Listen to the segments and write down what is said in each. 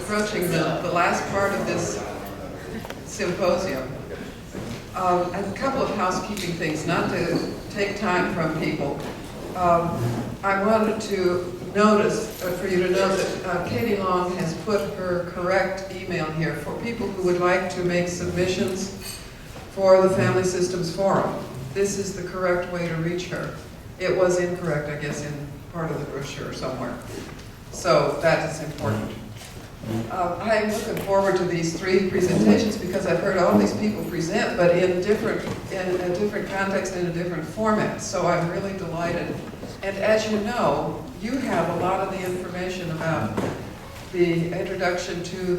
approaching the last part of this symposium. A couple of housekeeping things, not to take time from people. I wanted to for you to know that Katie Long has put her correct email here for people who would like to make submissions for the Family Systems Forum. This is the correct way to reach her. It was incorrect, I guess, in part of the brochure somewhere. So that is important. I'm looking forward to these three presentations because I've heard all these people present, but in a different context, in a different format. So I'm really delighted. And as you know, you have a lot of the information about the introduction to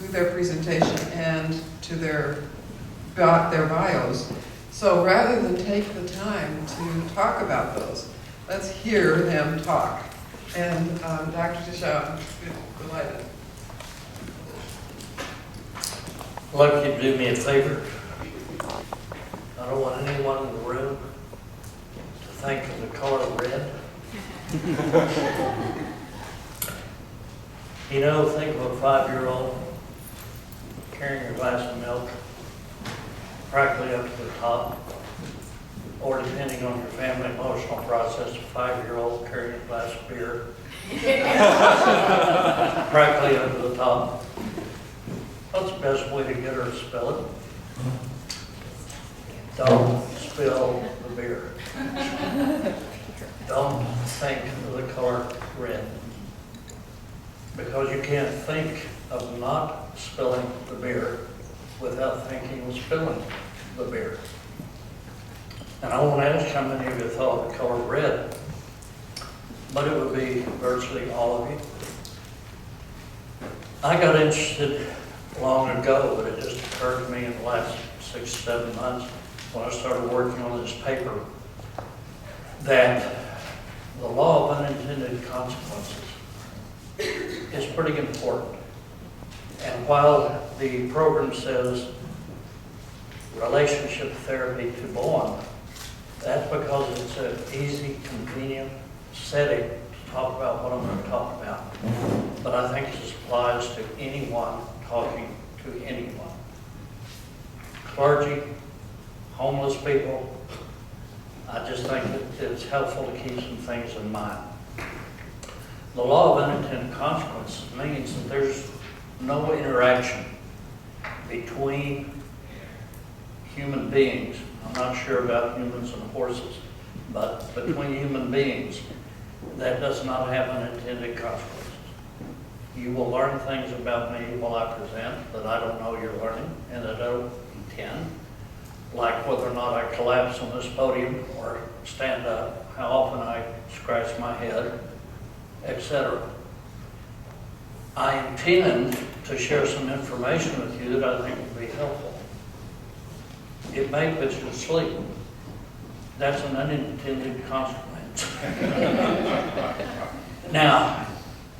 their presentation and to their bios. So rather than take the time to talk about those, let's hear them talk. And Dr. DeShong, delighted. I'd like you to do me a favor. I don't want anyone in the room to think of the color red. You know, think of a 5-year-old carrying a glass of milk practically up to the top, or depending on your family emotional process, a 5-year-old carrying a glass of beer practically up to the top. What's the best way to get her to spell it? Don't spill the beer. Don't think of the color red. Because you can't think of not spilling the beer without thinking of spilling the beer. And I won't ask how many of you thought the color red, but it would be virtually all of you. I got interested long ago, but it just occurred to me in the last 6-7 months when I started working on this paper that the law of unintended consequences is pretty important. And while the program says relationship therapy to Bowen, that's because it's an easy, convenient setting to talk about what I'm going to talk about. But I think this applies to anyone talking to anyone. Clergy, homeless people. I just think that it's helpful to keep some things in mind. The law of unintended consequences means that there's no interaction between human beings. I'm not sure about humans and horses, but between human beings, that does not have unintended consequences. You will learn things about me while I present that I don't know you're learning and that I don't intend, like whether or not I collapse on this podium or stand up, how often I scratch my head, etc. I intend to share some information with you that I think will be helpful. It may put you to sleep. That's an unintended consequence. Now,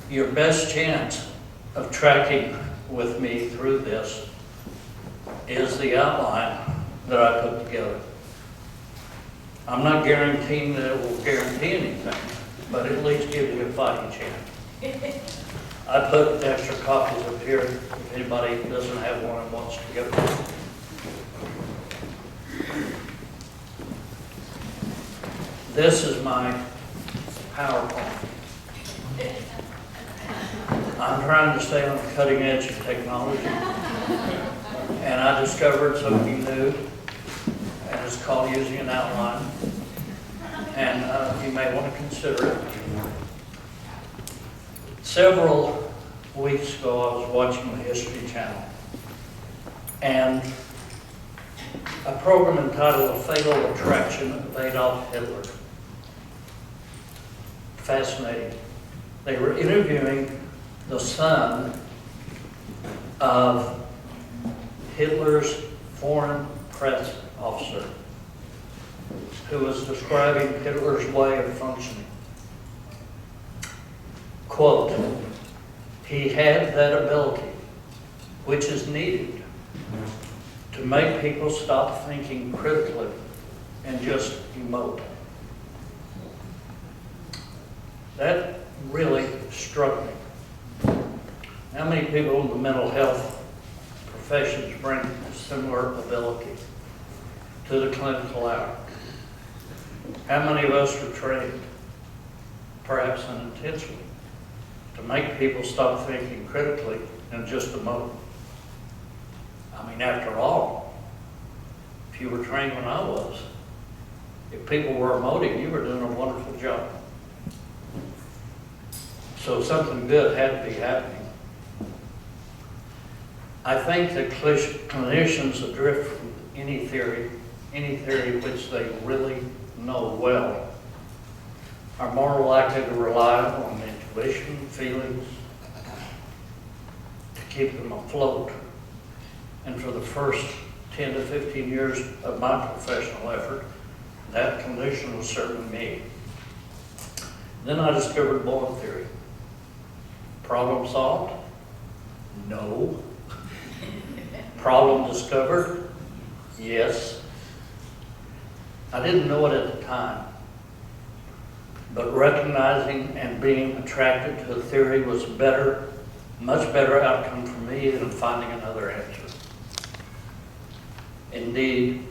your best chance of tracking with me through this is the outline that I put together. I'm not guaranteeing that it will guarantee anything, but at least give you a fighting chance. I put extra copies up here if anybody doesn't have one and wants to get one. This is my PowerPoint. I'm trying to stay on the cutting edge of technology. And I discovered something new, and it's called using an outline. And you may want to consider it. Several weeks ago, I was watching the History Channel, and a program entitled "A Fatal Attraction of Adolf Hitler." Fascinating. They were interviewing the son of Hitler's foreign press officer, who was describing Hitler's way of functioning. Quote, "He had that ability, which is needed, to make people stop thinking critically and just emote." That really struck me. How many people in the mental health professions bring a similar ability to the clinical hour? How many of us are trained, perhaps unintentionally, to make people stop thinking critically in just a moment? I mean, after all, if you were trained when I was, if people were emoting, you were doing a wonderful job. So something good had to be happening. I think that clinicians adrift from any theory which they really know well, are more likely to rely on intuition, feelings, to keep them afloat. And for the first 10 to 15 years of my professional effort, that condition was certainly me. Then I discovered Bowen theory. Problem solved? No. Problem discovered? Yes. I didn't know it at the time, but recognizing and being attracted to a theory was a better, much better outcome for me than finding another answer. Indeed,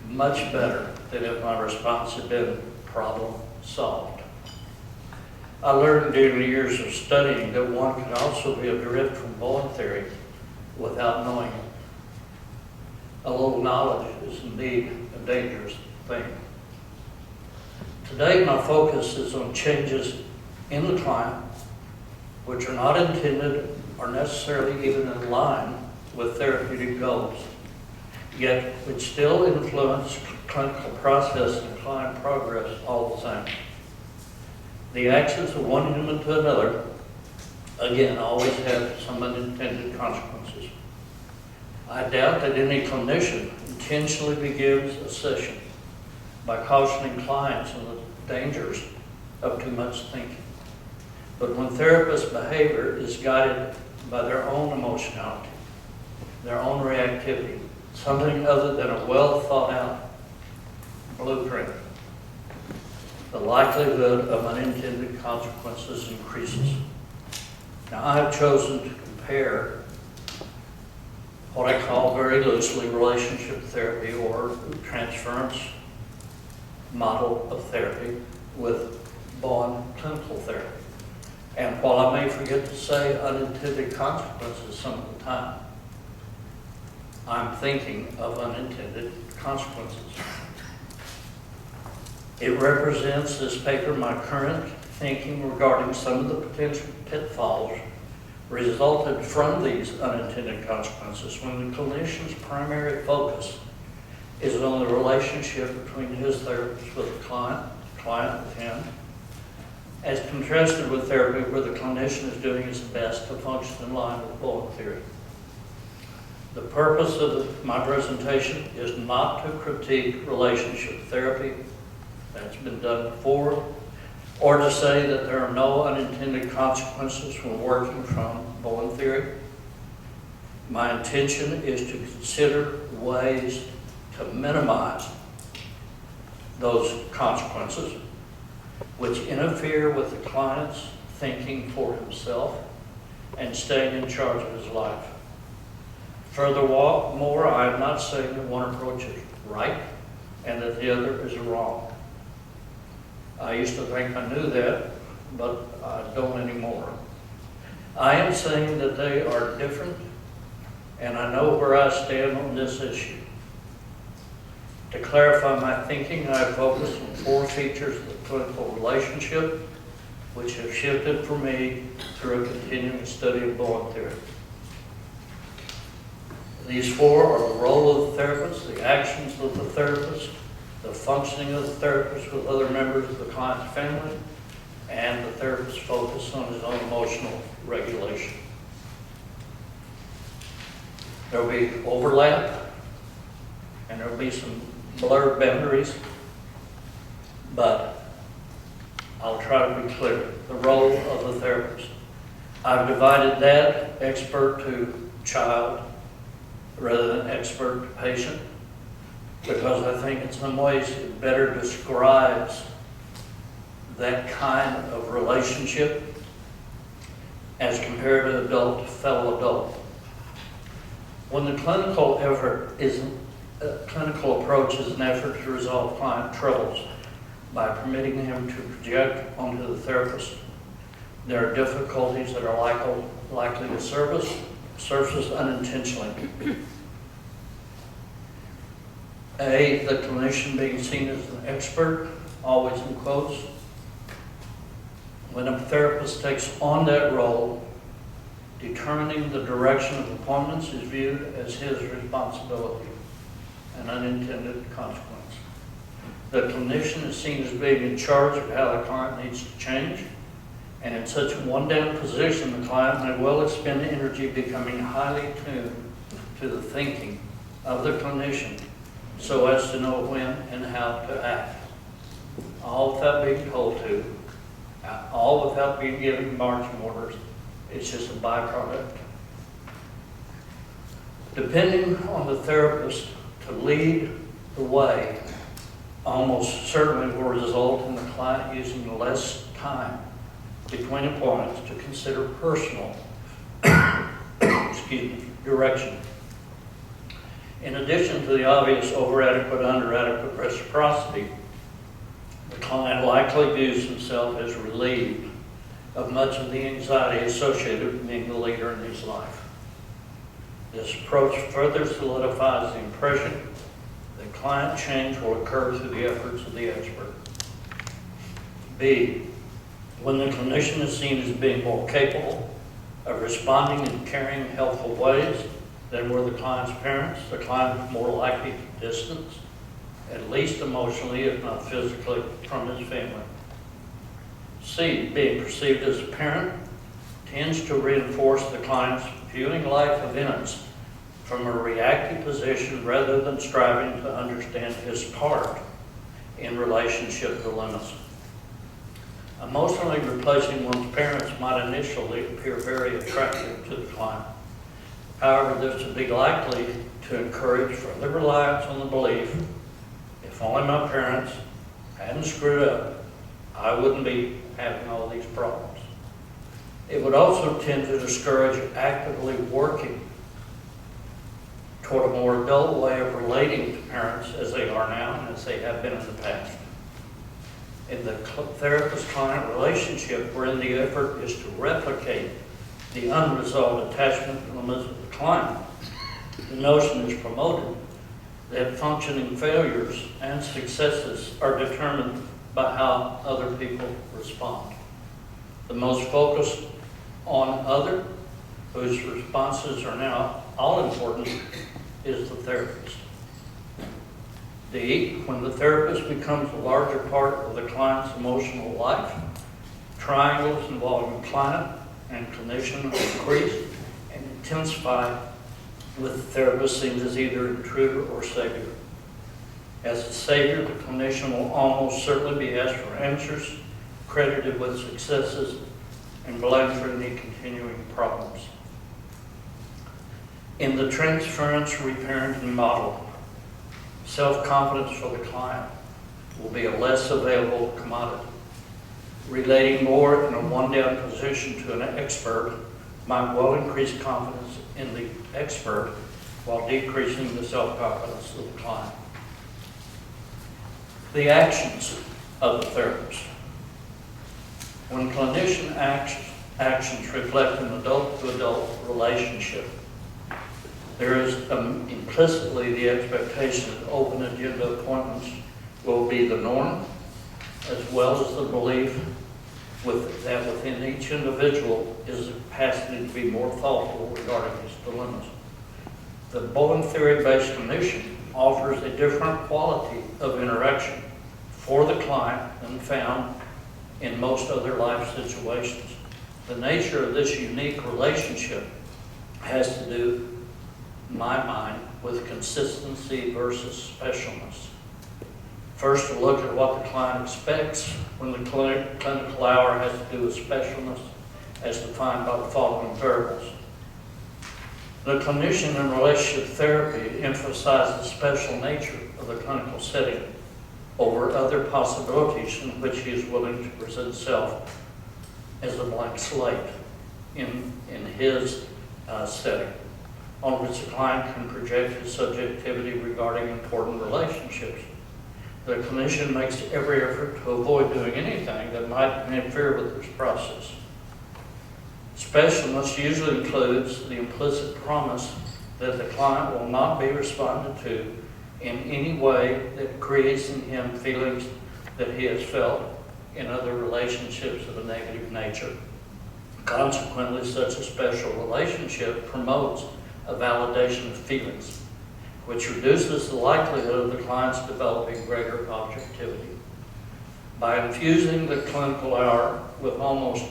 much better than if my response had been problem solved. I learned during the years of studying that one can also be adrift from Bowen theory without knowing it. A little knowledge is indeed a dangerous thing. Today, my focus is on changes in the client which are not intended or necessarily even in line with therapeutic goals, yet which still influence clinical process and client progress all the same. The actions of one human to another, again, always have some unintended consequences. I doubt that any clinician intentionally begins a session by cautioning clients of the dangers of too much thinking. But when therapist behavior is guided by their own emotionality, their own reactivity, something other than a well thought out blueprint, the likelihood of unintended consequences increases. Now, I have chosen to compare what I call very loosely relationship therapy or transference model of therapy with Bowen clinical therapy. And while I may forget to say unintended consequences some of the time, I'm thinking of unintended consequences. It represents, this paper, my current thinking regarding some of the potential pitfalls resulted from these unintended consequences when the clinician's primary focus is on the relationship between his therapist with the client with him, as contrasted with therapy where the clinician is doing his best to function in line with Bowen theory. The purpose of my presentation is not to critique relationship therapy, that's been done before, or to say that there are no unintended consequences when working from Bowen theory. My intention is to consider ways to minimize those consequences which interfere with the client's thinking for himself and staying in charge of his life. Furthermore, I am not saying that one approach is right and that the other is wrong. I used to think I knew that, but I don't anymore. I am saying that they are different, and I know where I stand on this issue. To clarify my thinking, I have focused on 4 features of the clinical relationship, which have shifted for me through a continuing study of Bowen theory. These 4 are the role of the therapist, the actions of the therapist, the functioning of the therapist with other members of the client's family, and the therapist's focus on his own emotional regulation. There will be overlap, and there will be some blurred boundaries, but I'll try to be clear. The role of the therapist. I've divided that expert to child rather than expert to patient, because I think in some ways it better describes that kind of relationship as compared to adult fellow adult. When the clinical approach is an effort to resolve client troubles by permitting him to project onto the therapist, there are difficulties that are likely to surface unintentionally. A, the clinician being seen as an expert, always in quotes. When a therapist takes on that role, determining the direction of appointments is viewed as his responsibility, an unintended consequence. The clinician is seen as being in charge of how the client needs to change, and in such a one-down position, the client may well expend energy becoming highly tuned to the thinking of the clinician so as to know when and how to act. All without being told to, all without being given marching orders. It's just a byproduct. Depending on the therapist to lead the way, almost certainly will result in the client using less time between appointments to consider personal direction. In addition to the obvious over-adequate, under-adequate reciprocity, the client likely views himself as relieved of much of the anxiety associated with being the leader in his life. This approach further solidifies the impression that client change will occur through the efforts of the expert. B, when the clinician is seen as being more capable of responding in caring, helpful ways than were the client's parents, the client is more likely to distance, at least emotionally, if not physically, from his family. C, being perceived as a parent tends to reinforce the client's viewing life events from a reactive position rather than striving to understand his part in relationship dilemmas. Emotionally replacing one's parents might initially appear very attractive to the client. However, this would be likely to encourage further reliance on the belief, if only my parents hadn't screwed up, I wouldn't be having all these problems. It would also tend to discourage actively working toward a more adult way of relating to parents as they are now and as they have been in the past. In the therapist-client relationship, wherein the effort is to replicate the unresolved attachment dilemmas of the client, the notion is promoted that functioning failures and successes are determined by how other people respond. The most focused on other, whose responses are now all important, is the therapist. D, when the therapist becomes a larger part of the client's emotional life, triangles involving client and clinician increase and intensify, with the therapist seen as either intruder or savior. As a savior, the clinician will almost certainly be asked for answers, credited with successes, and blamed for any continuing problems. In the transference reparenting model, self-confidence for the client will be a less available commodity. Relating more in a one-down position to an expert might well increase confidence in the expert while decreasing the self-confidence of the client. The actions of the therapist. When clinician actions reflect an adult-to-adult relationship, there is implicitly the expectation that open agenda appointments will be the norm, as well as the belief that within each individual is the capacity to be more thoughtful regarding his dilemmas. The Bowen theory-based clinician offers a different quality of interaction for the client than found in most other life situations. The nature of this unique relationship has to do, in my mind, with consistency versus specialness. First, to look at what the client expects when the clinical hour has to do with specialness as defined by the following variables. The clinician in relationship therapy emphasizes the special nature of the clinical setting over other possibilities in which he is willing to present himself as a blank slate. in his setting, on which the client can project his subjectivity regarding important relationships. The clinician makes every effort to avoid doing anything that might interfere with this process. Specialness usually includes the implicit promise that the client will not be responded to in any way that creates in him feelings that he has felt in other relationships of a negative nature. Consequently, such a special relationship promotes a validation of feelings, which reduces the likelihood of the client's developing greater objectivity. By infusing the clinical hour with almost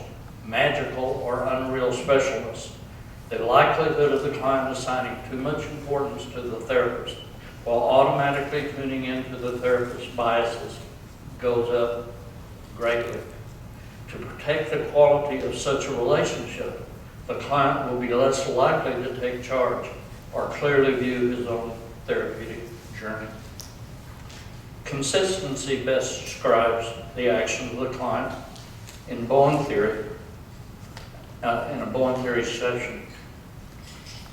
magical or unreal specialness, the likelihood of the client assigning too much importance to the therapist while automatically tuning into the therapist's biases goes up greatly. To protect the quality of such a relationship, the client will be less likely to take charge or clearly view his own therapeutic journey. Consistency best describes the action of the client in Bowen theory, in a Bowen theory session.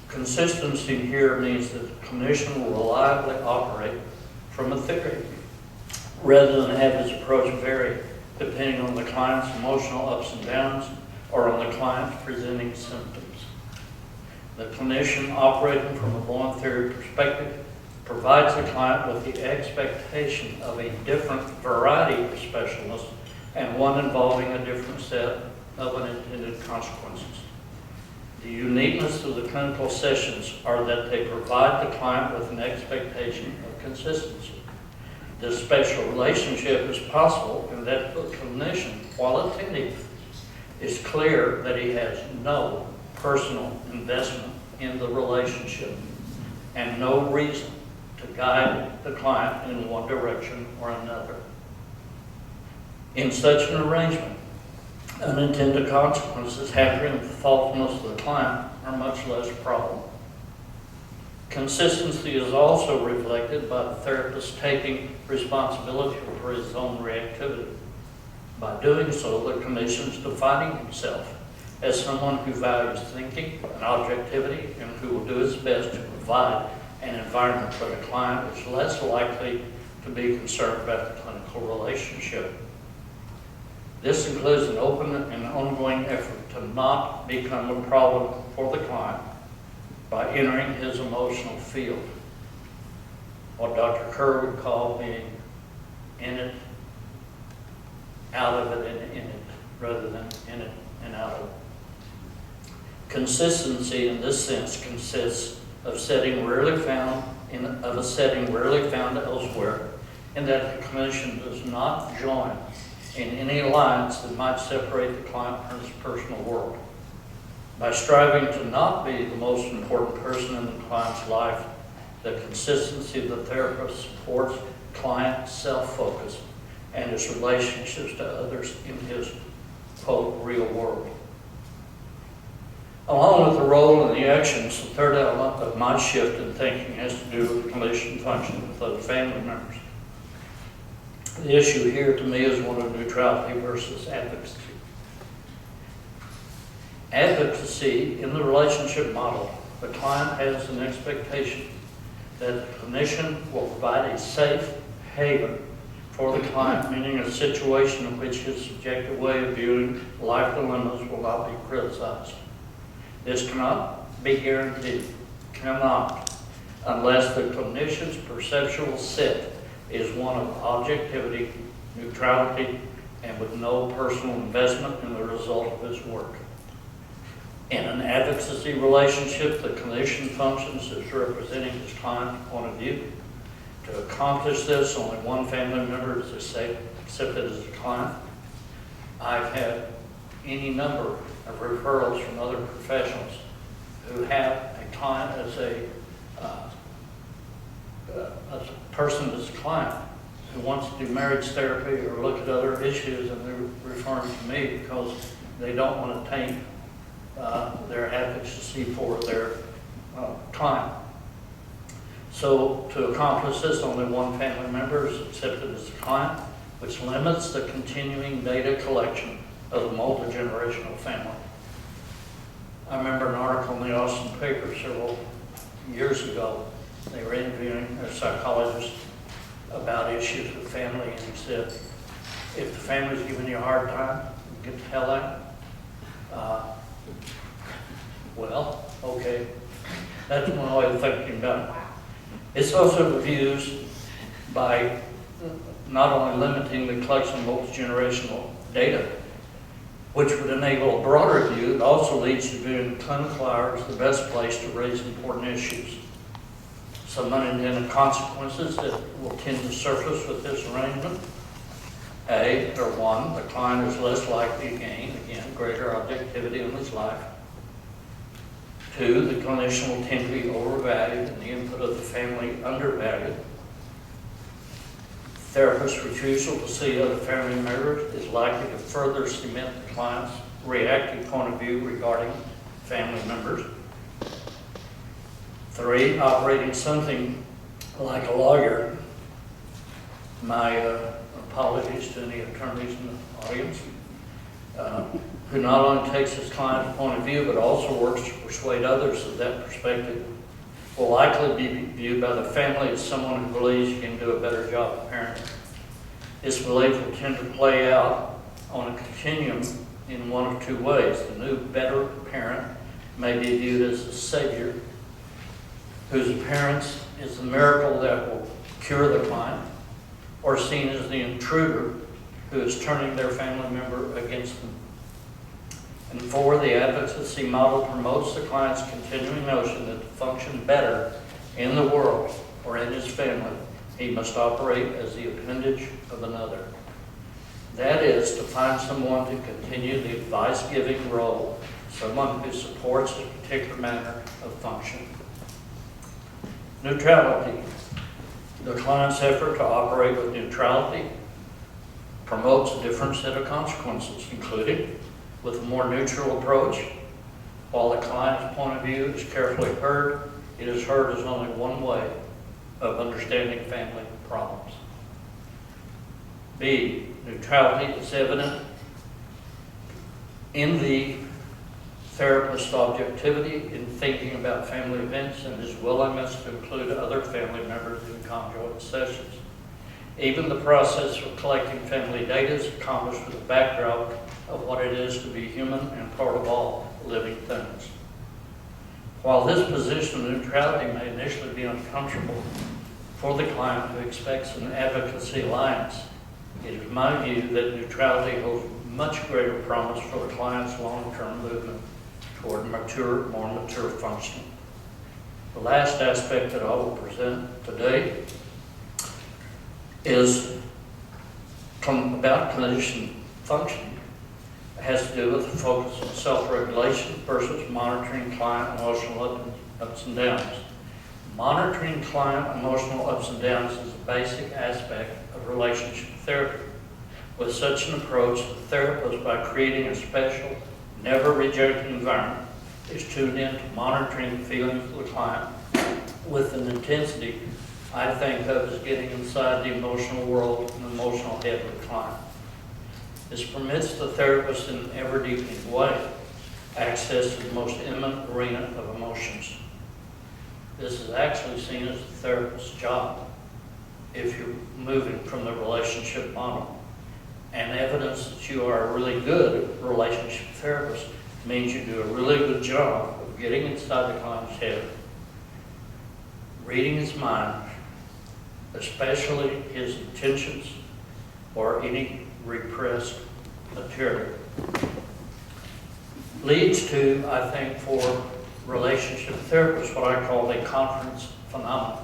Consistency here means that the clinician will reliably operate from a theory rather than have his approach vary depending on the client's emotional ups and downs or on the client's presenting symptoms. The clinician operating from a Bowen theory perspective provides the client with the expectation of a different variety of specialness and one involving a different set of unintended consequences. The uniqueness of the clinical sessions are that they provide the client with an expectation of consistency. This special relationship is possible in that the clinician, while attentive, is clear that he has no personal investment in the relationship and no reason to guide the client in one direction or another. In such an arrangement, unintended consequences hampering the thoughtfulness of the client are much less a problem. Consistency is also reflected by the therapist taking responsibility for his own reactivity. By doing so, the clinician is defining himself as someone who values thinking and objectivity and who will do his best to provide an environment where the client is less likely to be concerned about the clinical relationship. This includes an open and ongoing effort to not become a problem for the client by entering his emotional field, what Dr. Kerr would call being in it, out of it, and in it, rather than in it and out of it. Consistency in this sense consists of a setting rarely found elsewhere, in that the clinician does not join in any alliance that might separate the client from his personal world. By striving to not be the most important person in the client's life, the consistency of the therapist supports client self-focus and his relationships to others in his, quote, real world. Along with the role and the actions, the third element of my shift in thinking has to do with the clinician function with other family members. The issue here to me is one of neutrality versus advocacy. Advocacy in the relationship model, the client has an expectation that the clinician will provide a safe haven for the client, meaning a situation in which his subjective way of viewing life dilemmas will not be criticized. This cannot be guaranteed, unless the clinician's perceptual set is one of objectivity, neutrality, and with no personal investment in the result of his work. In an advocacy relationship, the clinician functions as representing his client's point of view. To accomplish this, only one family member is accepted as a client. I've had any number of referrals from other professionals who have a client as a person as a client who wants to do marriage therapy or look at other issues, and they're referring to me because they don't want to taint their advocacy for their client. So to accomplish this, only one family member is accepted as a client, which limits the continuing data collection of the multi-generational family. I remember an article in the Austin paper several years ago. They were interviewing a psychologist about issues with family, and he said, if the family's giving you a hard time, get the hell out. Well, okay. That's one way of thinking about it. It's also abused by not only limiting the collection of multi-generational data, which would enable a broader view, it also leads to viewing clinical hours the best place to raise important issues. Some unintended consequences that will tend to surface with this arrangement. A, or one, the client is less likely to gain, again, greater objectivity in his life. Two, the clinician will tend to be overvalued and the input of the family undervalued. Therapist's refusal to see other family members is likely to further cement the client's reactive point of view regarding family members. Three, operating something like a lawyer. My apologies to any attorneys in the audience, who not only takes his client's point of view, but also works to persuade others of that perspective, will likely be viewed by the family as someone who believes he can do a better job of parenting. This belief will tend to play out on a continuum in one of two ways. The new, better parent may be viewed as a savior, whose appearance is the miracle that will cure the client, or seen as the intruder who is turning their family member against them. And four, the advocacy model promotes the client's continuing notion that to function better in the world or in his family, he must operate as the appendage of another. That is, to find someone to continue the advice-giving role, someone who supports a particular manner of function. Neutrality. The client's effort to operate with neutrality promotes a different set of consequences, including with a more neutral approach. While the client's point of view is carefully heard, it is heard as only one way of understanding family problems. B, neutrality is evident in the therapist's objectivity in thinking about family events and his willingness to include other family members in conjoint sessions. Even the process of collecting family data is accomplished with a backdrop of what it is to be human and part of all living things. While this position of neutrality may initially be uncomfortable for the client who expects an advocacy alliance, it is my view that neutrality holds much greater promise for the client's long-term movement toward more mature functioning. The last aspect that I will present today is about clinician functioning. It has to do with the focus on self-regulation versus monitoring client emotional ups and downs. Monitoring client emotional ups and downs is a basic aspect of relationship therapy. With such an approach, the therapist, by creating a special, never rejecting environment, is tuned in to monitoring the feelings of the client with an intensity I think of as getting inside the emotional world and emotional head of the client. This permits the therapist in an ever-deepening way access to the most intimate arena of emotions. This is actually seen as the therapist's job if you're moving from the relationship model. And evidence that you are a really good relationship therapist means you do a really good job of getting inside the client's head, reading his mind, especially his intentions or any repressed material. Leads to, I think, for relationship therapists, what I call a conference phenomenon.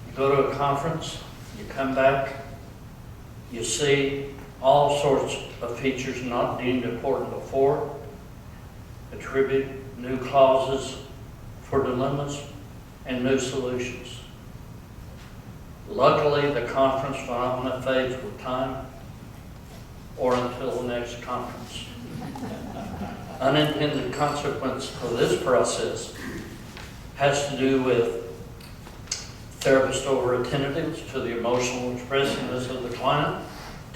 You go to a conference, you come back, you see all sorts of features not deemed important before, attribute new causes for dilemmas and new solutions. Luckily, the conference phenomena fades with time or until the next conference. Unintended consequence of this process has to do with therapist over-attentiveness to the emotional expressiveness of the client,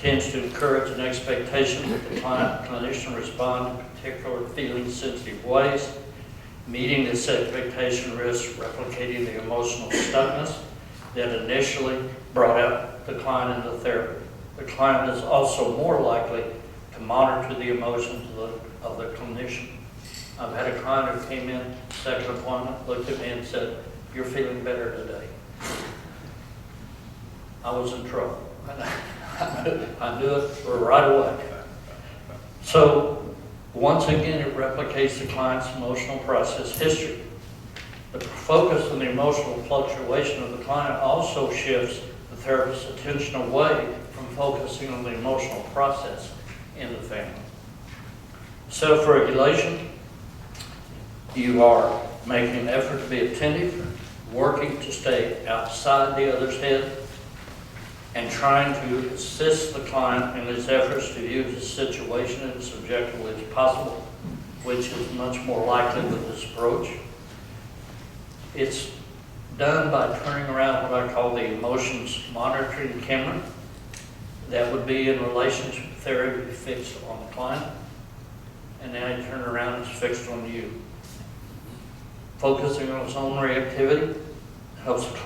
tends to encourage an expectation that the clinician respond in particular feeling-sensitive ways. Meeting this expectation risks replicating the emotional stuckness that initially brought out the client into therapy. The client is also more likely to monitor the emotions of the clinician. I've had a client who came in, second appointment, looked at me and said, "You're feeling better today." I was in trouble. I knew it right away. So, once again, it replicates the client's emotional process history. The focus on the emotional fluctuation of the client also shifts the therapist's attention away from focusing on the emotional process in the family. Self-regulation, you are making an effort to be attentive, working to stay outside the other's head, and trying to assist the client in his efforts to view his situation as subjectively as possible, which is much more likely with this approach. It's done by turning around what I call the emotions monitoring camera. That would be in relationship therapy fixed on the client, and now you turn around and it's fixed on you. Focusing on its own reactivity helps the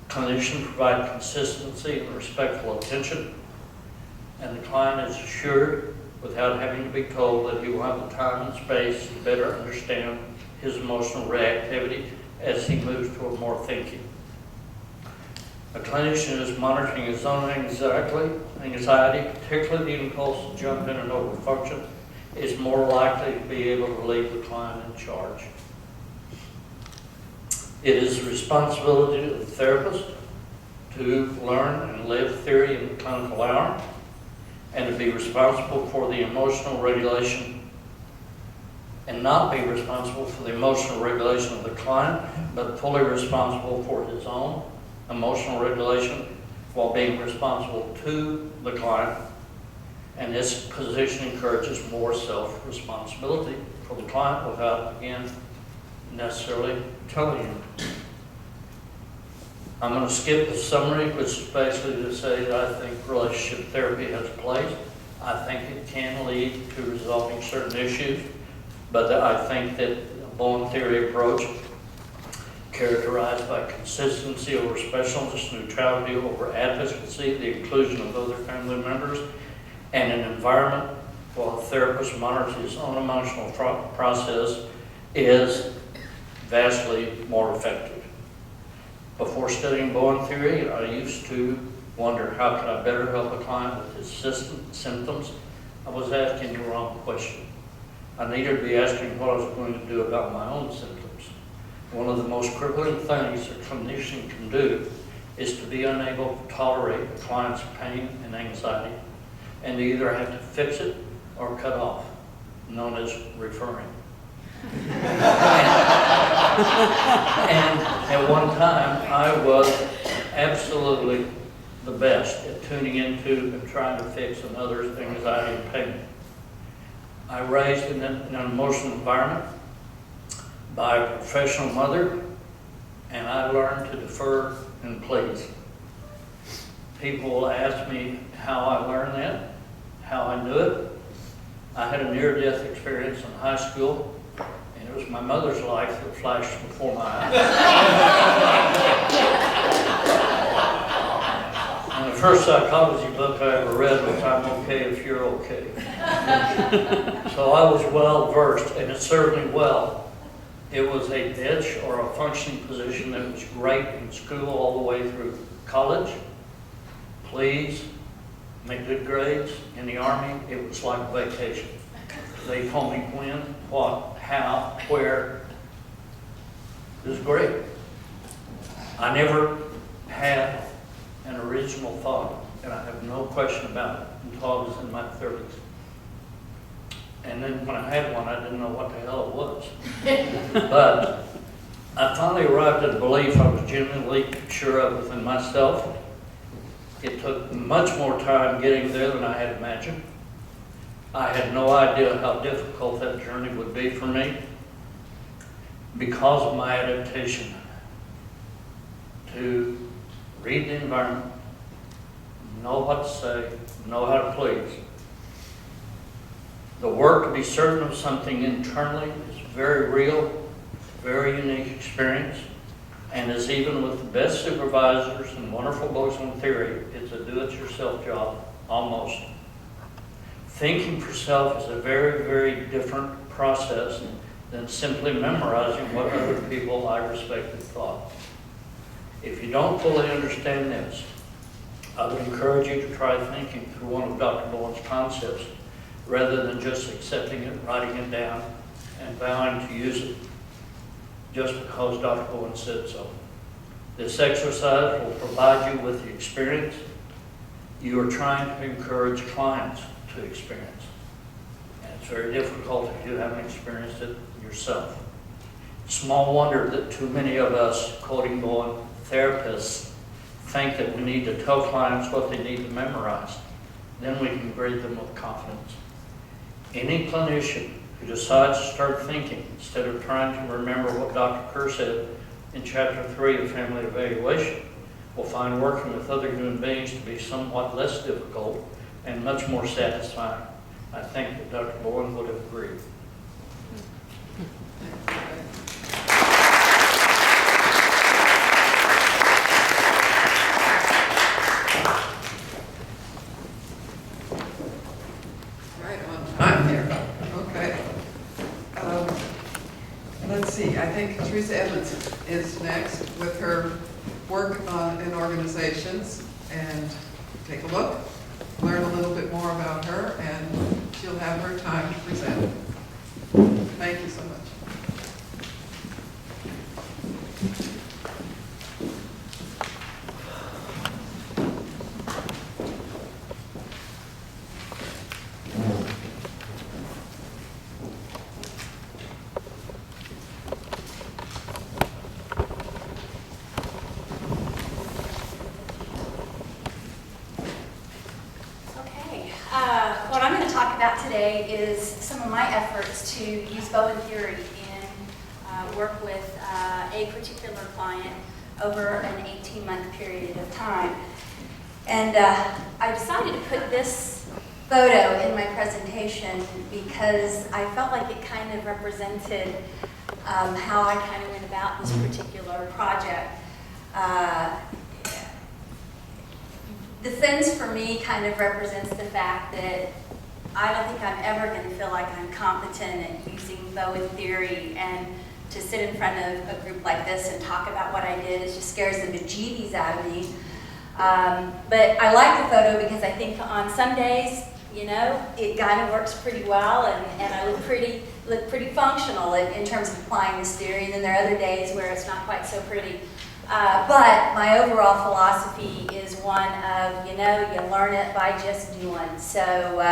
clinician provide consistency and respectful attention, and the client is assured without having to be told that he will have the time and space to better understand his emotional reactivity as he moves toward more thinking. A clinician is monitoring his own anxiety, particularly the impulse to jump in and overfunction, is more likely to be able to leave the client in charge. It is the responsibility of the therapist to learn and live theory in the clinical hour, and to be responsible for the emotional regulation, and not be responsible for the emotional regulation of the client, but fully responsible for his own emotional regulation while being responsible to the client. And this position encourages more self-responsibility for the client without, again, necessarily telling him. I'm going to skip the summary, which is basically to say that I think relationship therapy has a place. I think it can lead to resolving certain issues, but I think that the Bowen theory approach, characterized by consistency over specialness, neutrality over advocacy, the inclusion of other family members, and an environment while the therapist monitors his own emotional process, is vastly more effective. Before studying Bowen theory, I used to wonder, how can I better help a client with his symptoms? I was asking the wrong question. I needed to be asking what I was going to do about my own symptoms. One of the most crippling things a clinician can do is to be unable to tolerate a client's pain and anxiety, and to either have to fix it or cut off, known as referring. And at one time, I was absolutely the best at tuning into and trying to fix another's anxiety and pain. I raised in an emotional environment by a professional mother, and I learned to defer and please. People will ask me how I learned that, how I knew it. I had a near-death experience in high school, and it was my mother's life that flashed before my eyes. And the first psychology book I ever read was "I'm Okay If You're Okay." So I was well versed, and it served me well. It was a niche or a functioning position that was great in school all the way through college. Please make good grades. In the Army, it was like vacation. They told me when, what, how, where. It was great. I never had an original thought, and I have no question about it, until I was in my 30s. And then when I had one, I didn't know what the hell it was. But I finally arrived at a belief I was genuinely sure of within myself. It took much more time getting there than I had imagined. I had no idea how difficult that journey would be for me because of my adaptation to read the environment, know what to say, know how to please. The work to be certain of something internally is very real, very unique experience, and as even with the best supervisors and wonderful books on theory, it's a do-it-yourself job, almost. Thinking for self is a very, very different process than simply memorizing what other people I respected thought. If you don't fully understand this, I would encourage you to try thinking through one of Dr. Bowen's concepts rather than just accepting it, writing it down, and vowing to use it just because Dr. Bowen said so. This exercise will provide you with the experience you are trying to encourage clients to experience. And it's very difficult if you haven't experienced it yourself. Small wonder that too many of us, quoting Bowen, therapists, think that we need to tell clients what they need to memorize. Then we can grade them with confidence. Any clinician who decides to start thinking instead of trying to remember what Dr. Kerr said in Chapter 3 of Family Evaluation will find working with other human beings to be somewhat less difficult and much more satisfying. I think that Dr. Bowen would have agreed. Right on time here. Okay. Let's see, I think Teresa Edmondson is next with her work in organizations, and take a look, learn a little bit more about her, and she'll have her time to present. Thank you so much. What I'm going to talk about today is some of my efforts to use Bowen theory in work with a particular client over an 18-month period of time. And I decided to put this photo in my presentation because I felt like it kind of represented how I kind of went about this particular project. The fence for me kind of represents the fact that I don't think I'm ever going to feel like I'm competent at using Bowen theory, and to sit in front of a group like this and talk about what I did, it just scares the bejeebies out of me. But I like the photo because I think on some days, you know, it kind of works pretty well, and I look pretty functional in terms of applying this theory. And then there are other days where it's not quite so pretty. But my overall philosophy is one of, you know, you learn it by just doing. So,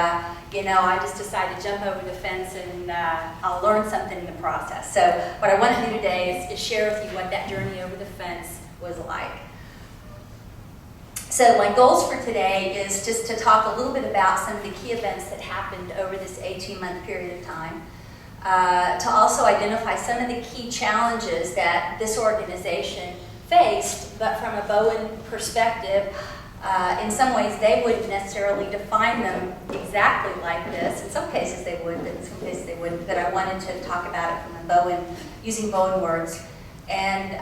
you know, I just decided to jump over the fence, and I'll learn something in the process. So what I want to do today is share with you what that journey over the fence was like. So my goals for today is just to talk a little bit about some of the key events that happened over this 18-month period of time. To also identify some of the key challenges that this organization faced, but from a Bowen perspective, in some ways they wouldn't necessarily define them exactly like this. In some cases they would, but in some cases they wouldn't. But I wanted to talk about it from a Bowen, using Bowen words, and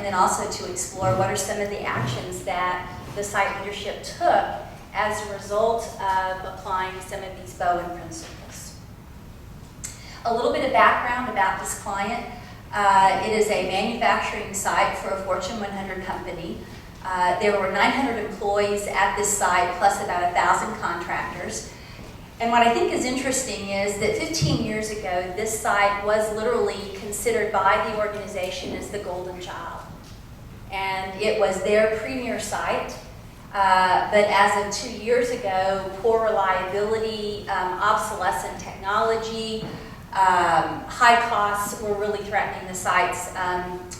then also to explore what are some of the actions that the site leadership took as a result of applying some of these Bowen principles. A little bit of background about this client. It is a manufacturing site for a Fortune 100 company. There were 900 employees at this site, plus about 1,000 contractors. And what I think is interesting is that 15 years ago, this site was literally considered by the organization as the golden child. And it was their premier site. But as of 2 years ago, poor reliability, obsolescent technology, high costs were really threatening the site's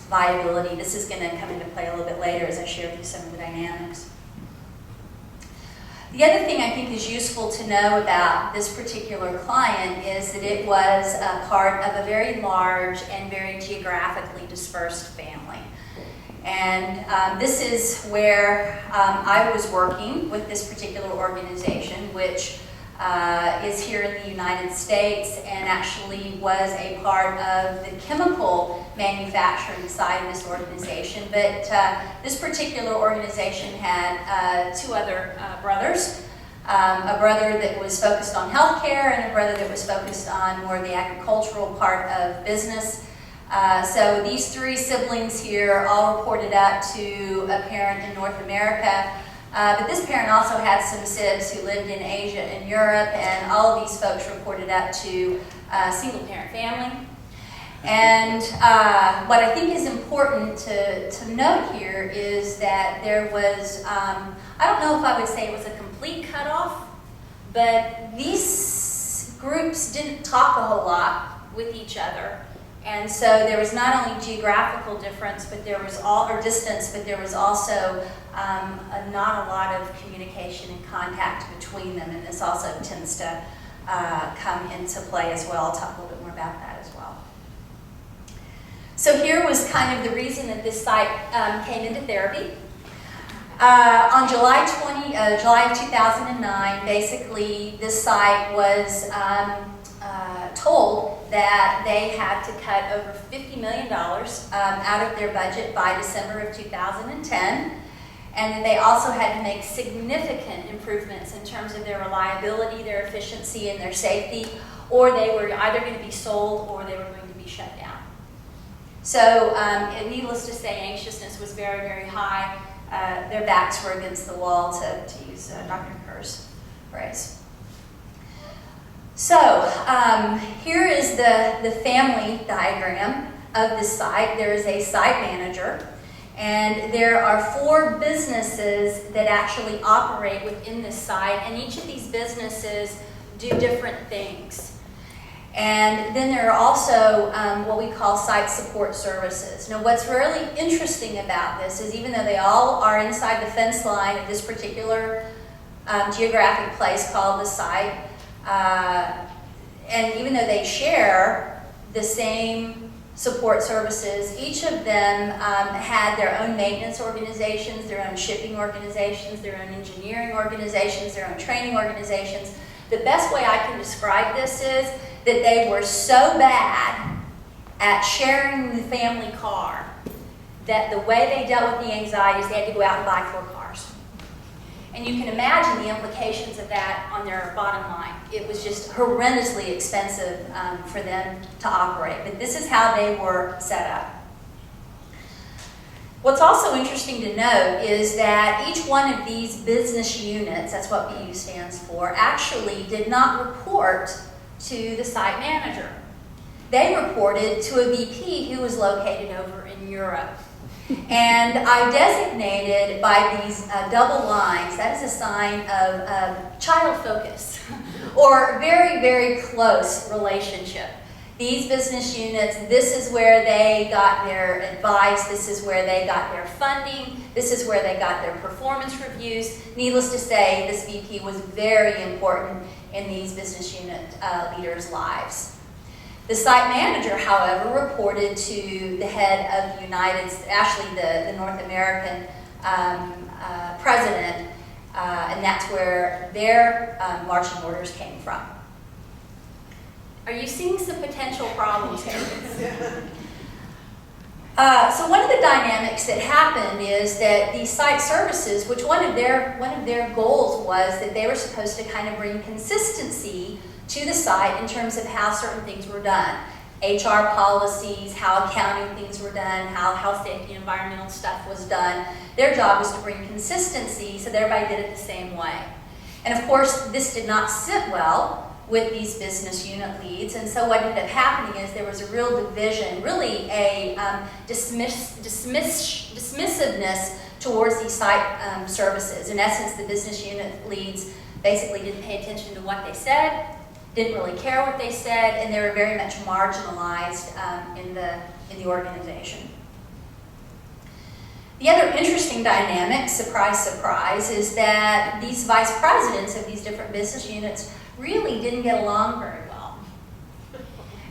viability. This is going to come into play a little bit later as I share with you some of the dynamics. The other thing I think is useful to know about this particular client is that it was a part of a very large and very geographically dispersed family. And this is where I was working with this particular organization, which is here in the United States and actually was a part of the chemical manufacturing side of this organization. But this particular organization had two other brothers. A brother that was focused on healthcare and a brother that was focused on more of the agricultural part of business. So these three siblings here all reported up to a parent in North America. But this parent also had some sibs who lived in Asia and Europe, and all of these folks reported up to a single-parent family. And what I think is important to note here is that there was, I don't know if I would say it was a complete cutoff, but these groups didn't talk a whole lot with each other. And so there was not only geographical difference, but there was distance, but there was also not a lot of communication and contact between them, and this also tends to come into play as well. I'll talk a little bit more about that as well. So here was kind of the reason that this site came into therapy. On July of 2009, basically this site was told that they had to cut over $50 million out of their budget by December of 2010, and that they also had to make significant improvements in terms of their reliability, their efficiency, and their safety, or they were either going to be sold or they were going to be shut down. So needless to say, anxiousness was very, very high. Their backs were against the wall, to use Dr. Kerr's phrase. So here is the family diagram of this site. There is a site manager, and there are 4 businesses that actually operate within this site, and each of these businesses do different things. And then there are also what we call site support services. Now, what's really interesting about this is even though they all are inside the fence line of this particular geographic place called the site, and even though they share the same support services, each of them had their own maintenance organizations, their own shipping organizations, their own engineering organizations, their own training organizations. The best way I can describe this is that they were so bad at sharing the family car that the way they dealt with the anxieties, they had to go out and buy 4 cars. And you can imagine the implications of that on their bottom line. It was just horrendously expensive for them to operate. But this is how they were set up. What's also interesting to note is that each one of these business units, that's what BU stands for, actually did not report to the site manager. They reported to a VP who was located over in Europe. And I designated by these double lines, that is a sign of child focus or very, very close relationship. These business units, this is where they got their advice, this is where they got their funding, this is where they got their performance reviews. Needless to say, this VP was very important in these business unit leaders' lives. The site manager, however, reported to the head of the North American president, and that's where their marching orders came from. Are you seeing some potential problems here? So one of the dynamics that happened is that these site services, which one of their goals was that they were supposed to kind of bring consistency to the site in terms of how certain things were done. HR policies, how accounting things were done, how health, safety, environmental stuff was done. Their job was to bring consistency so that everybody did it the same way. And of course, this did not sit well with these business unit leads, and so what ended up happening is there was a real division, really a dismissiveness towards these site services. In essence, the business unit leads basically didn't pay attention to what they said, didn't really care what they said, and they were very much marginalized in the organization. The other interesting dynamic, surprise, surprise, is that these vice presidents of these different business units really didn't get along very well.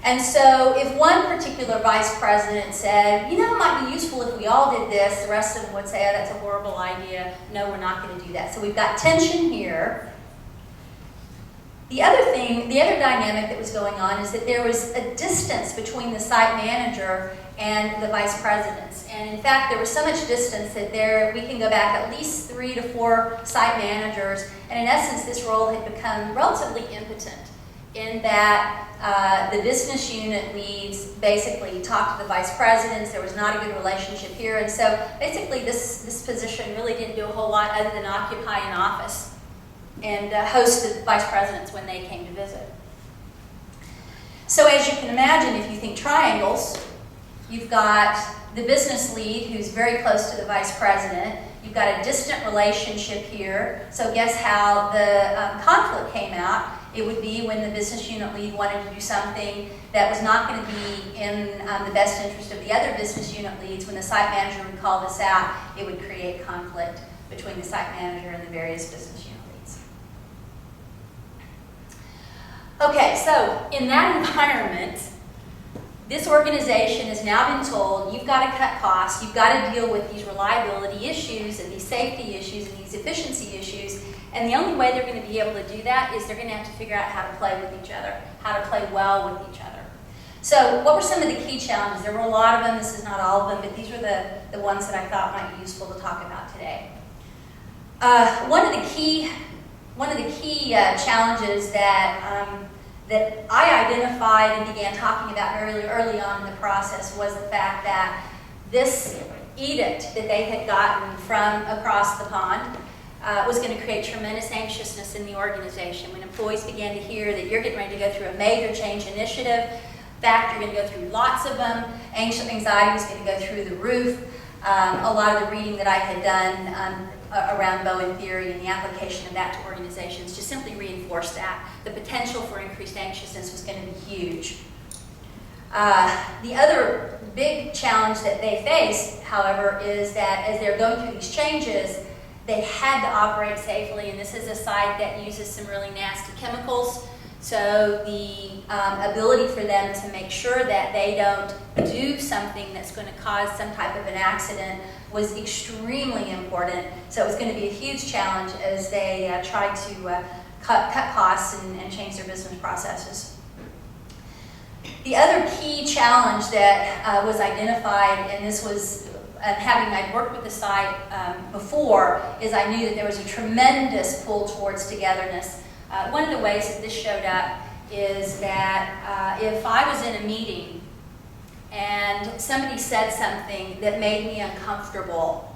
And so if one particular vice president said, you know, it might be useful if we all did this, the rest of them would say, oh, that's a horrible idea. No, we're not going to do that. So we've got tension here. The other dynamic that was going on is that there was a distance between the site manager and the vice presidents. And in fact, there was so much distance that we can go back at least 3 to 4 site managers. And in essence, this role had become relatively impotent in that the business unit leads basically talked to the vice presidents. There was not a good relationship here. And so basically this position really didn't do a whole lot other than occupy an office and host the vice presidents when they came to visit. So as you can imagine, if you think triangles, you've got the business lead who's very close to the vice president. You've got a distant relationship here. So guess how the conflict came out? It would be when the business unit lead wanted to do something that was not going to be in the best interest of the other business unit leads. When the site manager would call this out, it would create conflict between the site manager and the various business unit leads. Okay, so in that environment, this organization has now been told, you've got to cut costs, you've got to deal with these reliability issues and these safety issues and these efficiency issues, and the only way they're going to be able to do that is they're going to have to figure out how to play with each other, how to play well with each other. So what were some of the key challenges? There were a lot of them, this is not all of them, but these were the ones that I thought might be useful to talk about today. One of the key challenges that I identified and began talking about early on in the process was the fact that this edict that they had gotten from across the pond was going to create tremendous anxiousness in the organization. When employees began to hear that you're getting ready to go through a major change initiative, in fact, you're going to go through lots of them, anxiety was going to go through the roof. A lot of the reading that I had done around Bowen theory and the application of that to organizations just simply reinforced that. The potential for increased anxiousness was going to be huge. The other big challenge that they face, however, is that as they're going through these changes, they had to operate safely, and this is a site that uses some really nasty chemicals. So the ability for them to make sure that they don't do something that's going to cause some type of an accident was extremely important. So it was going to be a huge challenge as they tried to cut costs and change their business processes. The other key challenge that was identified, and this was I'd worked with the site before, is I knew that there was a tremendous pull towards togetherness. One of the ways that this showed up is that if I was in a meeting and somebody said something that made me uncomfortable,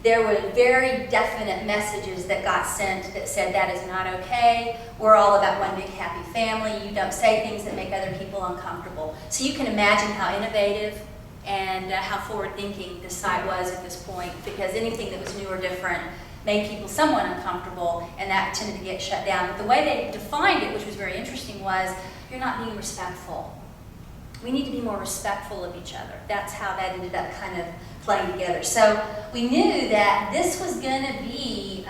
there were very definite messages that got sent that said that is not okay, we're all about one big happy family, you don't say things that make other people uncomfortable. So you can imagine how innovative and how forward-thinking this site was at this point, because anything that was new or different made people somewhat uncomfortable, and that tended to get shut down. But the way they defined it, which was very interesting, was you're not being respectful. We need to be more respectful of each other. That's how that ended up kind of playing together. So we knew that this was going to be,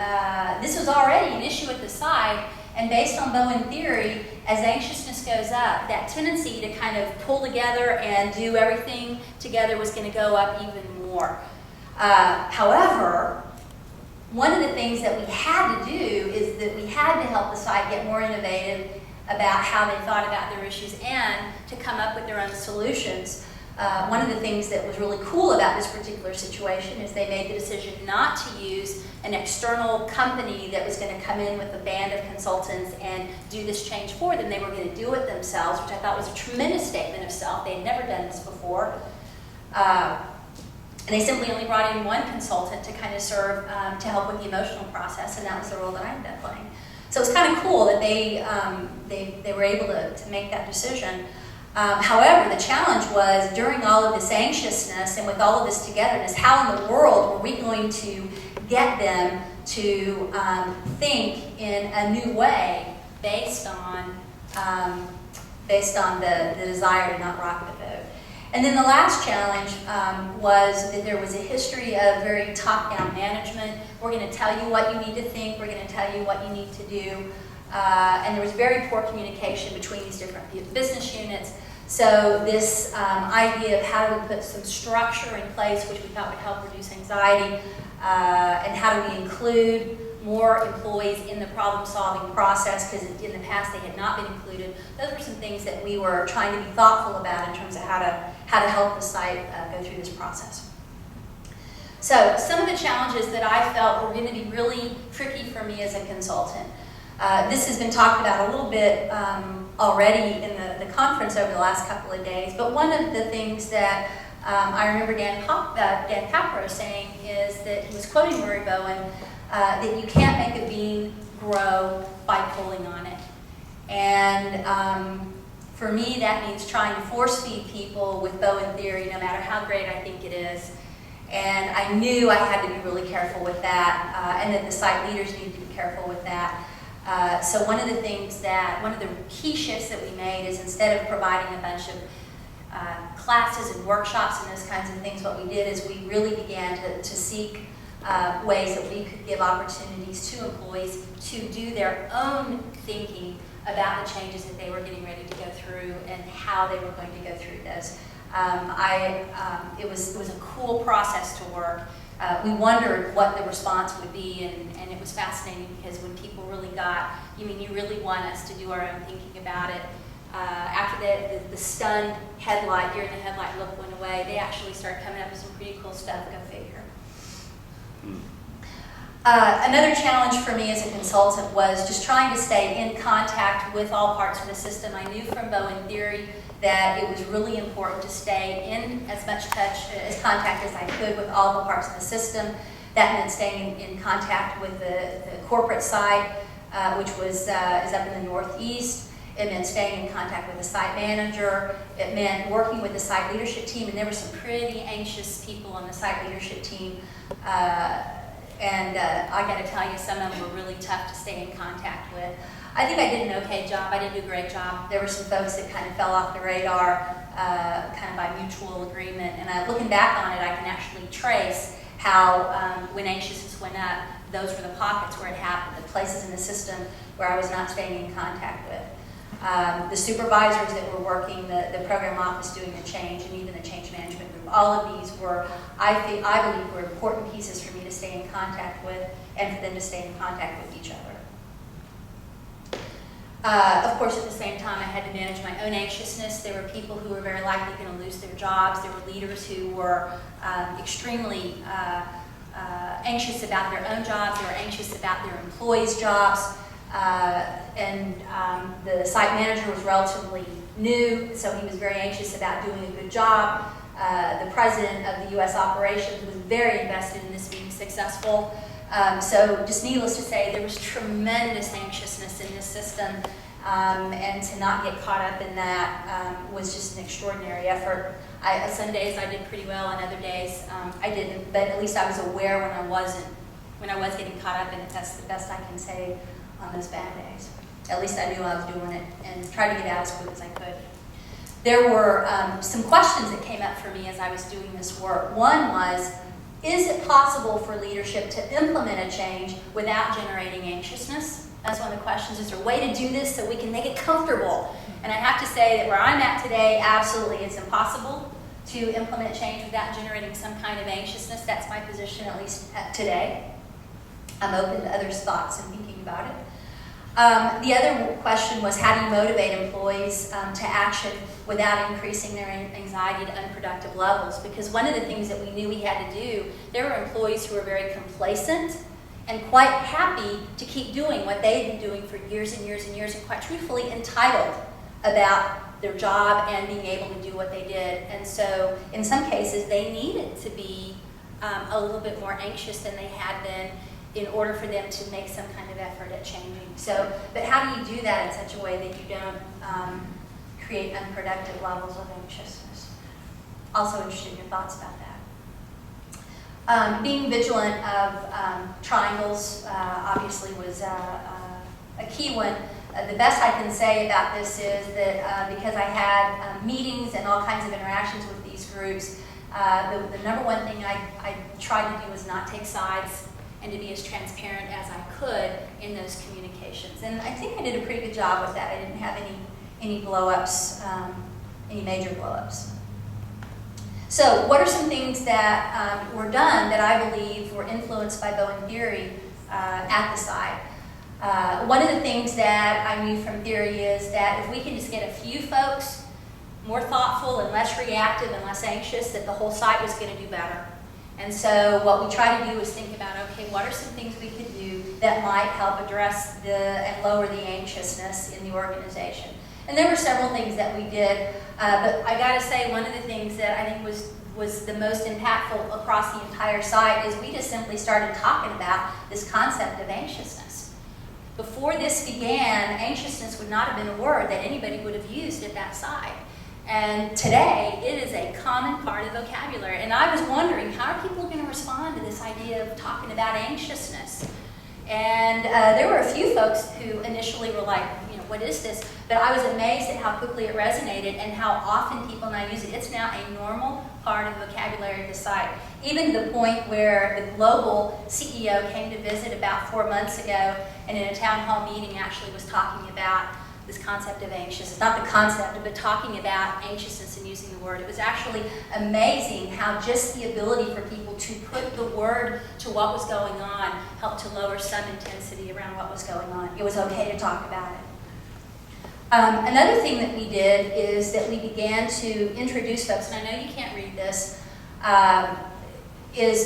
this was already an issue at the site, and based on Bowen theory, as anxiousness goes up, that tendency to kind of pull together and do everything together was going to go up even more. However, one of the things that we had to do is that we had to help the site get more innovative about how they thought about their issues and to come up with their own solutions. One of the things that was really cool about this particular situation is they made the decision not to use an external company that was going to come in with a band of consultants and do this change for them. They were going to do it themselves, which I thought was a tremendous statement of self. They had never done this before. And they simply only brought in one consultant to kind of serve to help with the emotional process, and that was the role that I ended up playing. So it was kind of cool that they were able to make that decision. However, the challenge was during all of this anxiousness and with all of this togetherness, how in the world were we going to get them to think in a new way based on the desire to not rock the boat. And then the last challenge was that there was a history of very top-down management. We're going to tell you what you need to think. We're going to tell you what you need to do. And there was very poor communication between these different business units. So this idea of how do we put some structure in place which we thought would help reduce anxiety, and how do we include more employees in the problem-solving process, because in the past they had not been included. Those were some things that we were trying to be thoughtful about in terms of how to help the site go through this process. So some of the challenges that I felt were going to be really tricky for me as a consultant. This has been talked about a little bit already in the conference over the last couple of days, but one of the things that I remember Dan Papro saying is that he was quoting Murray Bowen, that you can't make a bean grow by pulling on it. And for me, that means trying to force feed people with Bowen theory, no matter how great I think it is. And I knew I had to be really careful with that, and that the site leaders needed to be careful with that. So one of the key shifts that we made is, instead of providing a bunch of classes and workshops and those kinds of things, what we did is we really began to seek ways that we could give opportunities to employees to do their own thinking about the changes that they were getting ready to go through and how they were going to go through this. It was a cool process to work. We wondered what the response would be, and it was fascinating, because when people really got, you really want us to do our own thinking about it. After the stunned headlight, deer in the headlight look went away, they actually started coming up with some pretty cool stuff, go figure. Another challenge for me as a consultant was just trying to stay in contact with all parts of the system. I knew from Bowen theory that it was really important to stay in as much contact as I could with all the parts of the system. That meant staying in contact with the corporate side, which is up in the Northeast. It meant staying in contact with the site manager. It meant working with the site leadership team, and there were some pretty anxious people on the site leadership team. And I got to tell you, some of them were really tough to stay in contact with. I think I did an okay job. I didn't do a great job. There were some folks that kind of fell off the radar, kind of by mutual agreement. And looking back on it, I can actually trace how, when anxiousness went up, those were the pockets where it happened, the places in the system where I was not staying in contact with. The supervisors that were working, the program office doing the change, and even the change management group, all of these were, I believe, were important pieces for me to stay in contact with, and for them to stay in contact with each other. Of course, at the same time, I had to manage my own anxiousness. There were people who were very likely going to lose their jobs. There were leaders who were extremely anxious about their own jobs. They were anxious about their employees' jobs. And the site manager was relatively new, so he was very anxious about doing a good job. The president of the U.S. operations was very invested in this being successful. So just needless to say, there was tremendous anxiousness in this system, and to not get caught up in that was just an extraordinary effort. Some days I did pretty well, and other days I didn't, but at least I was aware when I was getting caught up in it. That's the best I can say on those bad days. At least I knew I was doing it, and tried to get out as quick as I could. There were some questions that came up for me as I was doing this work. One was, is it possible for leadership to implement a change without generating anxiousness? That's one of the questions. Is there a way to do this so we can make it comfortable? And I have to say that where I'm at today, absolutely, it's impossible to implement change without generating some kind of anxiousness. That's my position, at least today. I'm open to others' thoughts and thinking about it. The other question was, how do you motivate employees to action without increasing their anxiety to unproductive levels? Because one of the things that we knew we had to do, there were employees who were very complacent and quite happy to keep doing what they had been doing for years and years and years, and quite truthfully entitled about their job and being able to do what they did. And so in some cases, they needed to be a little bit more anxious than they had been in order for them to make some kind of effort at changing. So, but how do you do that in such a way that you don't create unproductive levels of anxiousness? Also interested in your thoughts about that. Being vigilant of triangles obviously was a key one. The best I can say about this is that because I had meetings and all kinds of interactions with these groups, the number one thing I tried to do was not take sides, and to be as transparent as I could in those communications. And I think I did a pretty good job with that. I didn't have any blow-ups any major blow-ups. So what are some things that were done that I believe were influenced by Bowen theory at the site? One of the things that I knew from theory is that if we can just get a few folks more thoughtful and less reactive and less anxious, that the whole site was going to do better. And so what we try to do is think about, okay, what are some things we could do that might help address and lower the anxiousness in the organization. And there were several things that we did, but I got to say one of the things that I think was the most impactful across the entire site is we just simply started talking about this concept of anxiousness. Before this began, anxiousness would not have been a word that anybody would have used at that site. And today, it is a common part of the vocabulary. And I was wondering, how are people going to respond to this idea of talking about anxiousness? And there were a few folks who initially were like, you know, what is this? But I was amazed at how quickly it resonated and how often people now use it. It's now a normal part of the vocabulary of the site. Even to the point where the global CEO came to visit about 4 months ago and in a town hall meeting actually was talking about this concept of anxiousness. Not the concept, but talking about anxiousness and using the word. It was actually amazing how just the ability for people to put the word to what was going on helped to lower some intensity around what was going on. It was okay to talk about it. Another thing that we did is that we began to introduce folks, and I know you can't read this,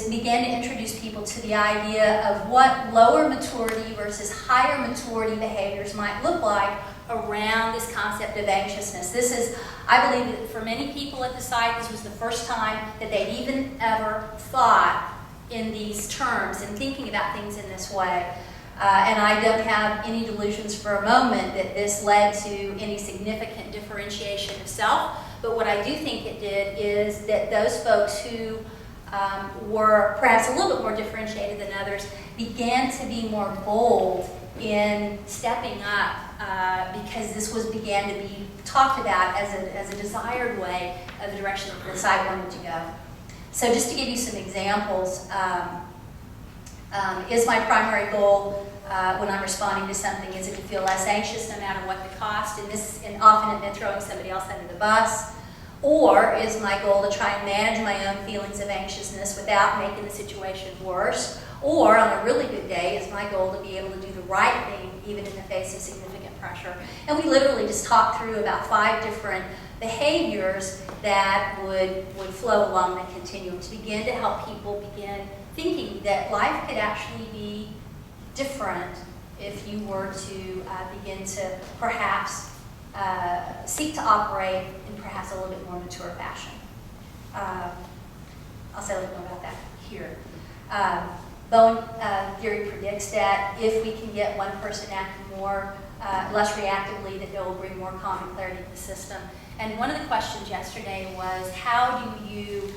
began to introduce people to the idea of what lower maturity versus higher maturity behaviors might look like around this concept of anxiousness. This is, I believe that for many people at the site, this was the first time that they'd even ever thought in these terms and thinking about things in this way. And I don't have any delusions for a moment that this led to any significant differentiation of self, but what I do think it did is that those folks who were perhaps a little bit more differentiated than others began to be more bold in stepping up because this began to be talked about as a desired way of the direction that the site wanted to go. So just to give you some examples, is my primary goal when I'm responding to something, is it to feel less anxious no matter what the cost, and often it meant throwing somebody else under the bus? Or is my goal to try and manage my own feelings of anxiousness without making the situation worse? Or on a really good day, is my goal to be able to do the right thing even in the face of significant pressure? And we literally just talked through about 5 different behaviors that would flow along that continuum to begin to help people begin thinking that life could actually be different if you were to begin to perhaps seek to operate in perhaps a little bit more mature fashion. I'll say a little more about that here. Bowen theory predicts that if we can get one person acting less reactively, that it will bring more calm and clarity to the system. And one of the questions yesterday was, how do you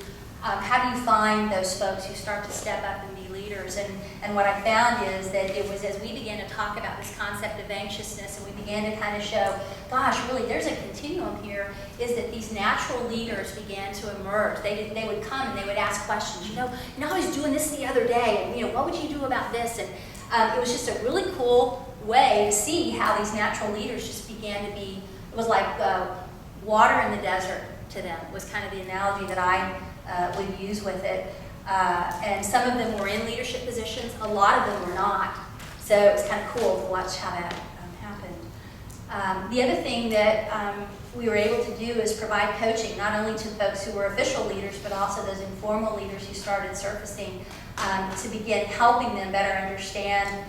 find those folks who start to step up and be leaders? And what I found is that it was as we began to talk about this concept of anxiousness and we began to kind of show, gosh, really, there's a continuum here, is that these natural leaders began to emerge. They would come and they would ask questions. You know, I was doing this the other day, and what would you do about this? And it was just a really cool way to see how these natural leaders just began to be, it was like water in the desert to them, was kind of the analogy that I would use with it. And some of them were in leadership positions, a lot of them were not. So it was kind of cool to watch how that happened. The other thing that we were able to do is provide coaching, not only to folks who were official leaders, but also those informal leaders who started surfacing to begin helping them better understand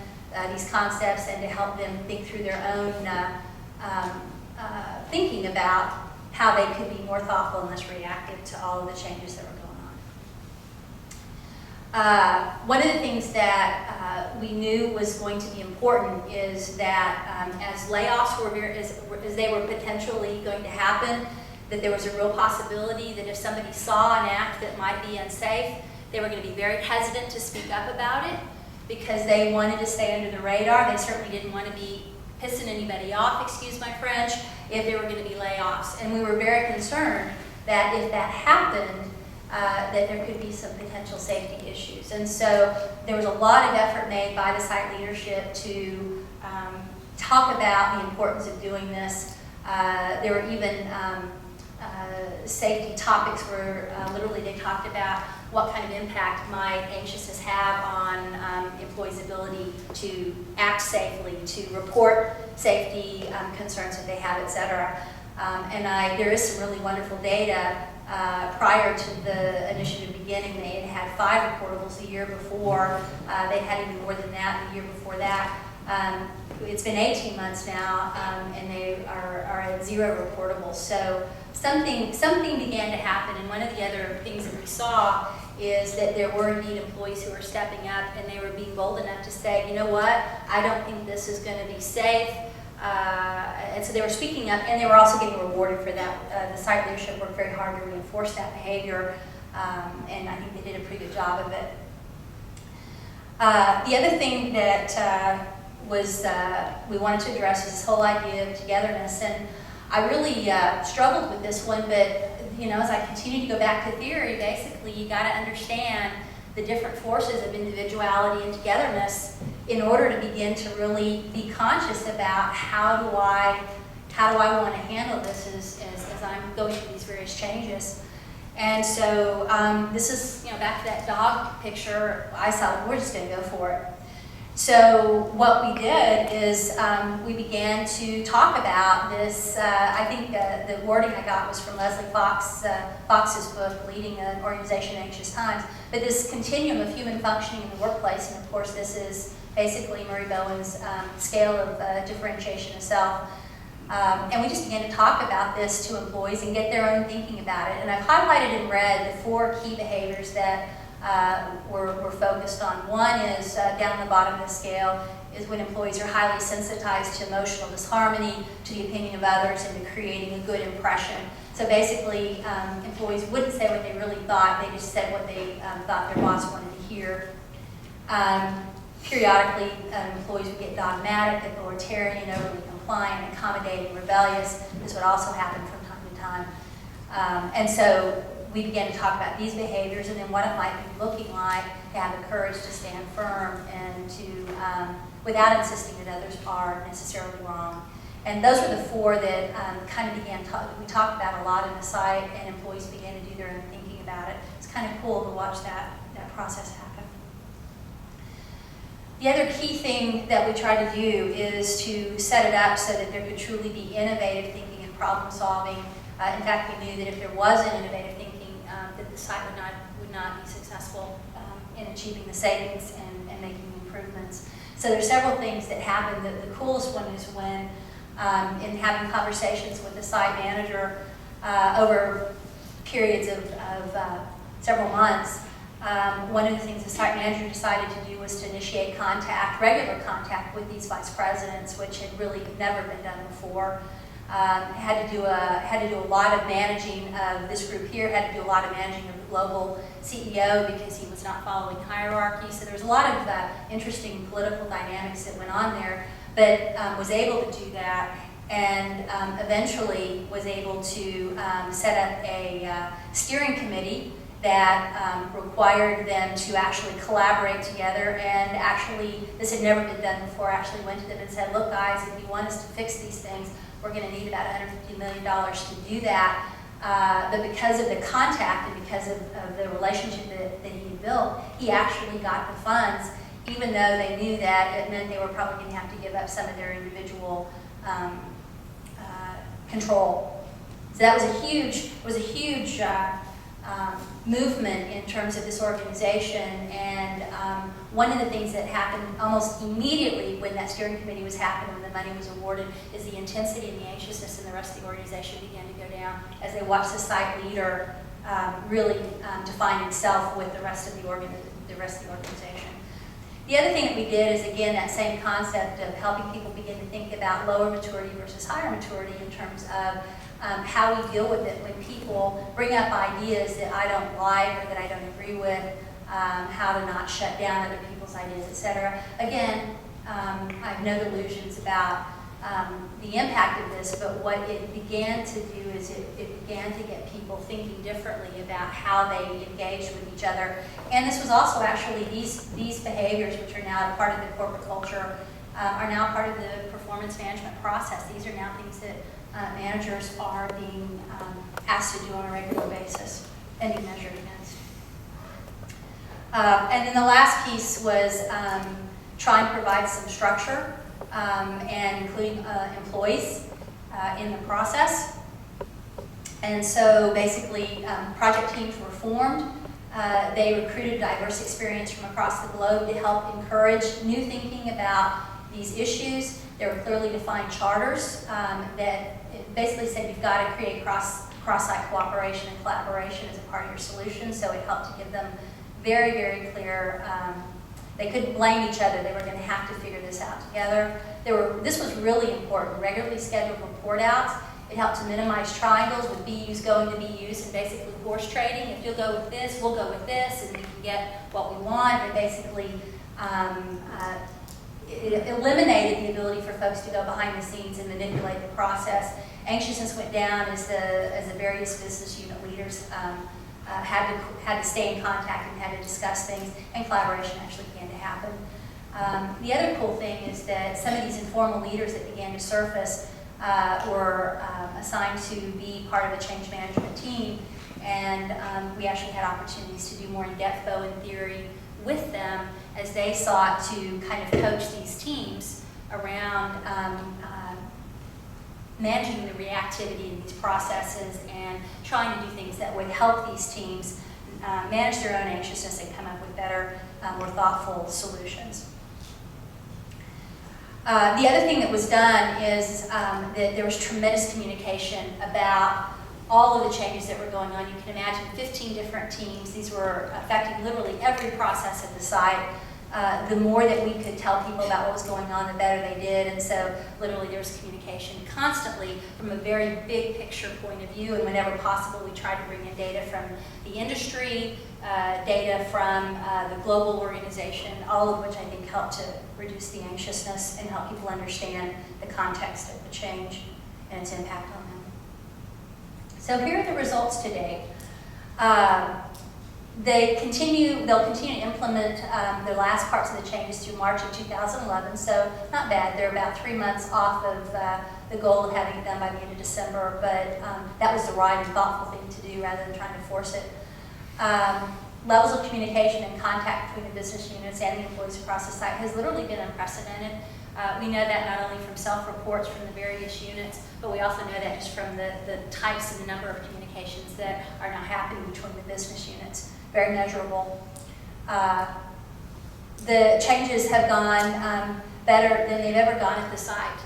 these concepts and to help them think through their own thinking about how they could be more thoughtful and less reactive to all of the changes that were going on. One of the things that we knew was going to be important is that as layoffs as they were potentially going to happen, that there was a real possibility that if somebody saw an act that might be unsafe, they were going to be very hesitant to speak up about it because they wanted to stay under the radar. They certainly didn't want to be pissing anybody off, excuse my French, if there were going to be layoffs. And we were very concerned that if that happened, that there could be some potential safety issues. And so there was a lot of effort made by the site leadership to talk about the importance of doing this. There were even safety topics were literally they talked about what kind of impact might anxiousness have on employees' ability to act safely, to report safety concerns that they have, et cetera. There is some really wonderful data. Prior to the initiative beginning, they had 5 reportables the year before. They had even more than that the year before that. It's been 18 months now, and they are at 0 reportables. So something began to happen, and one of the other things that we saw is that there were indeed employees who were stepping up, and they were being bold enough to say, you know what, I don't think this is going to be safe. And so they were speaking up, and they were also getting rewarded for that. The site leadership worked very hard to reinforce that behavior, and I think they did a pretty good job of it. The other thing that we wanted to address was this whole idea of togetherness, and I really struggled with this one, but as I continue to go back to theory, basically you got to understand the different forces of individuality and togetherness in order to begin to really be conscious about how do I want to handle this as I'm going through these various changes. And so this is, back to that dog picture, I saw, we're just going to go for it. So what we did is we began to talk about this. I think the wording I got was from Leslie Fox's book, Leading an Organization in Anxious Times. But this continuum of human functioning in the workplace, and of course this is basically Murray Bowen's scale of differentiation of self. And we just began to talk about this to employees and get their own thinking about it. And I've highlighted in red the 4 key behaviors that we're focused on. One is down the bottom of the scale is when employees are highly sensitized to emotional disharmony, to the opinion of others, and to creating a good impression. So basically, employees wouldn't say what they really thought, they just said what they thought their boss wanted to hear. Periodically, employees would get dogmatic, authoritarian, overly compliant, accommodating, rebellious. This would also happen from time to time. And so we began to talk about these behaviors and then what it might be looking like to have the courage to stand firm and to, without insisting that others are necessarily wrong. And those were the 4 that kind of we talked about a lot in the site, and employees began to do their own thinking about it. It's kind of cool to watch that process happen. The other key thing that we try to do is to set it up so that there could truly be innovative thinking and problem solving. In fact, we knew that if there wasn't innovative thinking, that the site would not be successful in achieving the savings and making improvements. So there's several things that happen. The coolest one is when, in having conversations with the site manager over periods of several months, one of the things the site manager decided to do was to initiate regular contact with these vice presidents, which had really never been done before. Had to do a lot of managing of this group here, had to do a lot of managing of the global CEO because he was not following hierarchy. So there was a lot of interesting political dynamics that went on there, but was able to do that and eventually was able to set up a steering committee that required them to actually collaborate together, and actually, this had never been done before, actually went to them and said, look guys, if you want us to fix these things, we're going to need about $150 million to do that. But because of the contact and because of the relationship that he had built, he actually got the funds, even though they knew that it meant they were probably going to have to give up some of their individual control. So that was a huge movement in terms of this organization, and one of the things that happened almost immediately when that steering committee was happening, when the money was awarded, is the intensity and the anxiousness in the rest of the organization began to go down as they watched the site leader really define himself with the rest of the organization. The other thing that we did is, again, that same concept of helping people begin to think about lower maturity versus higher maturity in terms of how we deal with it when people bring up ideas that I don't like or that I don't agree with, how to not shut down other people's ideas, etc. Again, I have no delusions about the impact of this, but what it began to do is it began to get people thinking differently about how they engage with each other. And this was also actually these behaviors, which are now part of the corporate culture, are now part of the performance management process. These are now things that managers are being asked to do on a regular basis and be measured against. And then the last piece was try and provide some structure and including employees in the process. And so basically project teams were formed. They recruited diverse experience from across the globe to help encourage new thinking about these issues. There were clearly defined charters that basically said you've got to create cross-site cooperation and collaboration as a part of your solution. So it helped to give them very, very clear, they couldn't blame each other. They were going to have to figure this out together. This was really important, regularly scheduled report outs. It helped to minimize triangles with BUs going to BUs and basically horse trading. If you'll go with this, we'll go with this, and we can get what we want. And basically, it eliminated the ability for folks to go behind the scenes and manipulate the process. Anxiousness went down as the various business unit leaders had to stay in contact and had to discuss things, and collaboration actually began to happen. The other cool thing is that some of these informal leaders that began to surface were assigned to be part of a change management team, and we actually had opportunities to do more in-depth Bowen theory with them as they sought to kind of coach these teams around managing the reactivity in these processes and trying to do things that would help these teams manage their own anxiousness and come up with better, more thoughtful solutions. The other thing that was done is that there was tremendous communication about all of the changes that were going on. You can imagine 15 different teams. These were affecting literally every process at the site. The more that we could tell people about what was going on, the better they did. And so literally there was communication constantly from a very big picture point of view. And whenever possible, we tried to bring in data from the industry, data from the global organization, all of which I think helped to reduce the anxiousness and help people understand the context of the change and its impact on them. So here are the results today. They'll continue to implement the last parts of the changes through March of 2011, so not bad. They're about 3 months off of the goal of having it done by the end of December, but that was the right and thoughtful thing to do rather than trying to force it. Levels of communication and contact between the business units and the employees across the site has literally been unprecedented. We know that not only from self-reports from the various units, but we also know that just from the types and the number of communications that are now happening between the business units. Very measurable. The changes have gone better than they've ever gone at the site.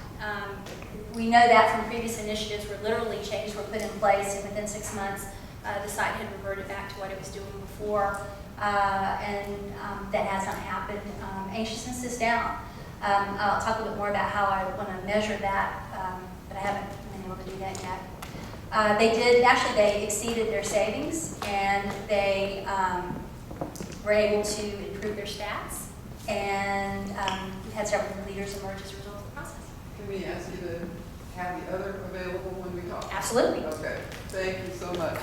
We know that from previous initiatives where literally changes were put in place and within 6 months the site had reverted back to what it was doing before, and that has not happened. Anxiousness is down. I'll talk a little bit more about how I want to measure that, but I haven't been able to do that yet. They exceeded their savings, and they were able to improve their stats, and we've had several leaders emerge as a result of the process. Can we ask you to have the other available when we talk? Absolutely. Okay, thank you so much.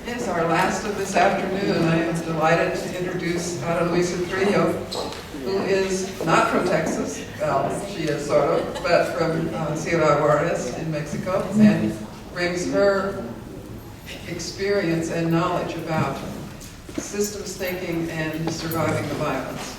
Yes, our last of this afternoon, I am delighted to introduce Luisa Trillo, who is not from Texas, well, she is sort of, but from Ciudad Juarez in Mexico, and brings her experience and knowledge about systems thinking and surviving the violence.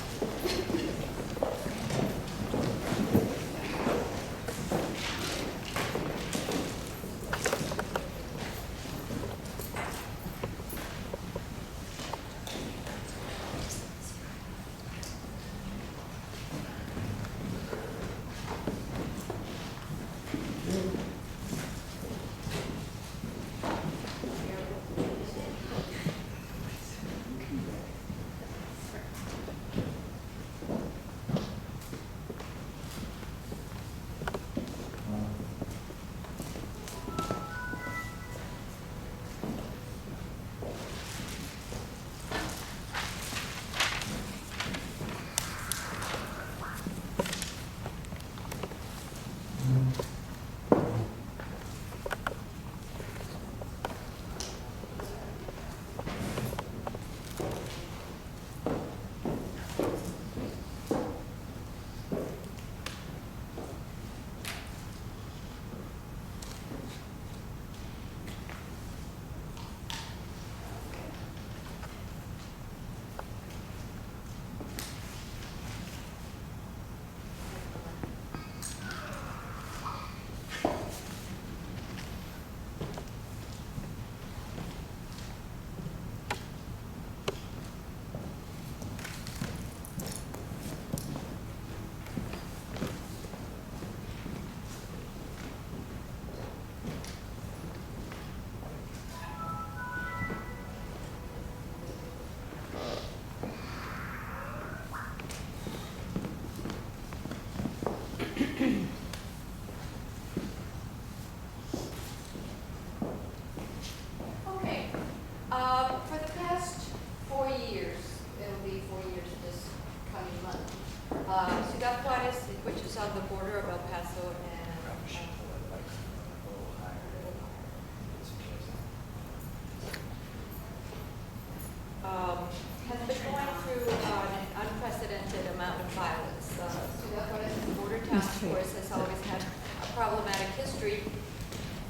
problematic history,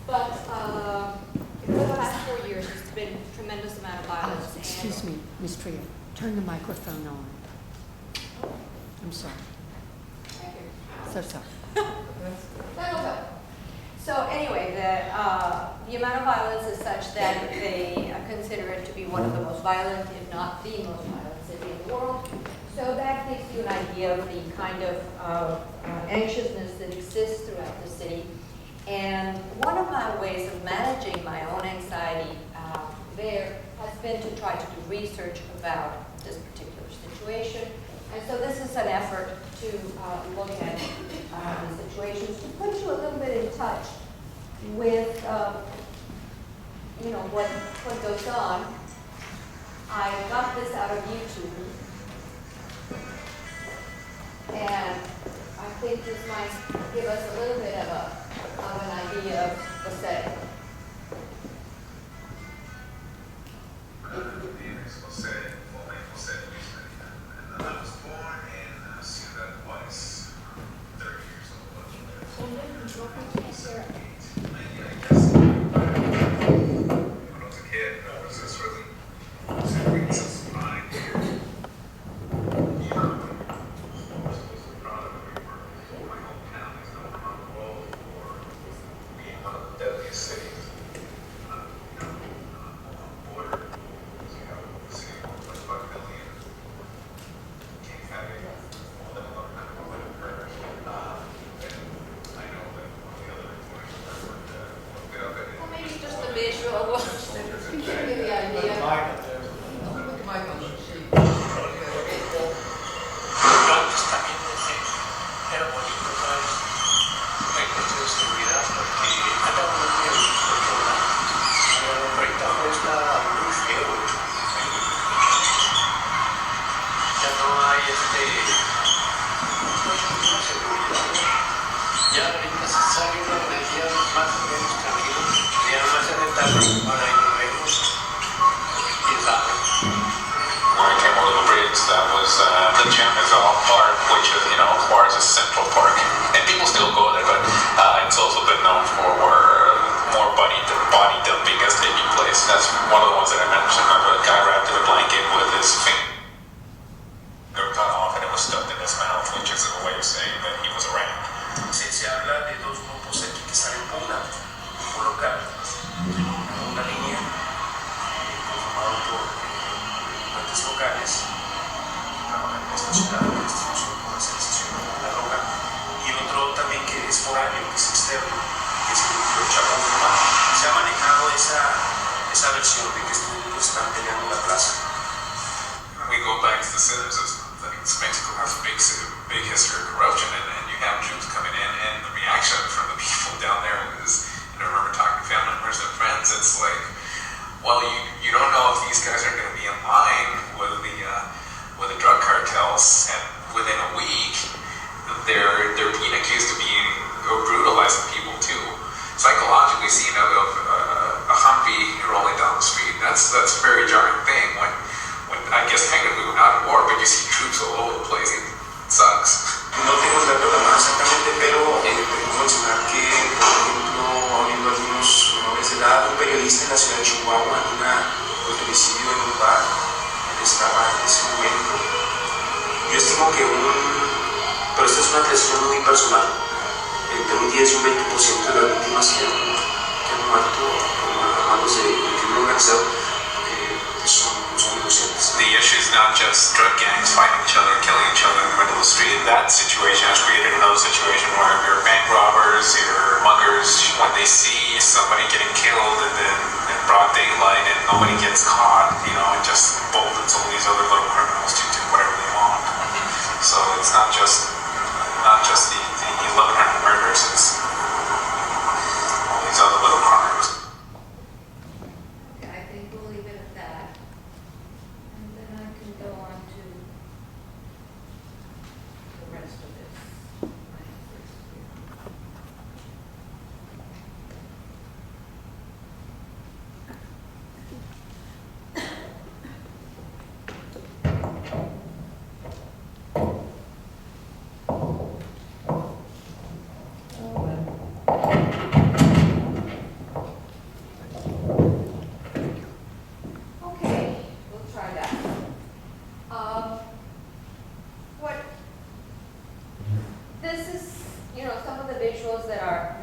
but for the last 4 years, there's been a tremendous amount of violence. Excuse me, Ms. Trillo, turn the microphone on. I'm sorry. So sorry. That'll help. So anyway, the amount of violence is such that they consider it to be one of the most violent, if not the most violent city in the world. So that gives you an idea of the kind of anxiousness that exists throughout the city. And one of my ways of managing my own anxiety there has been to try to do research about this particular situation. And so this is an effort to look at the situations, to put you a little bit in touch with, what goes on. I got this out of YouTube, and I think this might give us a little bit of an idea of the setting.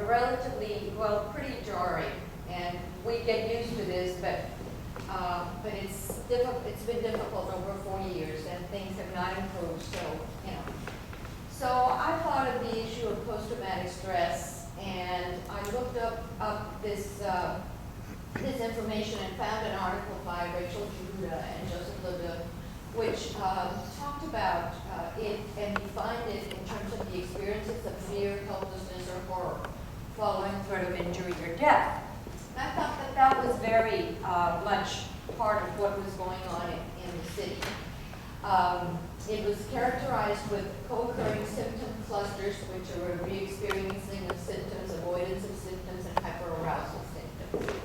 relatively, well, pretty jarring. And we get used to this, but it's been difficult over 40 years, and things have not improved, so, you know. So I thought of the issue of post-traumatic stress, and I looked up this information and found an article by Rachel Judah and Joseph Ledoux, which talked about it and defined it in terms of the experiences of fear, helplessness, or horror following threat of injury or death. And I thought that that was very much part of what was going on in the city. It was characterized with co-occurring symptom clusters, which are a re-experiencing of symptoms, avoidance of symptoms, and hyperarousal symptoms.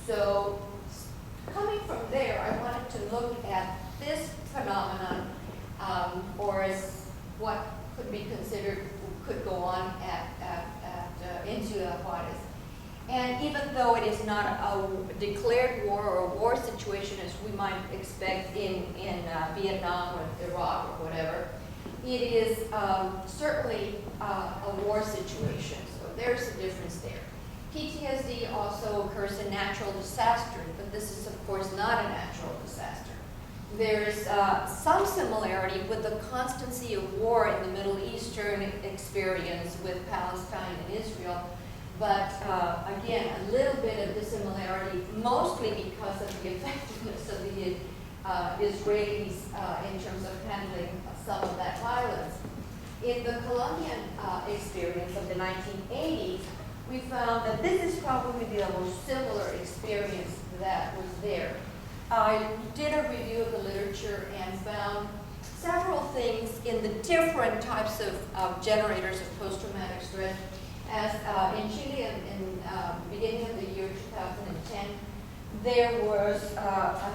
So coming from there, I wanted to look at this phenomenon, or as what could be considered, could go on in Ciudad Juarez. And even though it is not a declared war or a war situation as we might expect in Vietnam or Iraq or whatever, it is certainly a war situation. So there's a difference there. PTSD also occurs in natural disaster, but this is of course not a natural disaster. There's some similarity with the constancy of war in the Middle Eastern experience with Palestine and Israel, but again, a little bit of dissimilarity, mostly because of the effectiveness of the Israelis in terms of handling some of that violence. In the Colombian experience of the 1980s, we found that this is probably the most similar experience that was there. I did a review of the literature and found several things in the different types of generators of post-traumatic stress. As in Chile, in beginning of the year 2010, there was an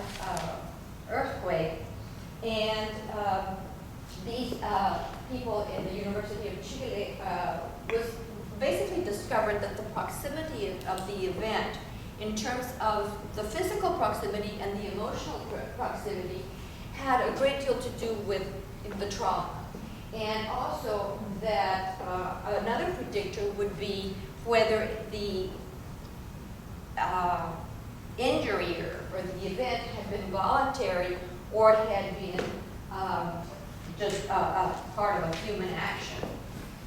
earthquake, and these people in the University of Chile was basically discovered that the proximity of the event, in terms of the physical proximity and the emotional proximity, had a great deal to do with the trauma. And also that another predictor would be whether the injury or the event had been voluntary or it had been just part of a human action.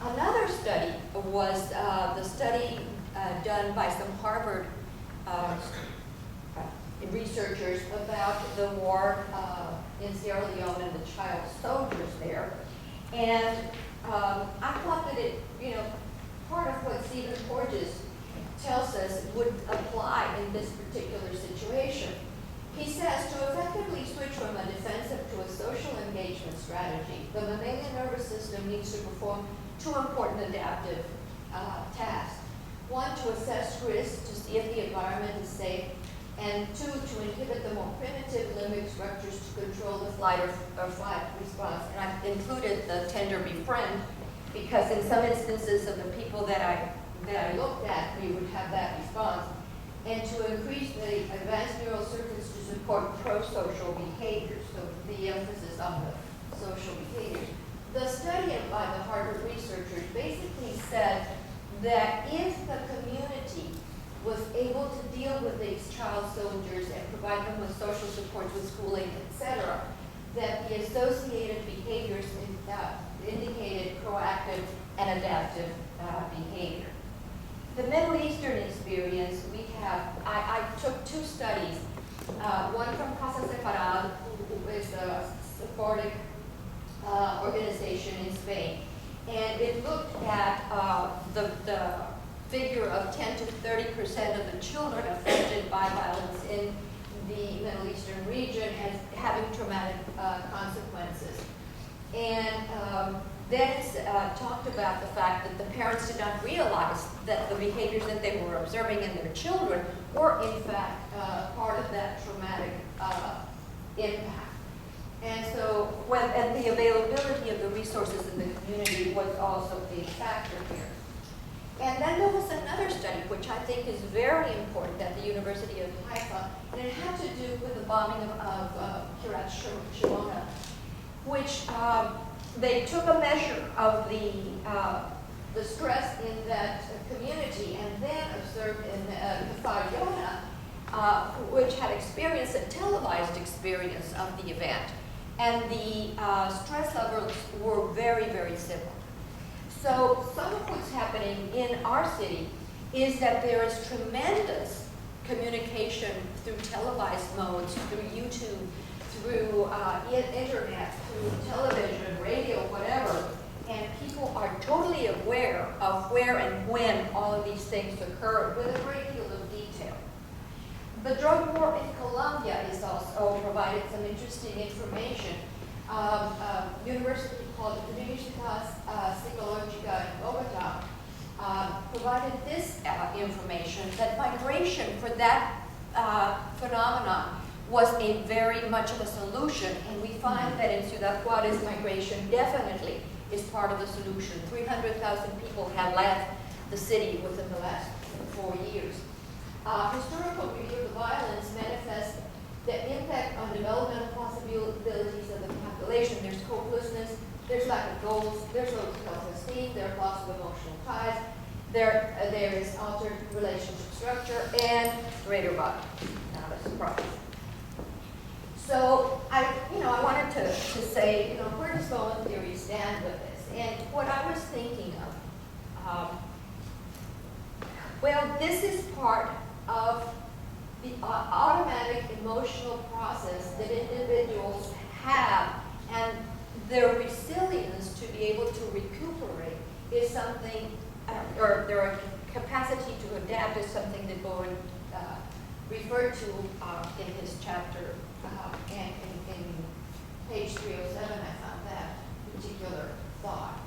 Another study was the study done by some Harvard researchers about the war in Sierra Leone and the child soldiers there. And I thought that it, part of what Stephen Porges tells us would apply in this particular situation. He says, to effectively switch from a defensive to a social engagement strategy, the mammalian nervous system needs to perform two important adaptive tasks. One, to assess risk to see if the environment is safe, and two, to inhibit the more primitive limbic structures to control the flight or fight response. And I've included the tender befriend, because in some instances of the people that I looked at, we would have that response. And to increase the advanced neural circuits to support pro-social behaviors, so the emphasis on the social behaviors. The study by the Harvard researchers basically said that if the community was able to deal with these child soldiers and provide them with social supports, with schooling, etc., that the associated behaviors indicated proactive and adaptive behavior. The Middle Eastern experience, I took two studies, one from Casa Separada, who is a Sephardic organization in Spain, and it looked at the figure of 10 to 30% of the children affected by violence in the Middle Eastern region as having traumatic consequences. And then it's talked about the fact that the parents did not realize that the behaviors that they were observing in their children were in fact part of that traumatic impact. And so, and the availability of the resources in the community was also a factor here. And then there was another study, which I think is very important at the University of Haifa, and it had to do with the bombing of Kiryat Shimona, which they took a measure of the the stress in that community, and then observed in Cafayona, which had experienced a televised experience of the event. And the stress levels were very, very similar. So some of what's happening in our city is that there is tremendous communication through televised modes, through YouTube, through internet, through television, radio, whatever, and people are totally aware of where and when all of these things occur with a great deal of detail. The drug war in Colombia is also provided some interesting information. University called Universidad Psicológica in Bogotá provided this information that migration for that phenomenon was a very much of a solution, and we find that in Ciudad Juárez migration definitely is part of the solution. 300,000 people have left the city within the last 4 years. Historical review of the violence manifests the impact on developmental possibilities of the population. There's hopelessness, there's lack of goals, there's low self-esteem, there's loss of emotional ties, there is altered relationship structure, and greater violence. Not a surprise. So I wanted to say, where does Bowen theory stand with this? And what I was thinking of, well, this is part of the automatic emotional process that individuals have, and their resilience to be able to recuperate is something, or their capacity to adapt is something that Bowen referred to in his chapter, and in page 307 I found that particular thought.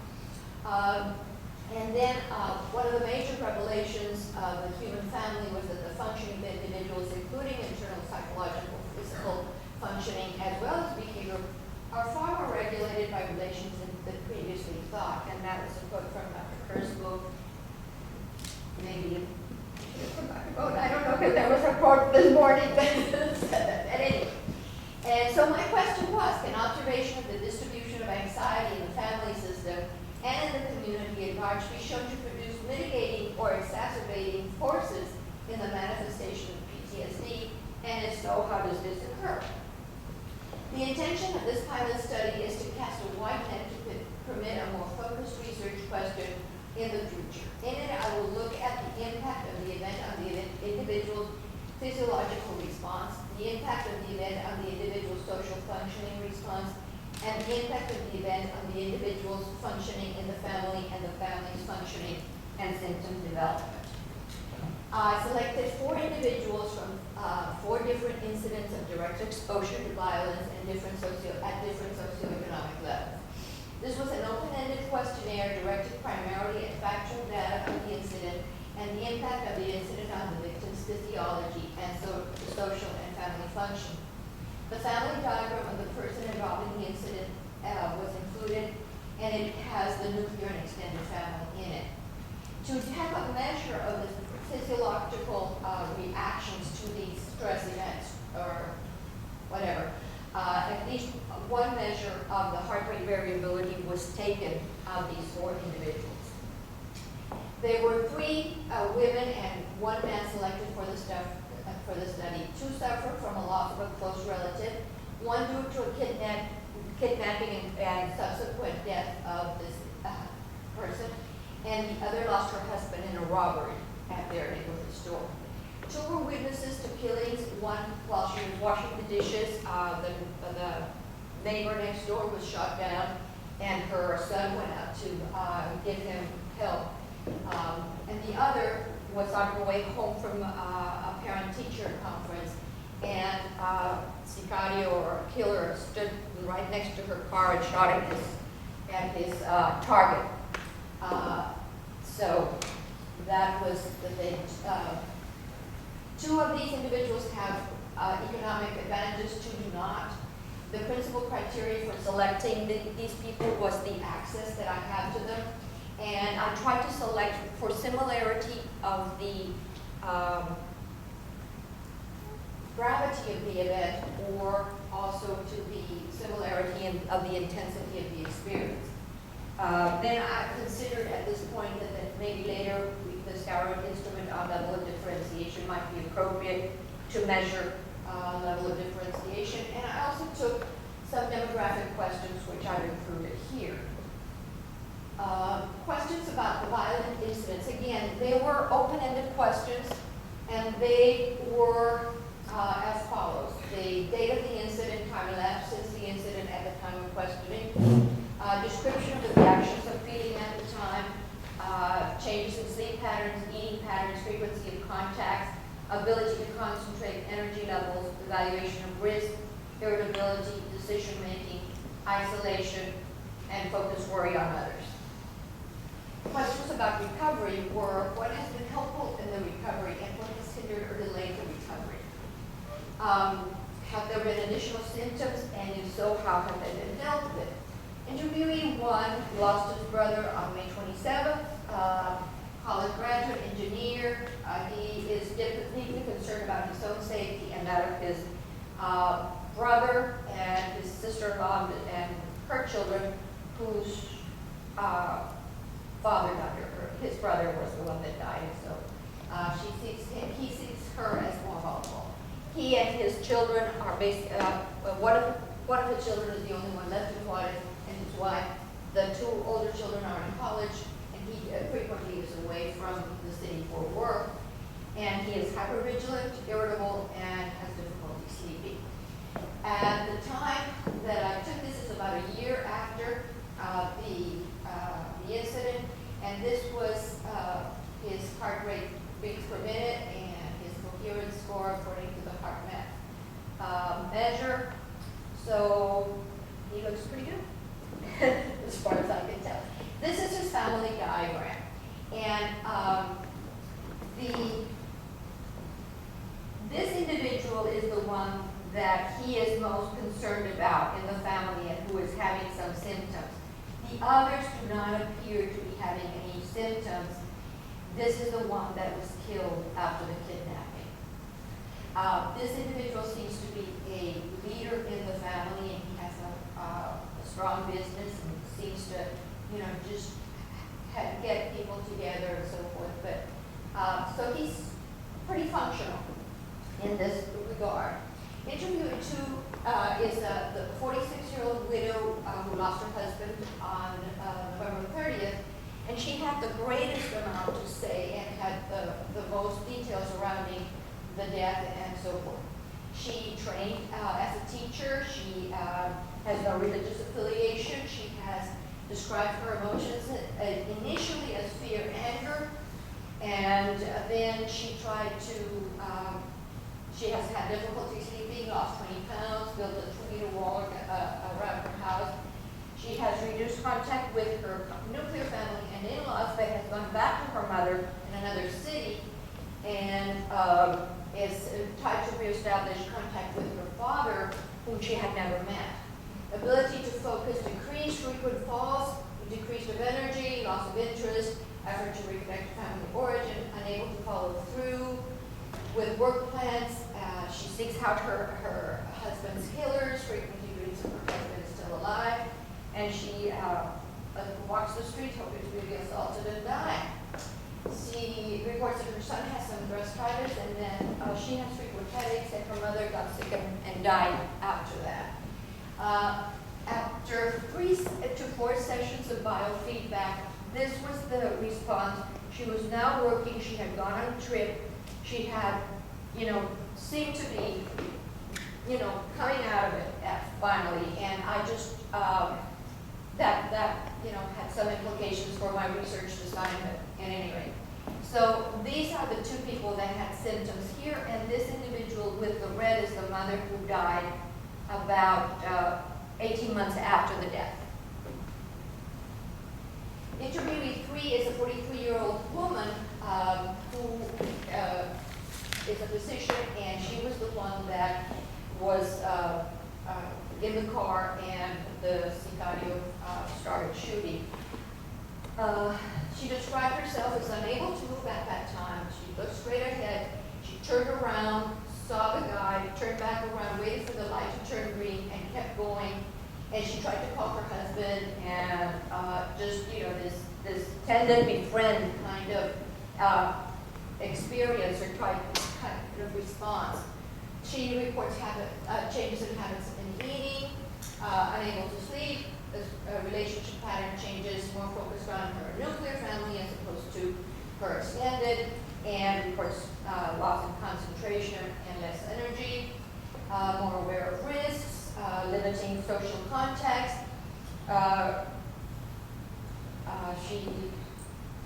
And then one of the major revelations of the human family was that the functioning of individuals, including internal psychological, physical functioning, as well as behavior, are far more regulated by relations than previously thought. And that was a quote from Dr. Kerr's book. Maybe I don't know if there was a quote this morning that said that. At any rate. And so my question was, can observation of the distribution of anxiety in the family system and in the community at large be shown to produce mitigating or exacerbating forces in the manifestation of PTSD? And if so, how does this occur? The intention of this pilot study is to cast a wide net to permit a more focused research question in the future. In it, I will look at the impact of the event on the individual's physiological response, the impact of the event on the individual's social functioning response, and the impact of the event on the individual's functioning in the family and the family's functioning and symptom development. I selected 4 individuals from 4 different incidents of direct exposure to violence and at different socioeconomic levels. This was an open-ended questionnaire directed primarily at factual data on the incident and the impact of the incident on the victim's physiology and social and family function. The family diagram of the person involved in the incident was included, and it has the nuclear and extended family in it. To have a measure of the physiological reactions to these stress events, or whatever, at least one measure of the heart rate variability was taken of these 4 individuals. There were 3 women and 1 man selected for the study. 2 suffered from a loss of a close relative, 1 due to a kidnapping and subsequent death of this person, and the other lost her husband in a robbery at their neighborhood store. 2 were witnesses to killings, 1 while she was washing the dishes. The neighbor next door was shot down, and her son went out to give him help. And the other was on her way home from a parent-teacher conference, and sicario or killer stood right next to her car and shot at his target. So that was the thing. 2 of these individuals have economic advantages, 2 do not. The principal criteria for selecting these people was the access that I have to them. And I tried to select for similarity of the gravity of the event, or also to the similarity of the intensity of the experience. Then I considered at this point that maybe later the steroid instrument on level of differentiation might be appropriate to measure level of differentiation. And I also took some demographic questions, which I've included here. Questions about the violent incidents. Again, they were open-ended questions, and they were as follows. The date of the incident, time elapsed since the incident at the time of questioning, description of the reactions of feeling at the time, changes in sleep patterns, eating patterns, frequency of contacts, ability to concentrate, energy levels, evaluation of risk, irritability, decision-making, isolation, and focus worry on others. Questions about recovery were what has been helpful in the recovery and what has hindered or delayed the recovery. Have there been additional symptoms, and if so, how have they been dealt with? Interviewee 1 lost his brother on May 27th, college graduate, engineer. He is deeply concerned about his own safety and that of his brother and his sister-in-law and her children, whose father died, or his brother was the one that died. So he sees her as more vulnerable. He and his children are one of his children is the only one left in Juarez, and his wife. The 2 older children are in college, and he frequently is away from the city for work. And he is hypervigilant, irritable, and has difficulty sleeping. At the time that I took this is about a year after the incident, and this was his heart rate beats per minute and his coherence score according to the HeartMath measure. So he looks pretty good, as far as I can tell. This is his family diagram, and this individual is the one that he is most concerned about in the family and who is having some symptoms. The others do not appear to be having any symptoms. This is the one that was killed after the kidnapping. This individual seems to be a leader in the family, and he has a strong business and seems to, just get people together and so forth. But so he's pretty functional in this regard. Interview 2 is the 46-year-old widow who lost her husband on November 30th, and she had the greatest amount to say and had the most details surrounding the death and so forth. She trained as a teacher. She has no religious affiliation. She has described her emotions initially as fear, anger, and then she tried to she has had difficulty sleeping, lost 20 pounds, built a 2-meter wall around her house. She has reduced contact with her nuclear family and in-laws, but has gone back to her mother in another city, and is tried to reestablish contact with her father, whom she had never met. Ability to focus decreased, frequent falls, decreased of energy, loss of interest, effort to reconnect to family origin, unable to follow through with work plans. She seeks out her husband's killers, frequently dreams of her husband is still alive, and she walks the streets hoping to be assaulted and die. She reports that her son has some gastritis, and then she has frequent headaches, and her mother got sick and died after that. After 3 to 4 sessions of biofeedback, this was the response. She was now working. She had gone on a trip. She had, seemed to be, coming out of it finally. And I just, that had some implications for my research assignment at any rate. So these are the 2 people that had symptoms here, and this individual with the red is the mother who died about 18 months after the death. Interviewee 3 is a 43-year-old woman who is a physician, and she was the one that was in the car and the sicario started shooting. She described herself as unable to move at that time. She looked straight ahead. She turned around, saw the guy, turned back around, waited for the light to turn green, and kept going. And she tried to call her husband and just, this tend befriend kind of experience or type kind of response. She reports changes in habits in eating, unable to sleep, relationship pattern changes, more focused on her nuclear family as opposed to her extended, and reports loss in concentration and less energy, more aware of risks, limiting social context. She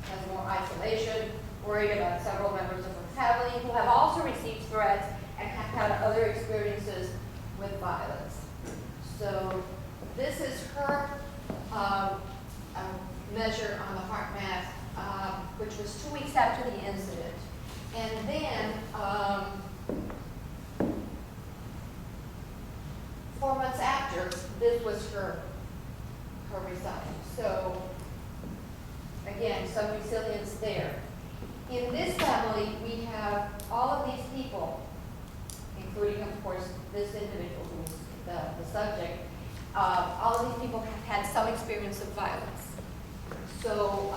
has more isolation, worried about several members of her family who have also received threats and have had other experiences with violence. So this is her measure on the heart math, which was 2 weeks after the incident. And then 4 months after, this was her result. So again, some resilience there. In this family, we have all of these people, including, of course, this individual who is the subject. All of these people have had some experience of violence. So,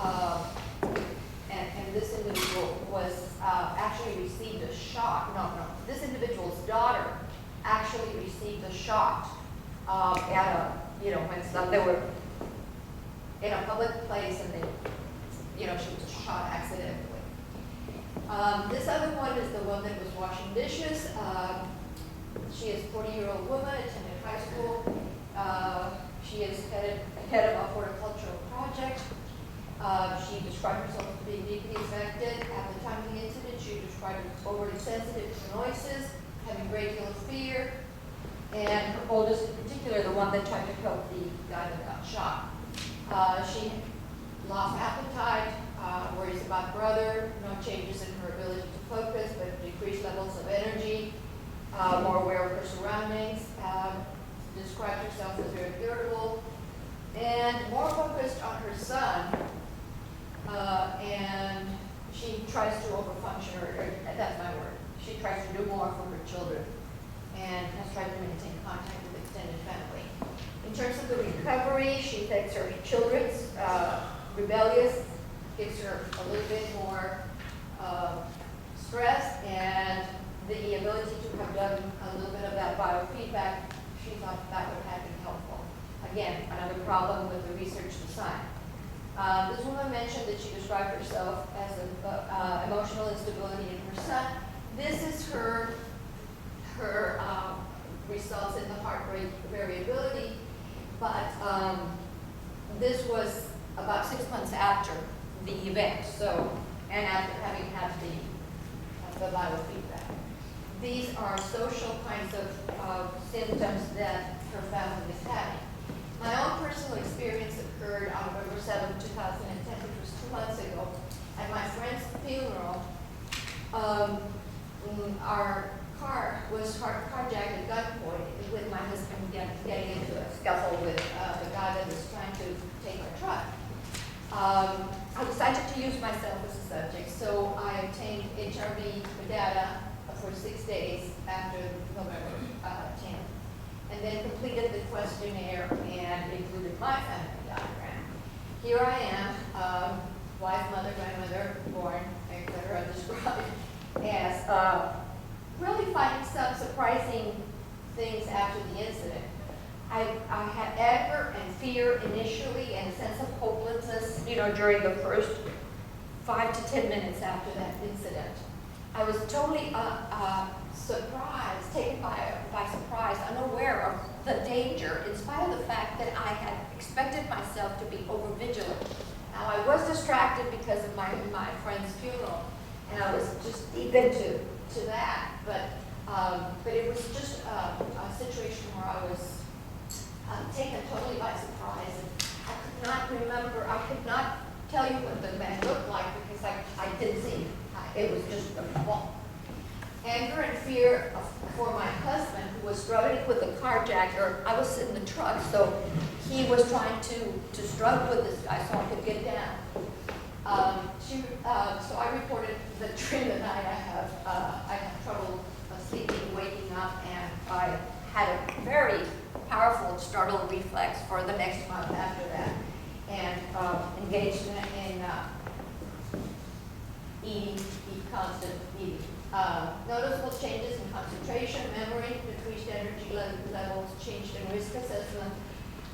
and this individual was actually received a shot. No, this individual's daughter actually received a shot at a, when they were in a public place and they, she was shot accidentally. This other one is the one that was washing dishes. She is a 40-year-old woman, attended high school. She is head of a horticultural project. She described herself as being deeply affected. At the time of the incident, she described herself as overly sensitive to noises, having a great deal of fear, and her oldest in particular, the one that tried to help the guy that got shot. She lost appetite, worries about brother, no changes in her ability to focus, but decreased levels of energy, more aware of her surroundings, described herself as very irritable, and more focused on her son, and she tries to overfunction, or that's my word, she tries to do more for her children, and has tried to maintain contact with extended family. In terms of the recovery, she thinks her children's rebellious, gives her a little bit more stress, and the ability to have done a little bit of that biofeedback, she thought that would have been helpful. Again, another problem with the research design. This woman mentioned that she described herself as an emotional instability in her son. This is her results in the heart rate variability, but this was about 6 months after the event, so, and after having had the biofeedback. These are social kinds of symptoms that her family is having. My own personal experience occurred on November 7, 2010, which was 2 months ago. At my friend's funeral, our car was carjacked at gunpoint with my husband getting into a scuffle with the guy that was trying to take our truck. I decided to use myself as a subject, so I obtained HRV data for 6 days after November 10th, and then completed the questionnaire and included my family diagram. Here I am, wife, mother, grandmother, born, etc., described as really finding some surprising things after the incident. I had anger and fear initially and a sense of hopelessness, during the first 5 to 10 minutes after that incident. I was totally surprised, taken by surprise, unaware of the danger, in spite of the fact that I had expected myself to be overvigilant. Now, I was distracted because of my friend's funeral, and I was just deep into that, but it was just a situation where I was taken totally by surprise, and I could not remember, I could not tell you what the man looked like because I didn't see him. It was just a ball. Anger and fear for my husband, who was struggling with the carjacker. I was in the truck, so he was trying to struggle with this guy so I could get down. So I reported that during the night I have trouble sleeping, waking up, and I had a very powerful startle reflex for the next month after that. And constant eating. Noticeable changes in concentration, memory, decreased energy levels, changed in risk assessment.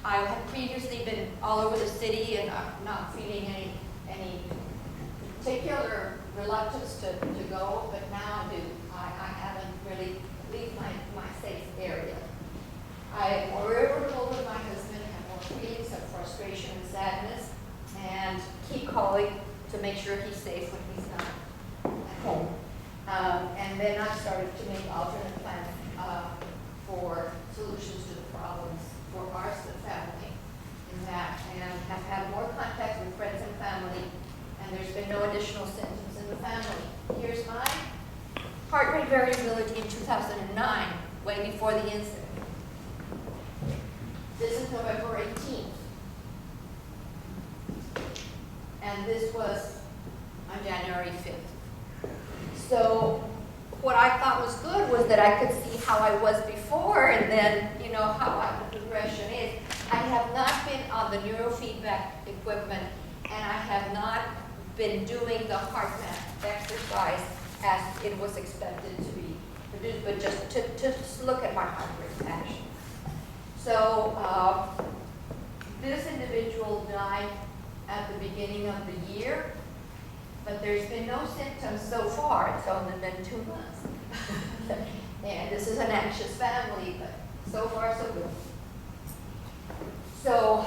I had previously been all over the city and not feeling any particular reluctance to go, but now I do. I haven't really leave my safe area. I am more irritable with my husband, have more feelings of frustration and sadness, and keep calling to make sure he's safe when he's not at home. And then I started to make alternate plans for solutions to the problems for our family in that, and have had more contact with friends and family, and there's been no additional symptoms in the family. Here's my heart rate variability in 2009, way before the incident. This is November 18th. And this was on January 5th. So what I thought was good was that I could see how I was before and then, you know, how the progression is. I have not been on the neurofeedback equipment, and I have not been doing the heart math exercise as it was expected to be produced, but just to look at my heart rate action. So this individual died at the beginning of the year, but there's been no symptoms so far. It's only been 2 months. And this is an anxious family, but so far so good. So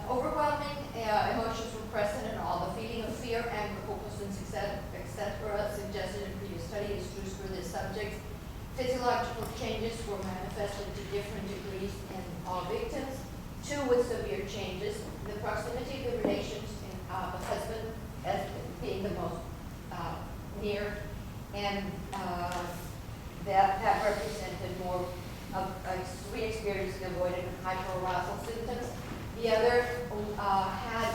overwhelming emotions were present and all. The feeling of fear, anger, hopelessness, etc. suggested in previous studies used for this subject. Physiological changes were manifested to different degrees in all victims, 2 with severe changes. The proximity of the relations in the husband as being the most near, and that represented more of re-experiencing avoidant and hyperarousal symptoms. The other had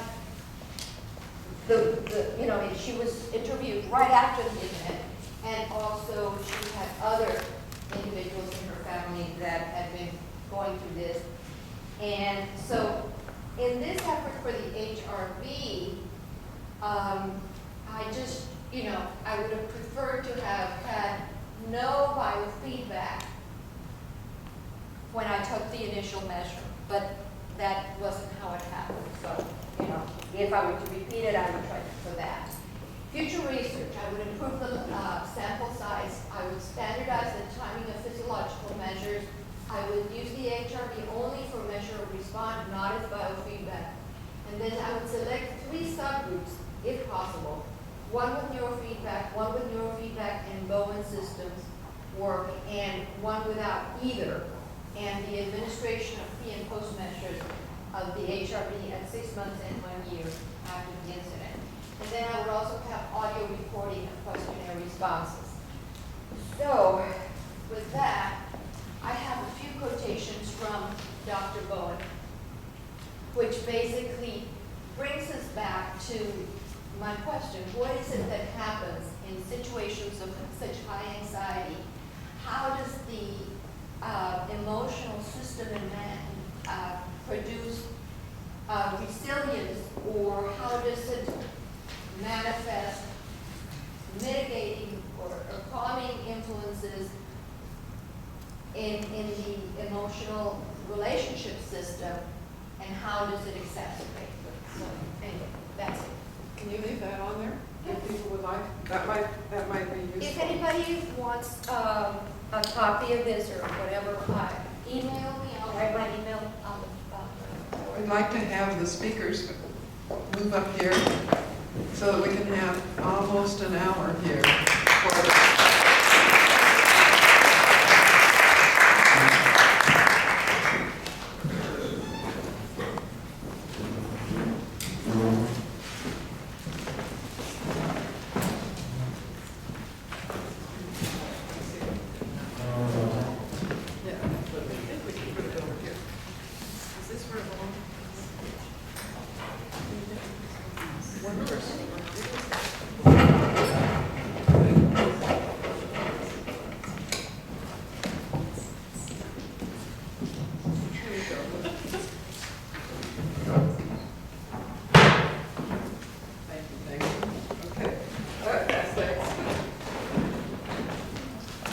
she was interviewed right after the event, and also she had other individuals in her family that had been going through this. And so in this effort for the HRV, I just, I would have preferred to have had no biofeedback when I took the initial measure, but that wasn't how it happened. So, if I were to repeat it, I would try for that. Future research, I would improve the sample size. I would standardize the timing of physiological measures. I would use the HRV only for measure of response, not as biofeedback. And then I would select 3 subgroups, if possible. 1 with neurofeedback and Bowen systems work, and 1 without either. And the administration of pre and post measures of the HRV at 6 months and 1 year after the incident. And then I would also have audio recording of questionnaire responses. So with that, I have a few quotations from Dr. Bowen, which basically brings us back to my question: what is it that happens in situations of such high anxiety? How does the emotional system in man produce resilience, or how does it manifest mitigating or calming influences in the emotional relationship system, and how does it exacerbate them? So anyway, that's it. Can you leave that on there? If people would like, that might be useful. If anybody wants a copy of this or whatever, email me. I'll write my email on the We'd like to have the speakers move up here so that we can have almost an hour here.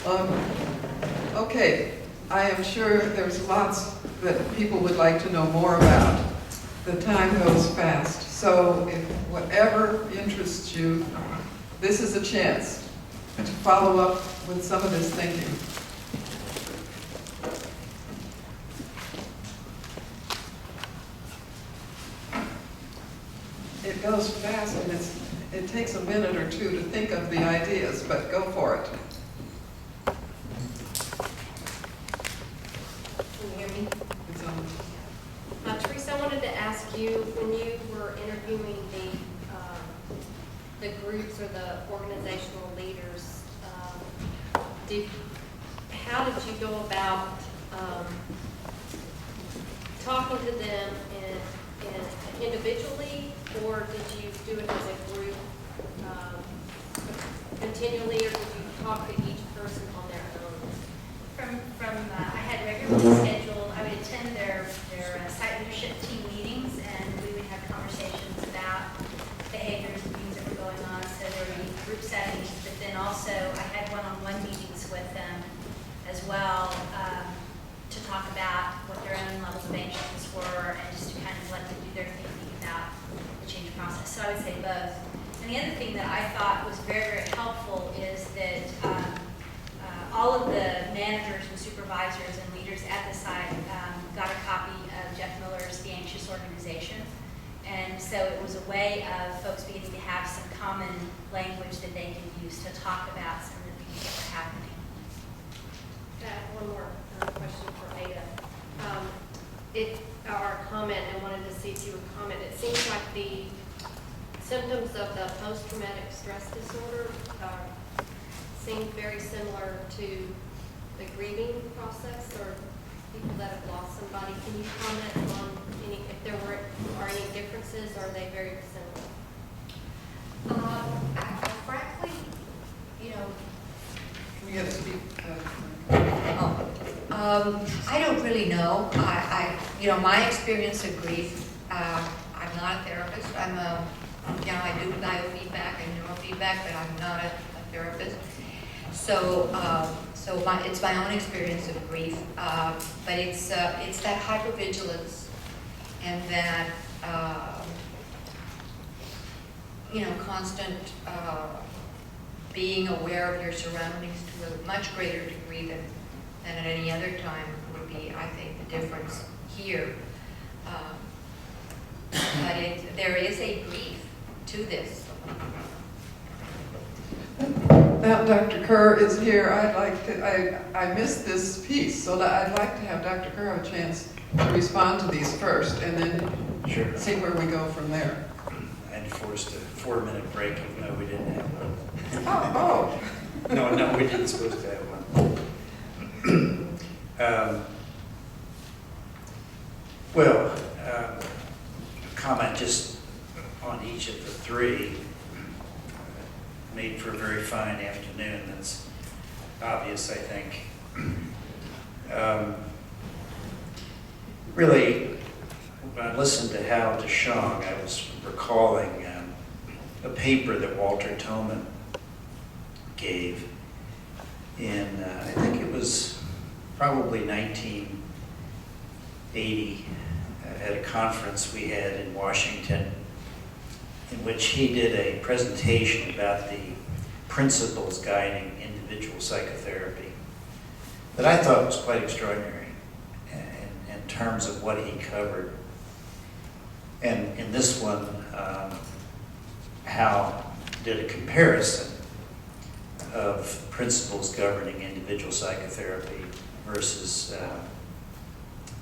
Okay, I am sure there's lots that people would like to know more about. The time goes fast, so if whatever interests you, this is a chance to follow up with some of this thinking. It goes fast and it takes a minute or two to think of the ideas, but go for it. Can you hear me? It's on. Teresa, I wanted to ask you, when you were interviewing the groups or the organizational leaders, how did you go about talking to them individually, or did you do it as a group continually, or did you talk to each person on their own? I had regularly scheduled, I would attend their site leadership team meetings, and we would have conversations about behaviors and things that were going on. So there would be group settings, but then also I had one-on-one meetings with them as well, to talk about what their own levels of anxiousness were, and just to kind of let them do their thinking about the change process. So I would say both. And the other thing that I thought was very, very helpful is that all of the managers and supervisors and leaders at the site got a copy of Jeff Miller's The Anxious Organization. And so it was a way of folks beginning to have some common language that they could use to talk about some of the things that were happening. I have one more question for Ada. Or comment, and wanted to see if you would comment. It seems like the symptoms of the post-traumatic stress disorder seem very similar to the grieving process, or people that have lost somebody. Can you comment on if there are any differences, or are they very similar? Frankly, you know, We have to speak. I don't really know. My experience of grief, I'm not a therapist. I do biofeedback and neurofeedback, but I'm not a therapist. So it's my own experience of grief. But it's that hypervigilance and that, constant being aware of your surroundings to a much greater degree than at any other time would be, I think, the difference here. But there is a grief to this. Now Dr. Kerr is here. I missed this piece, so that I'd like to have Dr. Kerr have a chance to respond to these first, and then Sure. see where we go from there. I enforced a 4-minute break, even though we didn't have one. Oh. No, we didn't supposed to have one. Comment just on each of the three made for a very fine afternoon. That's obvious, I think. Really, when I listened to Hal DeShong, I was recalling a paper that Walter Toman gave in, I think it was probably 1980, at a conference we had in Washington, in which he did a presentation about the principles guiding individual psychotherapy that I thought was quite extraordinary in terms of what he covered. And in this one, Hal did a comparison of principles governing individual psychotherapy versus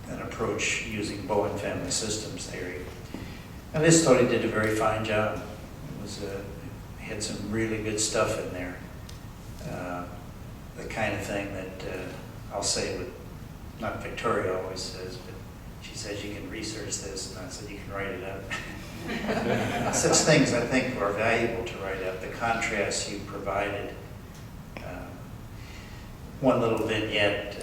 an approach using Bowen family systems theory. And this thought he did a very fine job. He had some really good stuff in there. The kind of thing that I'll say what not Victoria always says, but she says you can research this, and I said you can write it up. Such things I think are valuable to write up. The contrasts you provided. One little vignette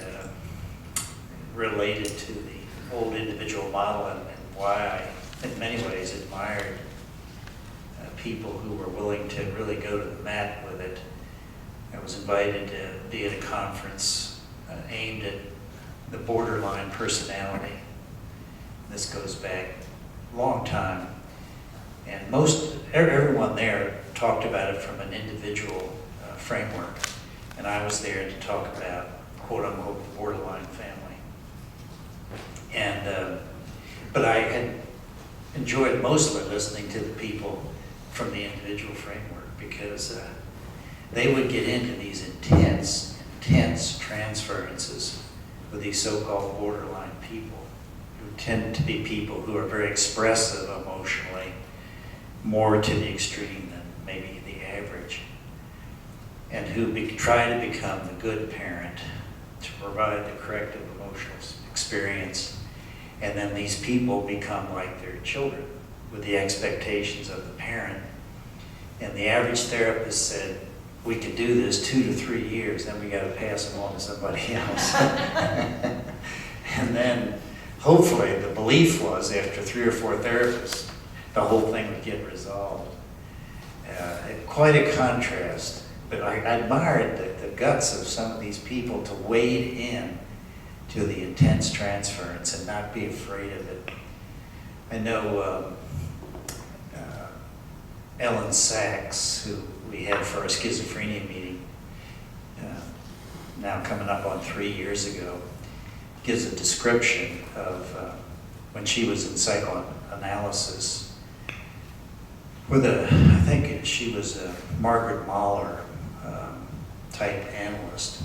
related to the old individual model and why I, in many ways, admired people who were willing to really go to the mat with it. I was invited to be at a conference aimed at the borderline personality. This goes back a long time. And everyone there talked about it from an individual framework. And I was there to talk about, quote unquote, the borderline family. And, but I had enjoyed mostly listening to the people from the individual framework because they would get into these intense transferences with these so-called borderline people who tend to be people who are very expressive emotionally, more to the extreme than maybe the average, and who try to become the good parent to provide the corrective emotional experience. And then these people become like their children with the expectations of the parent. And the average therapist said, we could do this 2 to 3 years, then we got to pass them on to somebody else. And then hopefully the belief was after 3 or 4 therapists, the whole thing would get resolved. Quite a contrast, but I admired the guts of some of these people to wade in to the intense transference and not be afraid of it. I know Ellen Sachs, who we had for our schizophrenia meeting, now coming up on 3 years ago, gives a description of when she was in psychoanalysis with I think she was a Margaret Mahler type analyst,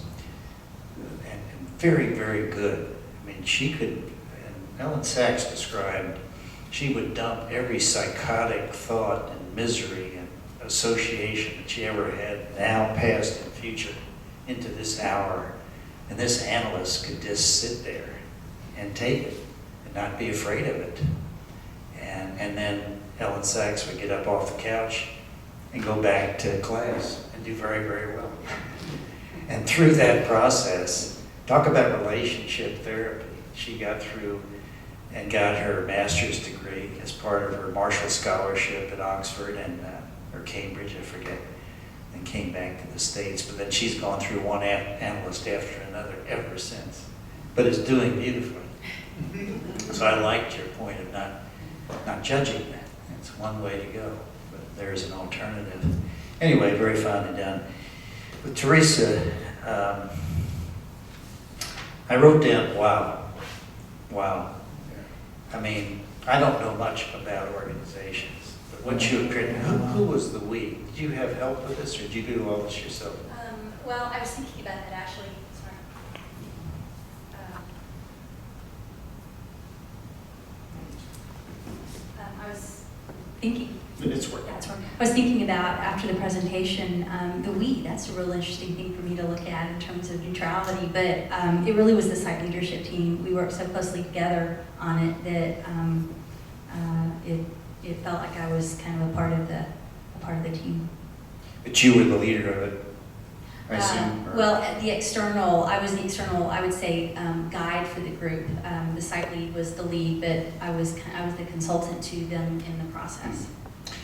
and very, very good. I mean, she could, and Ellen Sachs described, she would dump every psychotic thought and misery and association that she ever had, now, past, and future, into this hour. And this analyst could just sit there and take it and not be afraid of it. And then Ellen Sachs would get up off the couch and go back to class and do very, very well. And through that process, talk about relationship therapy. She got through and got her master's degree as part of her Marshall Scholarship at Oxford or Cambridge, I forget, and came back to the States. But then she's gone through one analyst after another ever since, but is doing beautifully. So I liked your point of not judging that. It's one way to go, but there's an alternative. Anyway, very finely done. With Teresa, I wrote down, wow. I mean, I don't know much about organizations, but what you appeared, who was the we? Did you have help with this, or did you do all this yourself? Well, I was thinking about that actually. Sorry. I was thinking. It's working. That's right. I was thinking about after the presentation, the we. That's a real interesting thing for me to look at in terms of neutrality. But it really was the site leadership team. We worked so closely together on it that it felt like I was kind of a part of the team. But you were the leader of it, I assume? Well, I was the external, I would say, guide for the group. The site lead was the lead, but I was the consultant to them in the process.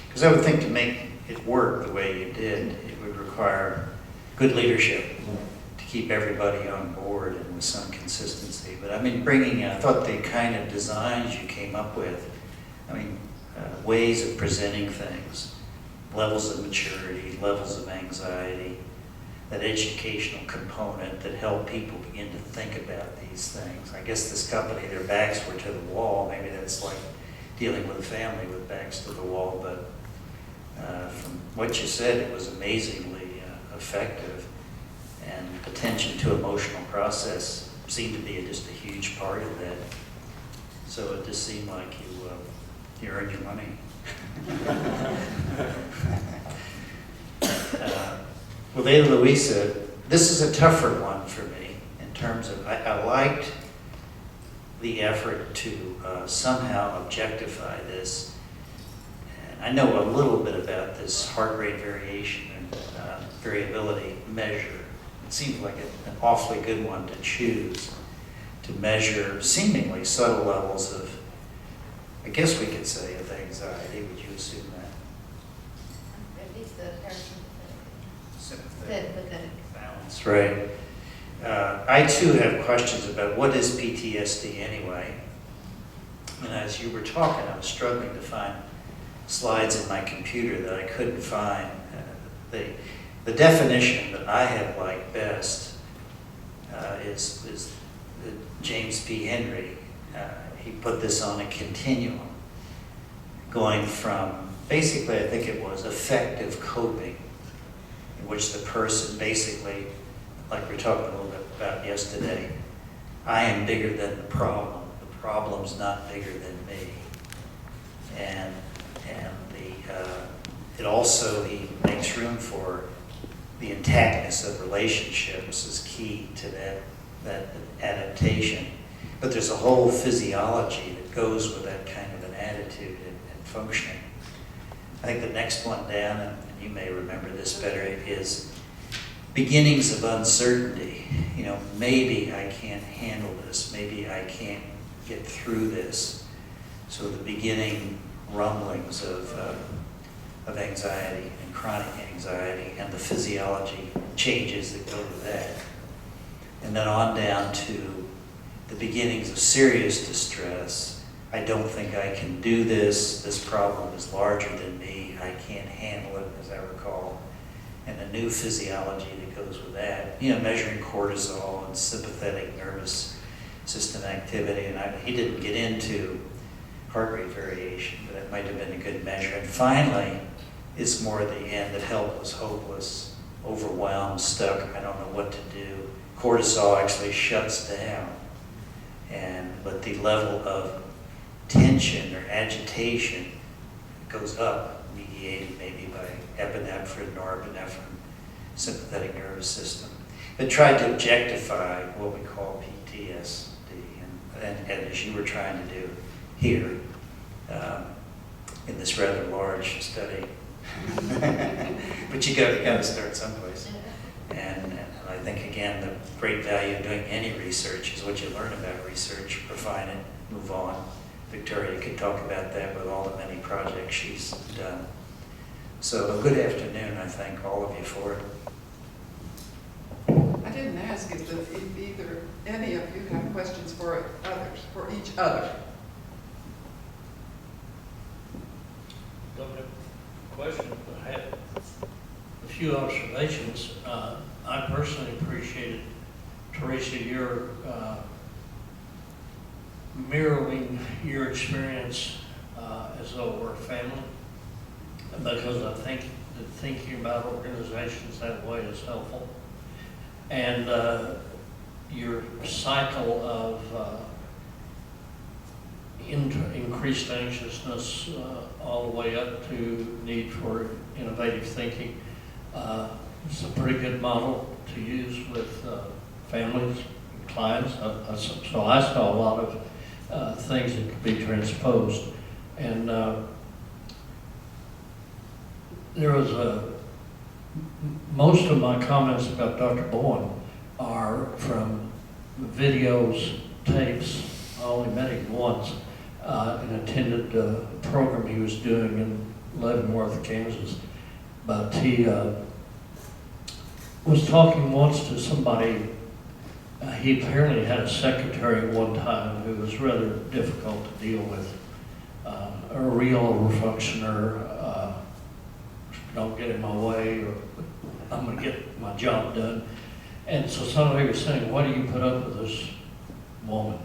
Because I would think to make it work the way you did, it would require good leadership to keep everybody on board and with some consistency. But I mean, I thought the kind of designs you came up with, I mean, ways of presenting things, levels of maturity, levels of anxiety, that educational component that helped people begin to think about these things. I guess this company, their backs were to the wall. Maybe that's like dealing with a family with backs to the wall, but from what you said, it was amazingly effective, and attention to emotional process seemed to be just a huge part of that. So it just seemed like you earned your money. Well, then, Luisa, this is a tougher one for me in terms of, I liked the effort to somehow objectify this. And I know a little bit about this heart rate variation and variability measure. It seems like an awfully good one to choose to measure seemingly subtle levels of, I guess we could say, of anxiety. Would you assume that? At least the parasympathetic. sympathetic Pathetic. balance, right? I too have questions about what is PTSD anyway. And as you were talking, I was struggling to find slides in my computer that I couldn't find. The definition that I have liked best is James P. Henry. He put this on a continuum, going from basically, I think it was effective coping, in which the person basically, like we talked a little bit about yesterday, I am bigger than the problem. The problem's not bigger than me. And it also, he makes room for the intactness of relationships is key to that adaptation. But there's a whole physiology that goes with that kind of an attitude and functioning. I think the next one down, and you may remember this better, is beginnings of uncertainty. You know, maybe I can't handle this. Maybe I can't get through this. So the beginning rumblings of anxiety and chronic anxiety and the physiology changes that go with that. And then on down to the beginnings of serious distress. I don't think I can do this. This problem is larger than me. I can't handle it, as I recall. And the new physiology that goes with that. You know, measuring cortisol and sympathetic nervous system activity. And he didn't get into heart rate variation, but that might have been a good measure. And finally, it's more at the end that helpless, hopeless, overwhelmed, stuck, I don't know what to do. Cortisol actually shuts down. But the level of tension or agitation goes up, mediated maybe by epinephrine, norepinephrine, sympathetic nervous system. But tried to objectify what we call PTSD, and as you were trying to do here in this rather large study. But you got to start someplace. And I think, again, the great value of doing any research is what you learn about research, refine it, move on. Victoria could talk about that with all the many projects she's done. So a good afternoon, I thank all of you for it. I didn't ask if either any of you have questions for others, for each other. Don't have questions, but I had a few observations. I personally appreciated, Teresa, your mirroring your experience as though we're a family, because I think that thinking about organizations that way is helpful. And your cycle of increased anxiousness all the way up to need for innovative thinking. It's a pretty good model to use with families and clients. So I saw a lot of things that could be transposed. And there was most of my comments about Dr. Bowen are from videos, tapes. I only met him once and attended a program he was doing in Leavenworth, Kansas. But he was talking once to somebody. He apparently had a secretary at one time who was rather difficult to deal with, a real overfunctioner, don't get in my way, or I'm going to get my job done. And so somebody was saying, why do you put up with this woman?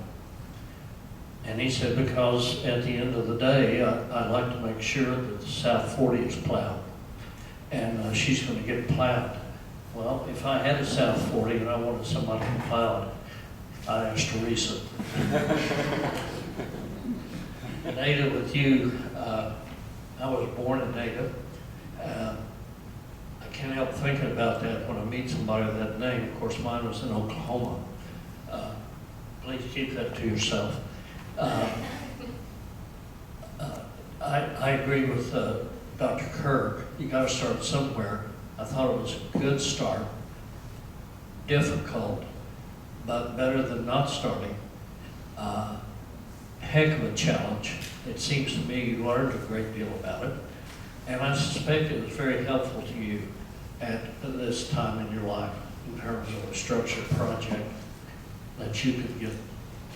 And he said, because at the end of the day, I like to make sure that the South 40 is plowed, and she's going to get plowed. Well, if I had a South 40 and I wanted somebody to plow it, I asked Teresa. Ada, with you, I was born in Ada. I can't help thinking about that when I meet somebody with that name. Of course, mine was in Oklahoma. Please keep that to yourself. I agree with Dr. Kerr. You got to start somewhere. I thought it was a good start, difficult, but better than not starting. Heck of a challenge. It seems to me you learned a great deal about it, and I suspect it was very helpful to you at this time in your life in terms of a structured project that you could get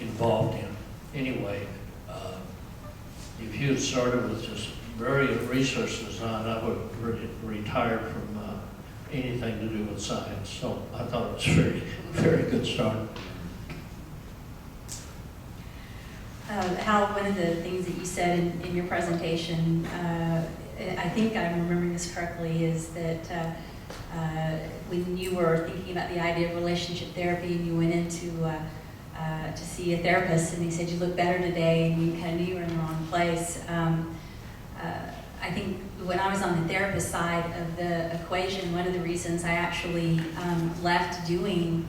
involved in. Anyway, if you had started with just very research design, I would have retired from anything to do with science. So I thought it was very good start. Hal, one of the things that you said in your presentation, I think I'm remembering this correctly, is that when you were thinking about the idea of relationship therapy and you went in to see a therapist and he said you look better today and you kind of knew you were in the wrong place. I think when I was on the therapist side of the equation, one of the reasons I actually left doing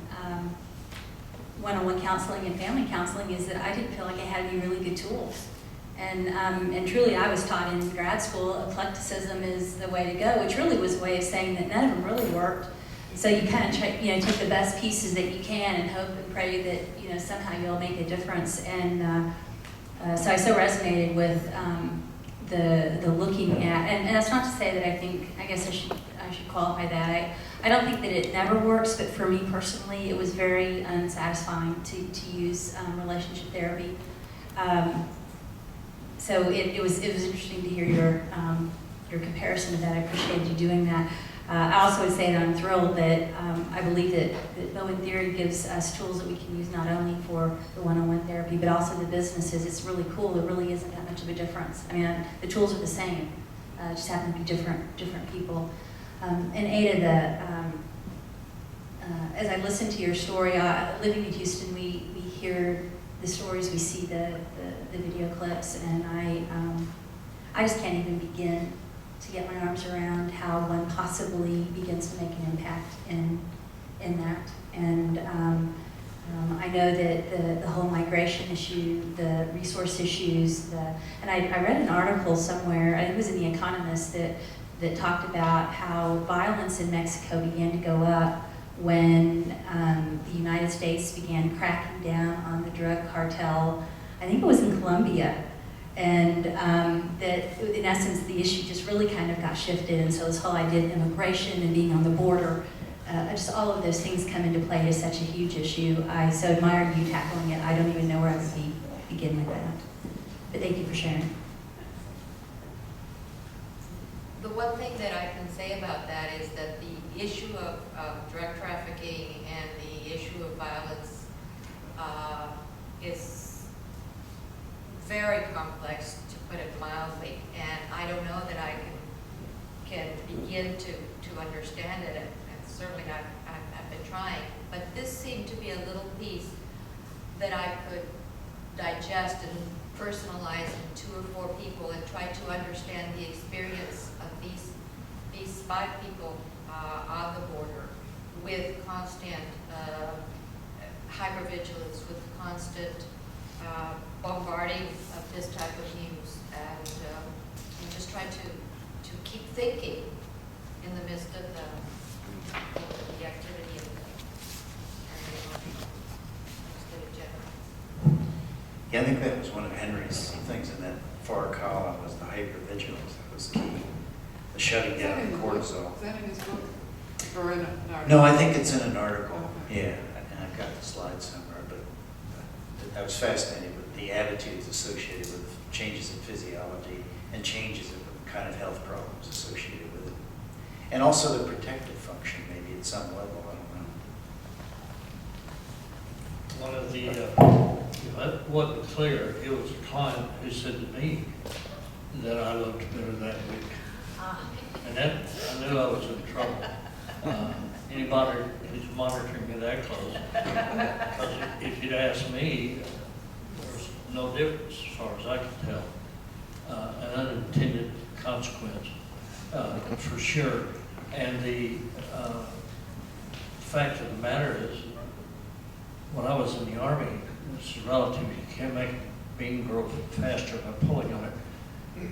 one-on-one counseling and family counseling is that I didn't feel like I had any really good tools. And truly, I was taught in grad school, eclecticism is the way to go, which really was a way of saying that none of them really worked. So you kind of try, take the best pieces that you can and hope and pray that somehow you'll make a difference. And so I so resonated with the looking at, and that's not to say that I guess I should qualify that. I don't think that it never works, but for me personally, it was very unsatisfying to use relationship therapy. So it was interesting to hear your comparison to that. I appreciated you doing that. I also would say that I'm thrilled that I believe that Bowen Theory gives us tools that we can use not only for the one-on-one therapy, but also the businesses. It's really cool. There really isn't that much of a difference. I mean, the tools are the same, just happen to be different people. And Ada, as I listen to your story, living in Houston, we hear the stories, we see the video clips, and I just can't even begin to get my arms around how one possibly begins to make an impact in that. And I know that the whole migration issue, the resource issues, and I read an article somewhere, I think it was in The Economist, that talked about how violence in Mexico began to go up when the United States began cracking down on the drug cartel. I think it was in Colombia. And that, in essence, the issue just really kind of got shifted. And so this whole idea of immigration and being on the border, just all of those things come into play as such a huge issue. I so admire you tackling it. I don't even know where I would begin with that. But thank you for sharing. The one thing that I can say about that is that the issue of drug trafficking and the issue of violence is very complex, to put it mildly, and I don't know that I can begin to understand it, and certainly I've been trying, but this seemed to be a little piece that I could digest and personalize in 2 or 4 people and try to understand the experience of these 5 people on the border with constant hypervigilance, with constant bombarding of this type of news, and just try to keep thinking in the midst of the activity and the general. Yeah, I think that was one of Henry's things in that far column, was the hypervigilance. That was key. The shutting down of cortisol. Is that in his book? Or in an article? No, I think it's in an article. Okay. Yeah, and I've got the slides somewhere, but I was fascinated with the attitudes associated with changes in physiology and changes in the kind of health problems associated with it. And also the protective function, maybe at some level, I don't know. One of the, it wasn't clear, it was a client who said to me that I looked better that week. And that, I knew I was in trouble. Anybody who's monitoring me that close, because if you'd asked me, there's no difference as far as I can tell. An unintended consequence, for sure. And the fact of the matter is, when I was in the Army, it's relative, you can't make bean grow faster by pulling on it.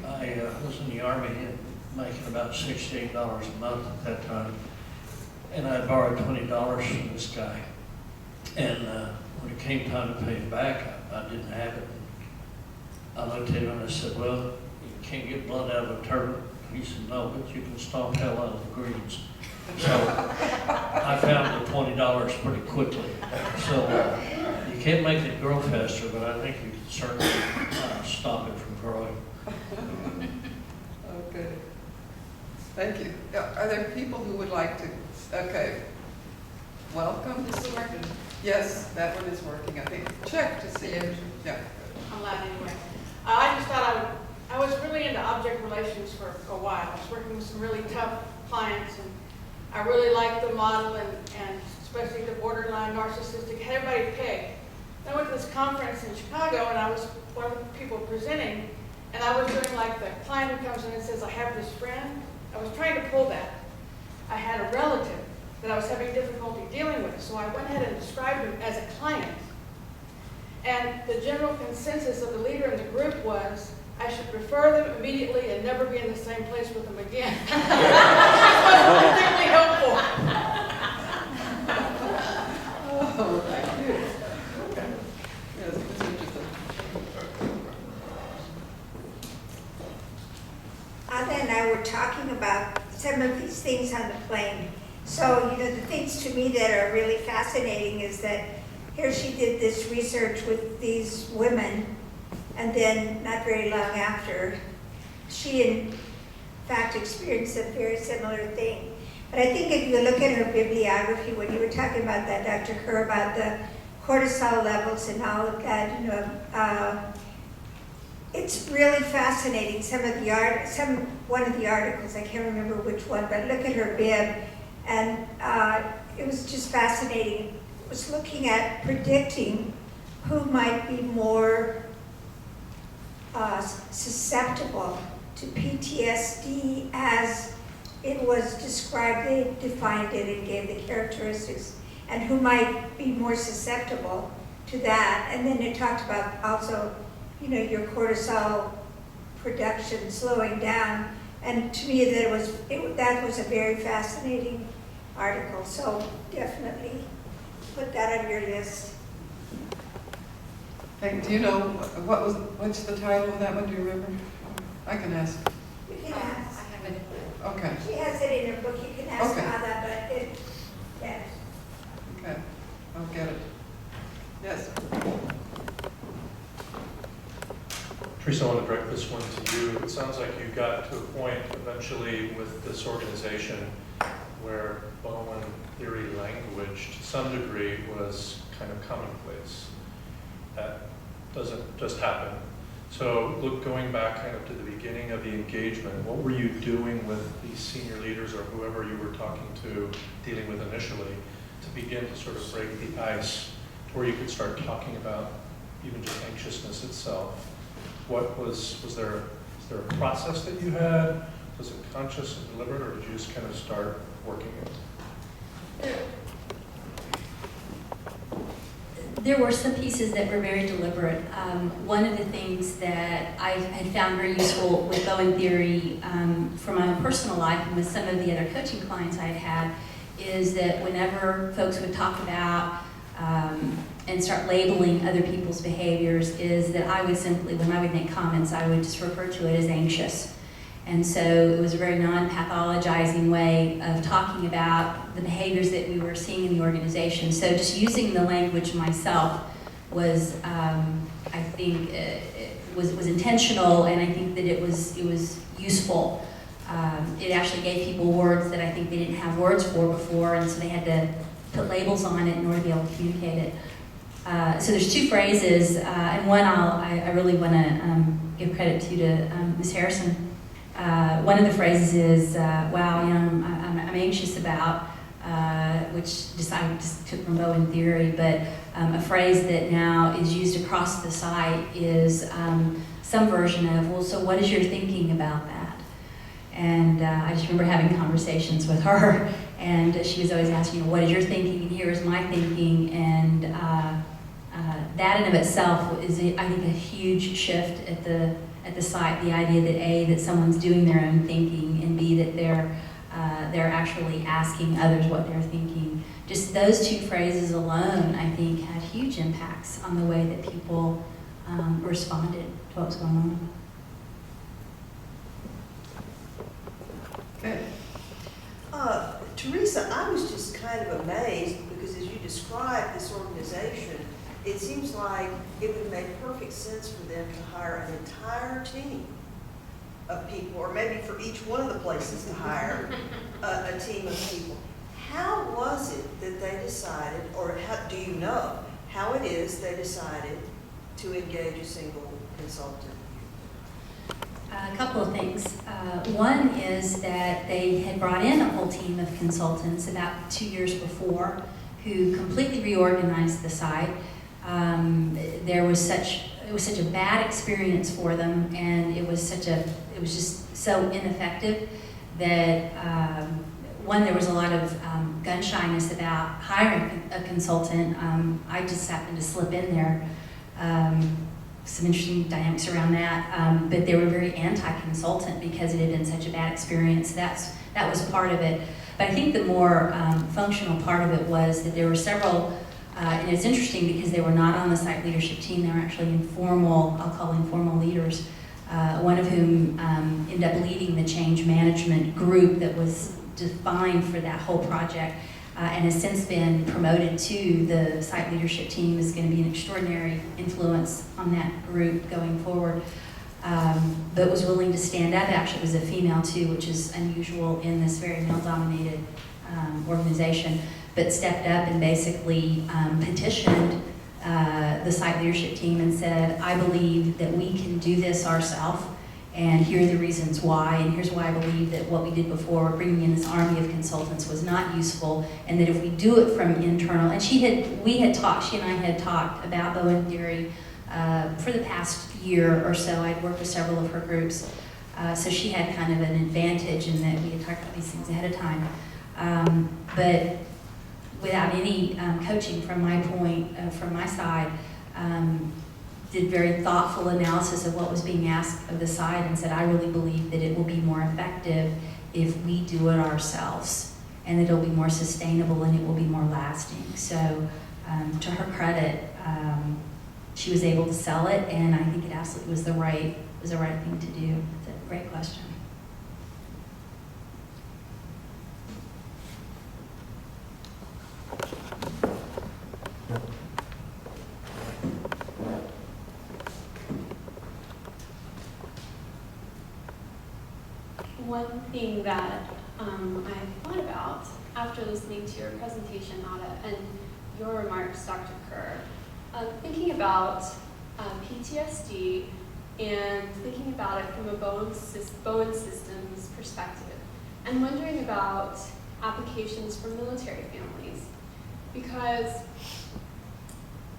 I was in the Army and making about $68 a month at that time. And I borrowed $20 from this guy. And when it came time to pay him back, I didn't have it. I looked at him and I said, well, you can't get blood out of a He said, no, but you can stomp hell out of the greens. So I found the $20 pretty quickly. So you can't make it grow faster, but I think you can certainly stop it from growing. Okay. Thank you. Are there people who would like to, okay. Welcome. This is working. Yes, that one is working, I think. Check to see if, yeah. I'm loud anyway. I just thought I was really into object relations for a while. I was working with some really tough clients, and I really liked the model, and especially the borderline narcissistic, had everybody pegged. I went to this conference in Chicago, and I was one of the people presenting, and I was doing like the client who comes in and says, I have this friend. I was trying to pull that. I had a relative that I was having difficulty dealing with, so I went ahead and described him as a client. And the general consensus of the leader in the group was, I should refer them immediately and never be in the same place with them again. It wasn't particularly helpful. Oh, thank you. Okay. Yes, it's interesting. Ada and I were talking about some of these things on the plane. So, the things to me that are really fascinating is that here she did this research with these women, and then not very long after, she in fact experienced a very similar thing. But I think if you look at her bibliography, when you were talking about that, Dr. Kerr, about the cortisol levels and all of that, it's really fascinating. One of the articles, I can't remember which one, but look at her bib, and it was just fascinating. It was looking at predicting who might be more susceptible to PTSD as it was described. They defined it and gave the characteristics, and who might be more susceptible to that. And then it talked about also, your cortisol production slowing down. And to me, that was a very fascinating article. So definitely put that on your list. Hey, do you know what's the title of that one? Do you remember? I can ask. You can ask. I have it. Okay. She has it in her book. You can ask Okay. Ada, but yes. Okay. I'll get it. Yes. Teresa, I want to direct this one to you. It sounds like you got to a point eventually with this organization where Bowen theory language, to some degree, was kind of commonplace. That doesn't just happen. So going back kind of to the beginning of the engagement, what were you doing with these senior leaders or whoever you were talking to, dealing with initially, to begin to sort of break the ice where you could start talking about even just anxiousness itself? Was there a process that you had? Was it conscious and deliberate, or did you just kind of start working it? There were some pieces that were very deliberate. One of the things that I had found very useful with Bowen theory from my own personal life and with some of the other coaching clients I had is that whenever folks would talk about and start labeling other people's behaviors, is that I would simply, when I would make comments, I would just refer to it as anxious. And so it was a very non-pathologizing way of talking about the behaviors that we were seeing in the organization. So just using the language myself was, I think, was intentional, and I think that it was useful. It actually gave people words that I think they didn't have words for before, and so they had to put labels on it in order to be able to communicate it. So there's two phrases, and one I really want to give credit to Ms. Harrison. One of the phrases is, wow, I'm anxious about, which I just took from Bowen theory, but a phrase that now is used across the site is some version of, well, so what is your thinking about that? And I just remember having conversations with her, and she was always asking, what is your thinking, and here is my thinking, and that in of itself is, I think, a huge shift at the site, the idea that A, that someone's doing their own thinking, and B, that they're actually asking others what they're thinking. Just those two phrases alone, I think, had huge impacts on the way that people responded to what was going on. Teresa, I was just kind of amazed because as you described this organization, it seems like it would make perfect sense for them to hire an entire team of people, or maybe for each one of the places to hire a team of people. How was it that they decided, or how, do you know how it is they decided to engage a single consultant? A couple of things. One is that they had brought in a whole team of consultants about 2 years before who completely reorganized the site. It was such a bad experience for them, and it was just so ineffective that one, there was a lot of gun shyness about hiring a consultant. I just happened to slip in there. Some interesting dynamics around that, but they were very anti-consultant because it had been such a bad experience. That was part of it. But I think the more functional part of it was that there were several, and it's interesting because they were not on the site leadership team. They were actually informal, I'll call informal leaders, one of whom ended up leading the change management group that was defined for that whole project. And has since been promoted to the site leadership team, is going to be an extraordinary influence on that group going forward. But was willing to stand up. Actually, was a female too, which is unusual in this very male-dominated organization. But stepped up and basically petitioned the site leadership team and said, "I believe that we can do this ourselves. And here are the reasons why, and here's why I believe that what we did before, bringing in this army of consultants, was not useful, and that if we do it from internal," and she and I had talked about Bowen theory for the past year or so. I'd worked with several of her groups, so she had kind of an advantage in that we had talked about these things ahead of time. But without any coaching from my side, did very thoughtful analysis of what was being asked of the site and said, I really believe that it will be more effective if we do it ourselves, and that it'll be more sustainable and it will be more lasting. So to her credit, she was able to sell it, and I think it absolutely was the right thing to do. It's a great question. One thing that I thought about after listening to your presentation, Nada, and your remarks, Dr. Kerr, thinking about PTSD and thinking about it from a Bowen systems perspective, and wondering about applications for military families, because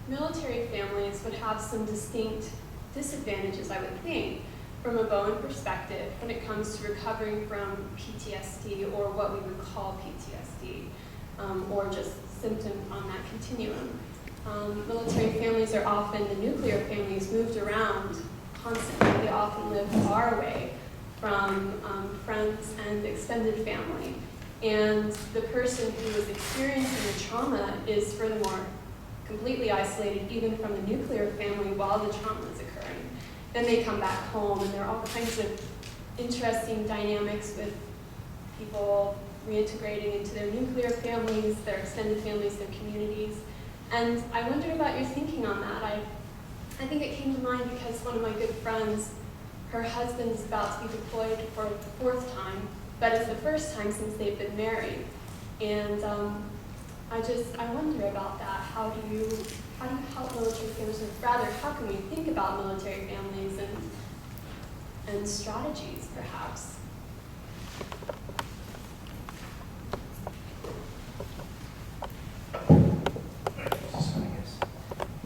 military families would have some distinct disadvantages, I would think, from a Bowen perspective when it comes to recovering from PTSD, or what we would call PTSD, or just symptoms on that continuum. Military families are often, the nuclear families, moved around constantly. They often live far away from friends and extended family. And the person who is experiencing the trauma is furthermore completely isolated even from the nuclear family while the trauma is occurring. Then they come back home, and there are all kinds of interesting dynamics with people reintegrating into their nuclear families, their extended families, their communities. And I wondered about your thinking on that. I think it came to mind because one of my good friends, her husband is about to be deployed for the 4th time, but it's the first time since they've been married. And I wonder about that. How do you help military families, or rather, how can we think about military families and strategies, perhaps?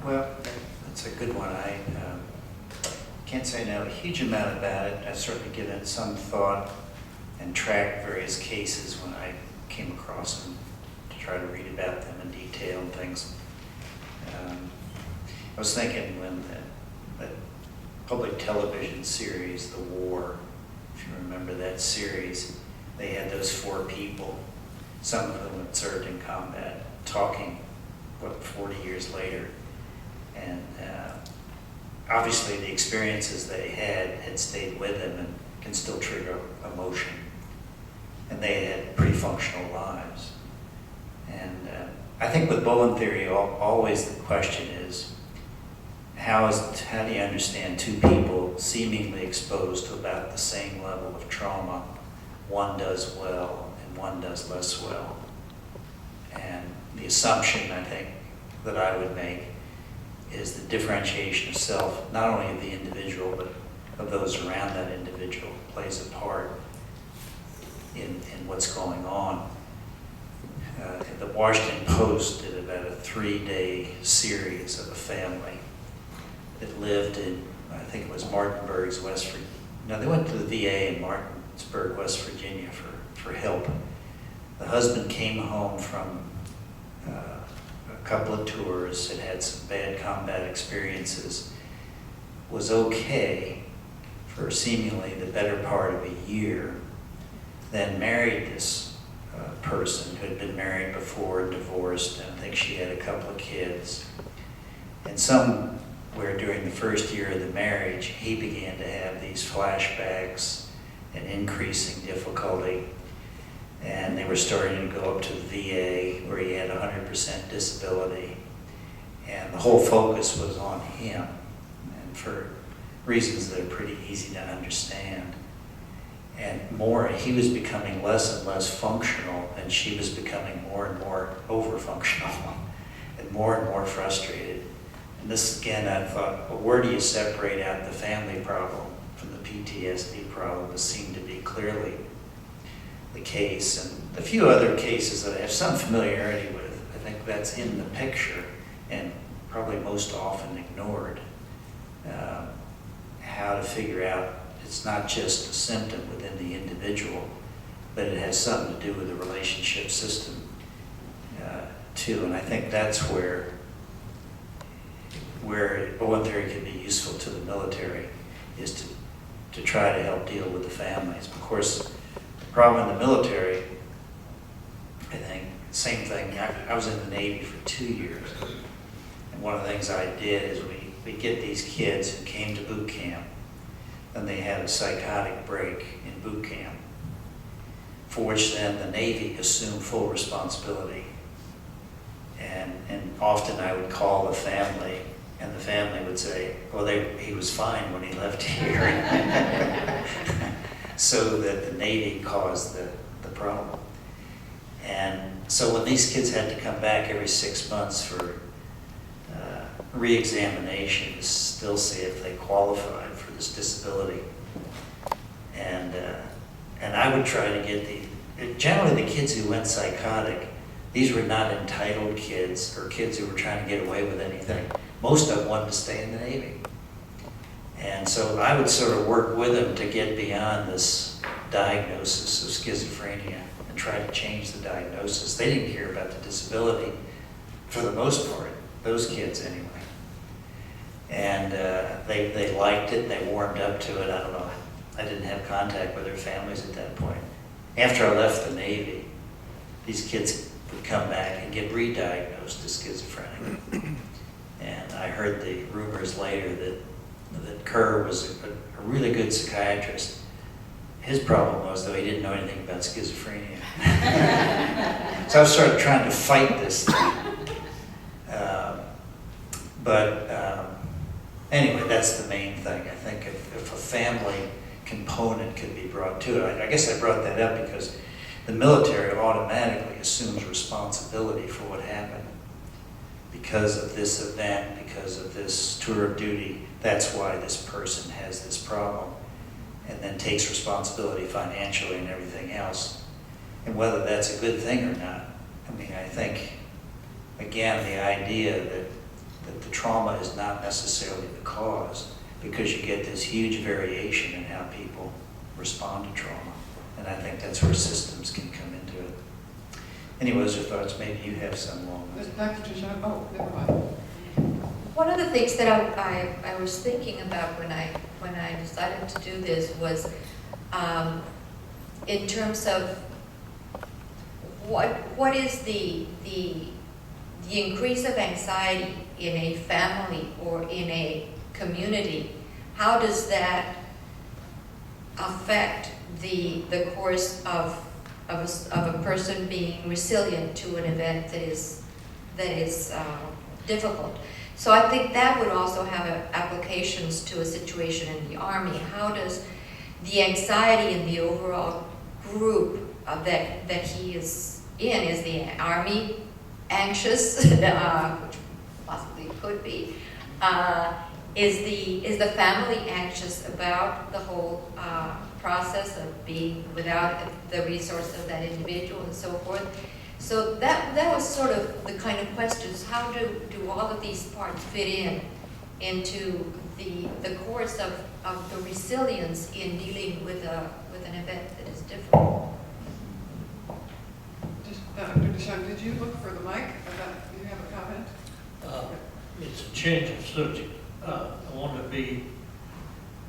Well, that's a good one. I can't say I know a huge amount about it. I've certainly given it some thought and tracked various cases when I came across them to try to read about them in detail and things. I was thinking when the public television series, The War, if you remember that series, they had those 4 people, some of whom had served in combat, talking, 40 years later. And obviously the experiences they had stayed with them and can still trigger emotion. and they had pretty functional lives. And I think with Bowen theory, always the question is, how do you understand two people seemingly exposed to about the same level of trauma? One does well and one does less well. And the assumption, I think, that I would make is the differentiation of self, not only of the individual, but of those around that individual, plays a part in what's going on. The Washington Post did about a 3-day series of a family that lived in, I think it was Martinsburg, West Virginia. No, they went to the VA in Martinsburg, West Virginia for help. The husband came home from a couple of tours, had some bad combat experiences, was okay for seemingly the better part of a year, then married this person who had been married before, divorced, and I think she had a couple of kids. And somewhere during the first year of the marriage, he began to have these flashbacks and increasing difficulty. And they were starting to go up to the VA where he had 100% disability. And the whole focus was on him, and for reasons that are pretty easy to understand. And he was becoming less and less functional, and she was becoming more and more over-functional and more frustrated. And this, again, I thought, well, where do you separate out the family problem from the PTSD problem? This seemed to be clearly the case. And a few other cases that I have some familiarity with, I think that's in the picture and probably most often ignored. How to figure out it's not just a symptom within the individual, but it has something to do with the relationship system too. And I think that's where Bowen theory can be useful to the military, is to try to help deal with the families. Of course, the problem in the military, I think, same thing. I was in the Navy for 2 years, and one of the things I did is we get these kids who came to boot camp, and they had a psychotic break in boot camp, for which then the Navy assumed full responsibility. And often I would call the family, and the family would say, well, he was fine when he left here. So that the Navy caused the problem. And so when these kids had to come back every 6 months for re-examination to still see if they qualified for this disability. And I would try to get generally the kids who went psychotic, these were not entitled kids or kids who were trying to get away with anything. Most of them wanted to stay in the Navy. And so I would sort of work with them to get beyond this diagnosis of schizophrenia and try to change the diagnosis. They didn't care about the disability for the most part, those kids anyway. And they liked it, they warmed up to it. I don't know, I didn't have contact with their families at that point. After I left the Navy, these kids would come back and get re-diagnosed as schizophrenic. And I heard the rumors later that Kerr was a really good psychiatrist. His problem was, though, he didn't know anything about schizophrenia. So I started trying to fight this thing. Anyway, that's the main thing. I think if a family component could be brought to it, I guess I brought that up because the military automatically assumes responsibility for what happened. Because of this event, because of this tour of duty, that's why this person has this problem, and then takes responsibility financially and everything else. And whether that's a good thing or not, I mean, I think, again, the idea that the trauma is not necessarily the cause, because you get this huge variation in how people respond to trauma. And I think that's where systems can come into it. Anyway, those are thoughts. Maybe you have some along with it. Dr. DeShong, oh, never mind. One of the things that I was thinking about when I decided to do this was in terms of what is the increase of anxiety in a family or in a community? How does that affect the course of of a person being resilient to an event that is difficult. So I think that would also have applications to a situation in the Army. How does the anxiety in the overall group that he is in, is the Army anxious, which possibly could be, is the family anxious about the whole process of being without the resource of that individual and so forth? So that was sort of the kind of questions. How do all of these parts fit into the course of the resilience in dealing with an event that is different? Dr. DeShong, did you look for the mic? Do you have a comment? It's a change of subject. I want to be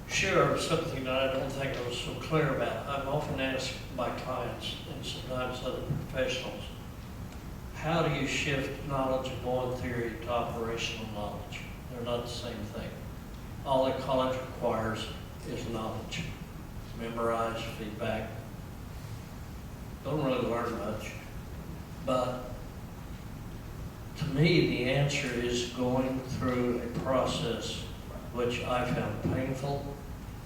sure of something that I don't think I was so clear about. I'm often asked by clients and sometimes other professionals, how do you shift knowledge of Bowen theory to operational knowledge? They're not the same thing. All that college requires is knowledge. Memorize, feedback. Don't really learn much. But to me, the answer is going through a process which I found painful,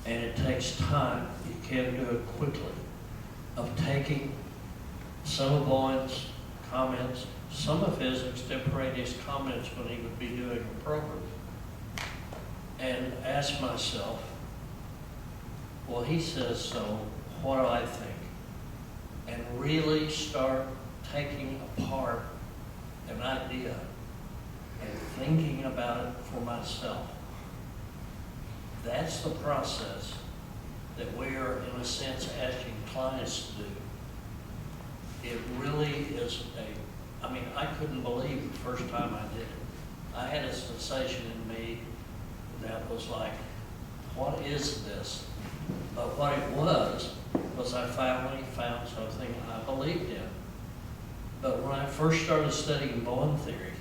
and it takes time. You can't do it quickly. Of taking some of Bowen's comments, some of his extemporaneous comments when he would be doing a program, and ask myself, well, he says so, what do I think? And really start taking apart an idea and thinking about it for myself. That's the process that we are, in a sense, asking clients to do. It really is I couldn't believe the first time I did it. I had a sensation in me that was like, what is this? But what it was I finally found something I believed in. But when I first started studying Bowen theory,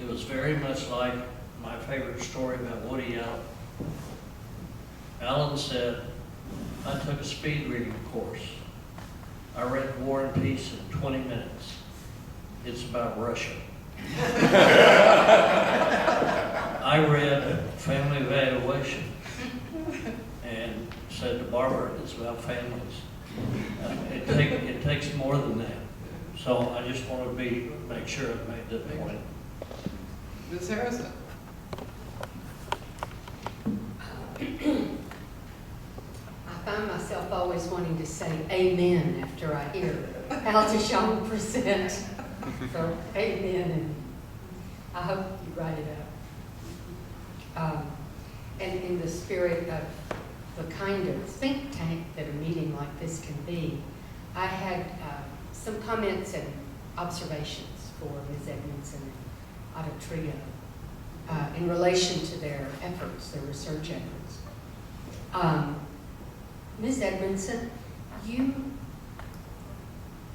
it was very much like my favorite story about Woody Allen. Allen said, I took a speed reading course. I read War and Peace in 20 minutes. It's about Russia. I read Family Evaluation and said to Barbara, it's about families. It takes more than that. So I just want to make sure I made that point. Ms. Harrison? I find myself always wanting to say amen after I hear Hal DeShong present. So amen, and I hope you write it up. And in the spirit of the kind of think tank that a meeting like this can be, I had some comments and observations for Ms. Edmondson and Luisa Trillo in relation to their efforts, their research efforts. Ms. Edmondson, you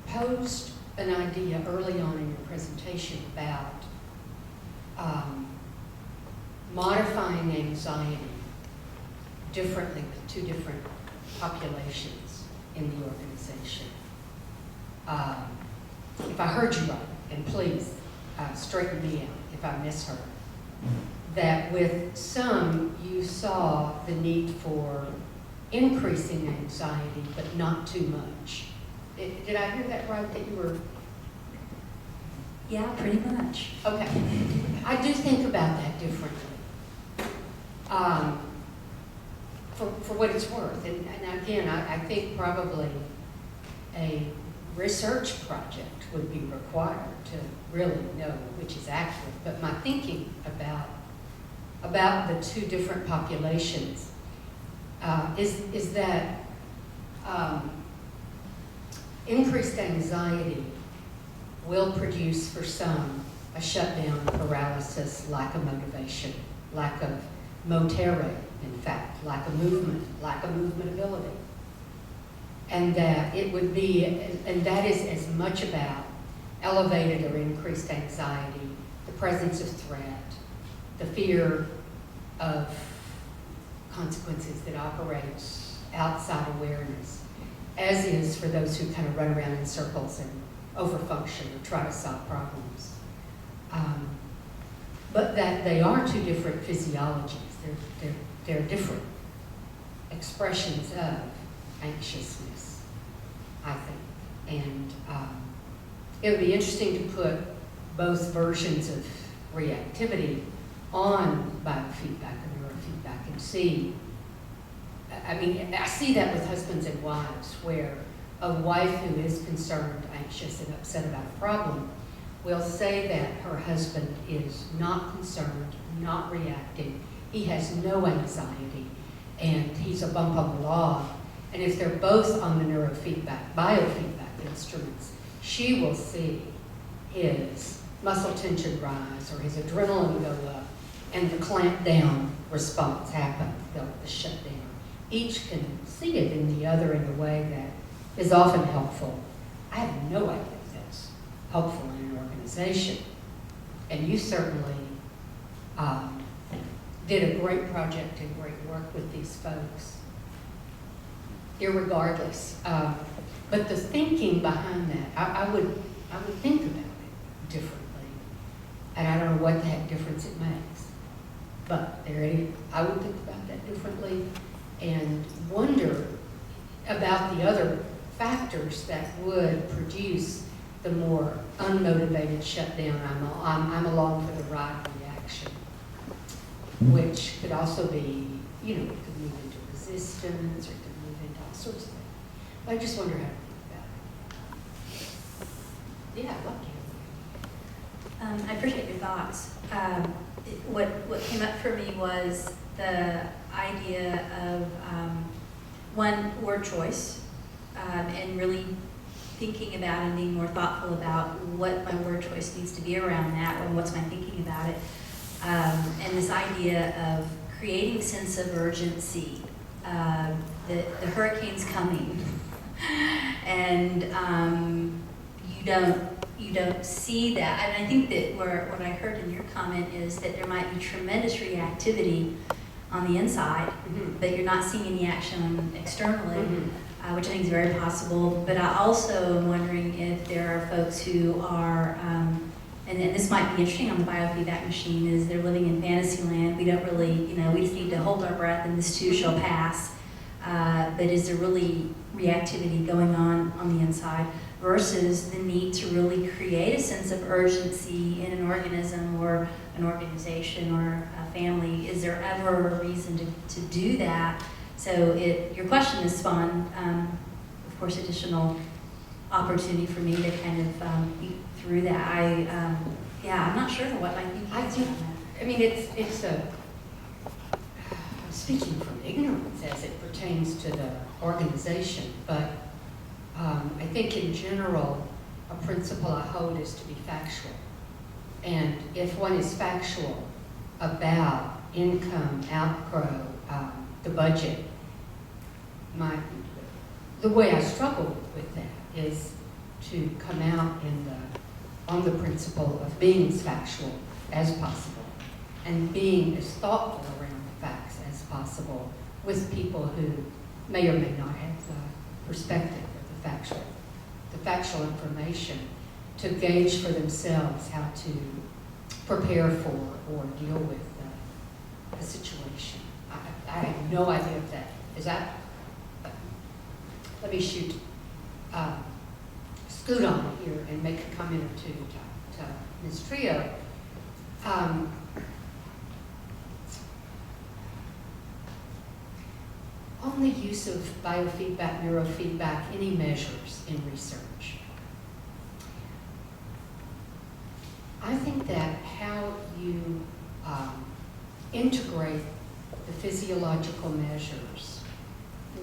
posed an idea early on in your presentation about modifying anxiety differently with two different populations in the organization. If I heard you right, and please straighten me out if I misheard, that with some you saw the need for increasing anxiety, but not too much. Did I hear that right, that you were? Yeah, pretty much. Okay. I do think about that differently. For what it's worth. And again, I think probably a research project would be required to really know which is accurate. But my thinking about the two different populations is that increased anxiety will produce for some a shutdown, paralysis, lack of motivation, lack of motere, in fact, lack of movement, lack of movement ability. And that it would be, and that is as much about elevated or increased anxiety, the presence of threat, the fear of consequences that operates outside awareness, as is for those who kind of run around in circles and overfunction or try to solve problems. But that they are two different physiologies. They're different expressions of anxiousness, I think. And it would be interesting to put both versions of reactivity on biofeedback or neurofeedback and see. I mean, I see that with husbands and wives, where a wife who is concerned, anxious, and upset about a problem will say that her husband is not concerned, not reacting, he has no anxiety, and he's a bump on the log. And if they're both on the neurofeedback, biofeedback instruments, she will see his muscle tension rise or his adrenaline go up and the clamp down response happen, the shutdown. Each can see it in the other in a way that is often helpful. I have no idea if that's helpful in an organization. And you certainly did a great project and great work with these folks, irregardless. But the thinking behind that, I would think about it differently. And I don't know what the heck difference it makes. But I would think about that differently and wonder about the other factors that would produce the more unmotivated shutdown, I'm along for the ride reaction, which could also be, it could move into resistance or it could move into all sorts of things. But I just wonder how to think about it. Yeah, I love you. I appreciate your thoughts. What came up for me was the idea of one, word choice, and really thinking about and being more thoughtful about what my word choice needs to be around that and what's my thinking about it. And this idea of creating sense of urgency. The hurricane's coming, and you don't see that. And I think that what I heard in your comment is that there might be tremendous reactivity on the inside, but you're not seeing any action externally, which I think is very possible. But I also am wondering if there are folks who are, and this might be interesting on the biofeedback machine, is they're living in fantasy land. We don't really, we just need to hold our breath and this too shall pass. But is there really reactivity going on the inside versus the need to really create a sense of urgency in an organism or an organization or a family? Is there ever a reason to do that? So your question has spawned, of course, additional opportunity for me to kind of think through that. I'm not sure what my thinking is on that. I mean, it's speaking from ignorance as it pertains to the organization, but I think in general, a principle I hold is to be factual. And if one is factual about income, outgrow, the budget, the way I struggle with that is to come out on the principle of being as factual as possible and being as thoughtful around the facts as possible with people who may or may not have the perspective of the factual information to gauge for themselves how to prepare for or deal with the situation. I have no idea if that is that. Let me scoot on here and make a comment or two to Ms. Trillo. On the use of biofeedback, neurofeedback, any measures in research. I think that how you integrate the physiological measures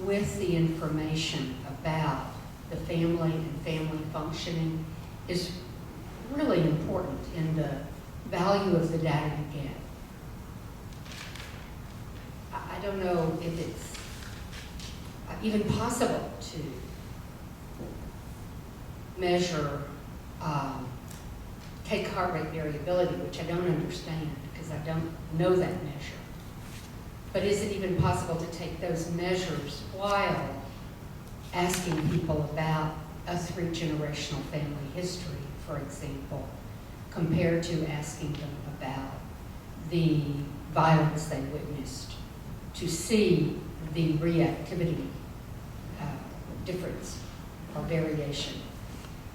with the information about the family and family functioning is really important in the value of the data you get. I don't know if it's even possible to measure take heart rate variability, which I don't understand because I don't know that measure. But is it even possible to take those measures while asking people about a three-generational family history, for example, compared to asking them about the violence they witnessed, to see the reactivity difference or variation.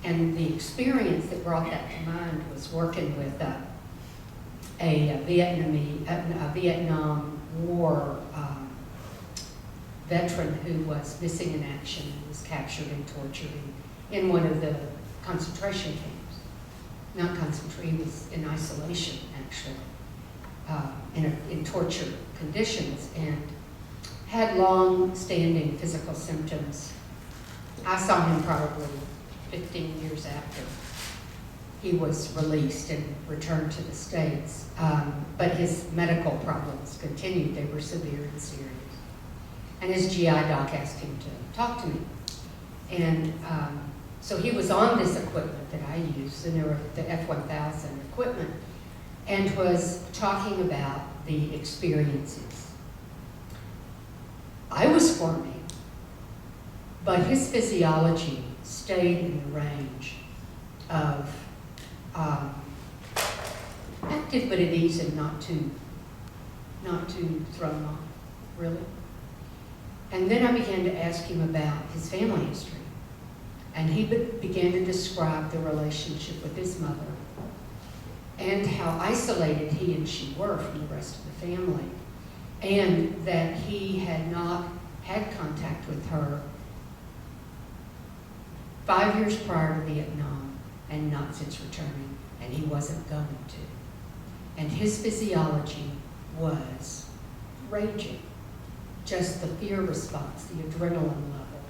And the experience that brought that to mind was working with a Vietnam War veteran who was missing in action and was captured and tortured in one of the concentration camps. Not concentration, he was in isolation, actually, in torture conditions, and had long-standing physical symptoms. I saw him probably 15 years after he was released and returned to the States. But his medical problems continued. They were severe and serious. And his GI doc asked him to talk to me. And so he was on this equipment that I use, the F-1000 equipment, and was talking about the experiences. I was squirming, but his physiology stayed in the range of active but at ease and not too thrown off, really. And then I began to ask him about his family history. And he began to describe the relationship with his mother and how isolated he and she were from the rest of the family, and that he had not had contact with her 5 years prior to Vietnam and not since returning, and he wasn't going to. And his physiology was raging. Just the fear response, the adrenaline level,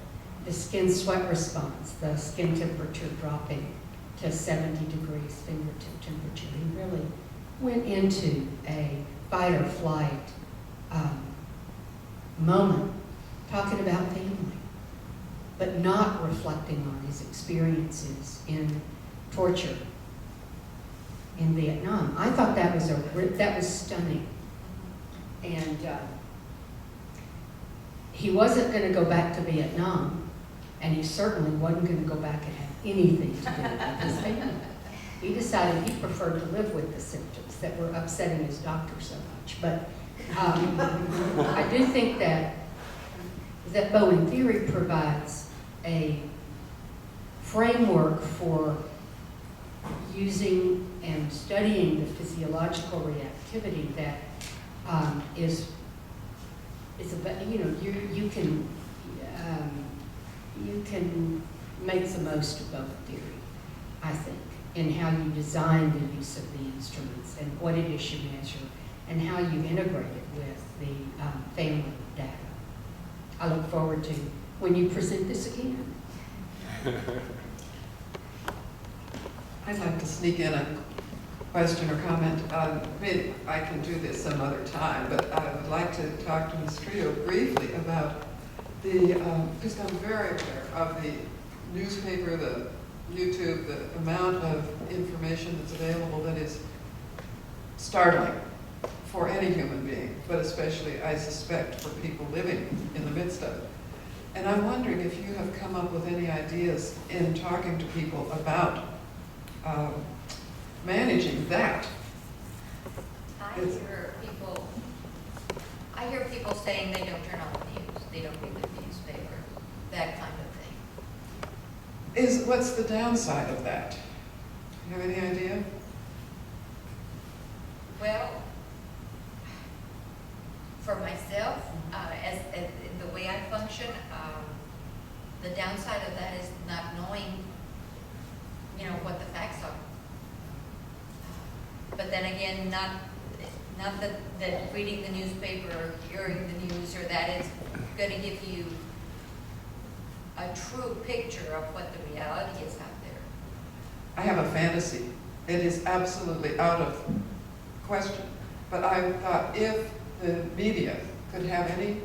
the skin sweat response, the skin temperature dropping to 70 degrees fingertip temperature. He really went into a fight or flight moment talking about family, but not reflecting on his experiences in torture in Vietnam. I thought that was stunning. And he wasn't going to go back to Vietnam, and he certainly wasn't going to go back and have anything to do with his family. He decided he preferred to live with the symptoms that were upsetting his doctor so much. But I do think that Bowen theory provides a framework for using and studying the physiological reactivity that is about, you can make the most of Bowen theory, I think, in how you design the use of the instruments and what it is you measure and how you integrate it with the family data. I look forward to when you present this again. I'd like to sneak in a question or comment. Maybe I can do this some other time, but I would like to talk to Ms. Trillo briefly about because I'm very aware of the newspaper, the YouTube, the amount of information that's available that is startling for any human being, but especially, I suspect, for people living in the midst of it. And I'm wondering if you have come up with any ideas in talking to people about managing that. I hear people saying they don't turn on the news, they don't read the newspaper, that kind of thing. What's the downside of that? Do you have any idea? Well, for myself, as the way I function, the downside of that is not knowing, what the facts are. But then again, not that reading the newspaper or hearing the news or that is going to give you a true picture of what the reality is out there. I have a fantasy. It is absolutely out of question. But I thought if the media could have any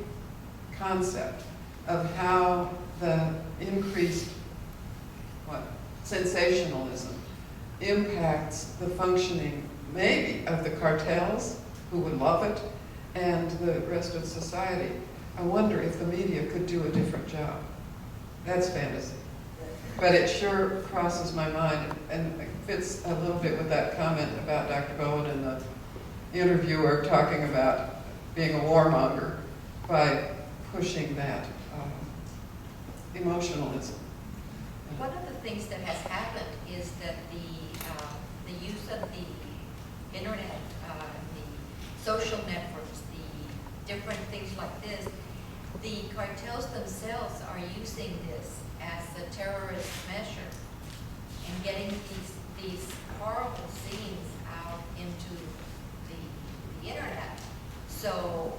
concept of how the increased sensationalism impacts the functioning maybe of the cartels, who would love it, and the rest of society. I wonder if the media could do a different job. That's fantasy. But it sure crosses my mind and it fits a little bit with that comment about Dr. Bowen and the interviewer talking about being a warmonger by pushing that emotionalism. One of the things that has happened is that the use of the internet, the social networks, the different things like this, the cartels themselves are using this as a terrorist measure and getting these horrible scenes out into the internet. So,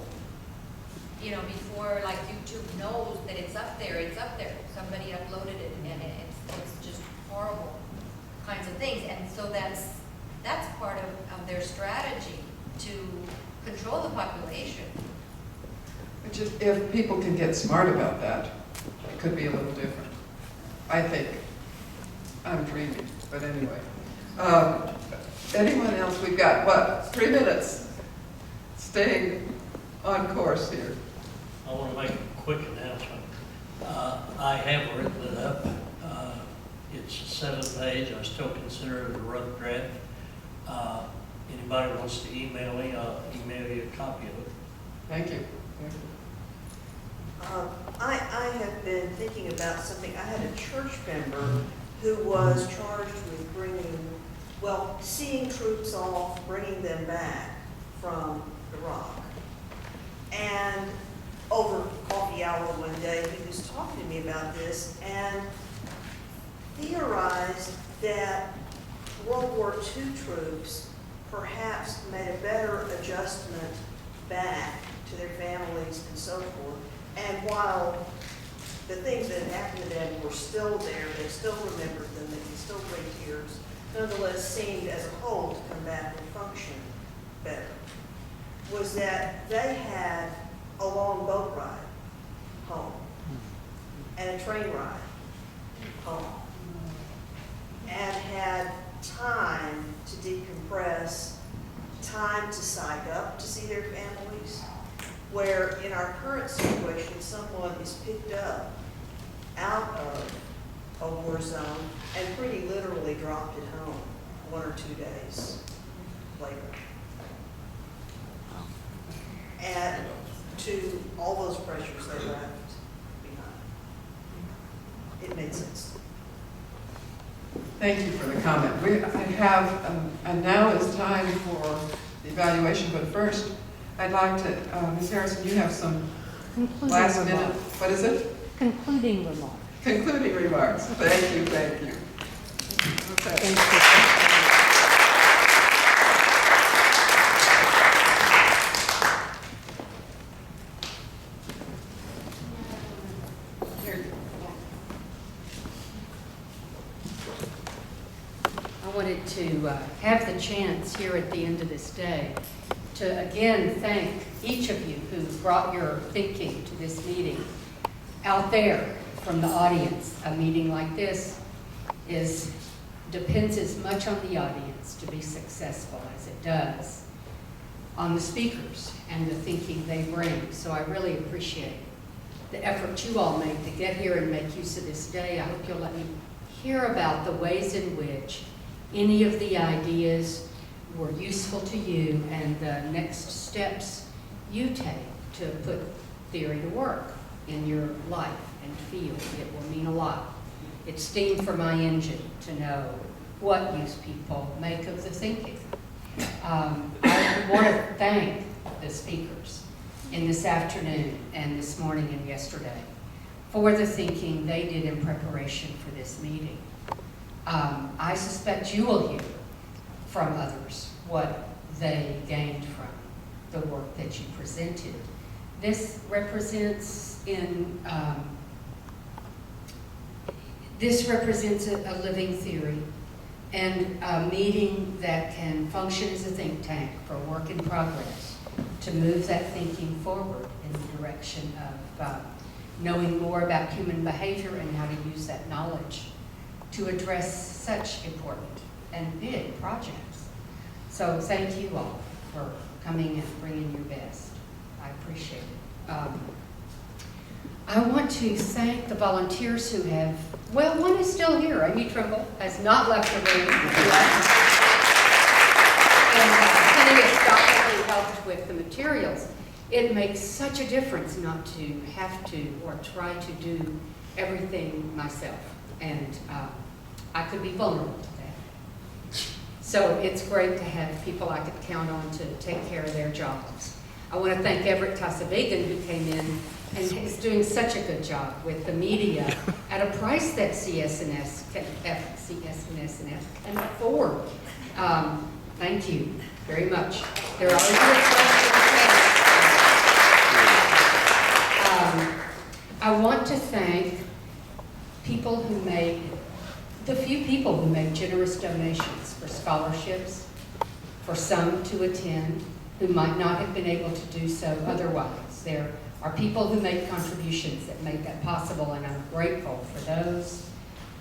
you know, before like YouTube knows that it's up there, somebody uploaded it and it's just horrible kinds of things. And so that's part of their strategy to control the population. Which is, if people can get smart about that, it could be a little different. I think. I'm dreaming, but anyway. Anyone else? We've got, what, 3 minutes? Staying on course here. I want to make a quick announcement. I have written it up. It's a 7-page. I still consider it a rough draft. Anybody wants to email me, I'll email you a copy of it. Thank you. I have been thinking about something. I had a church member who was charged with seeing troops off, bringing them back from Iraq. And over coffee hour one day, he was talking to me about this and theorized that World War II troops perhaps made a better adjustment back to their families and so forth. And while the things that happened to them were still there, they still remembered them, they could still bring tears, nonetheless seemed as a whole to come back and function better, was that they had a long boat ride home and a train ride home and had time to decompress, time to psych up to see their families, where in our current situation, someone is picked up out of a war zone and pretty literally dropped at home 1 or 2 days later. Add to all those pressures they left behind. It made sense. Thank you for the comment. I have, and now is time for the evaluation, but first, I'd like to, Ms. Harrison, you have some last minute, what is it? Concluding remarks. Concluding remarks. Thank you, thank you. Okay. Here you go. I wanted to have the chance here at the end of this day to again thank each of you who brought your thinking to this meeting. Out there from the audience, a meeting like this depends as much on the audience to be successful as it does on the speakers and the thinking they bring. So I really appreciate the effort you all made to get here and make use of this day. I hope you'll let me hear about the ways in which any of the ideas were useful to you and the next steps you take to put theory to work in your life and field. It will mean a lot. It's steam for my engine to know what use people make of the thinking. I want to thank the speakers in this afternoon and this morning and yesterday for the thinking they did in preparation for this meeting. I suspect you will hear from others what they gained from the work that you presented. This represents a living theory and a meeting that can function as a think tank for work in progress to move that thinking forward in the direction of knowing more about human behavior and how to use that knowledge to address such important and big projects. So thank you all for coming and bringing your best. I appreciate it. I want to thank the volunteers who have, well, one is still here. Amy Trimble has not left the room. And Penny has thoughtfully helped with the materials. It makes such a difference not to have to or try to do everything myself. And I could be vulnerable to that. So it's great to have people I could count on to take care of their jobs. I want to thank Everett Tassavegan, who came in and is doing such a good job with the media at a price that CSNSF can afford. Thank you very much. There are always good questions. I want to thank people who made, the few people who made generous donations for scholarships, for some to attend who might not have been able to do so otherwise. There are people who make contributions that make that possible, and I'm grateful for those.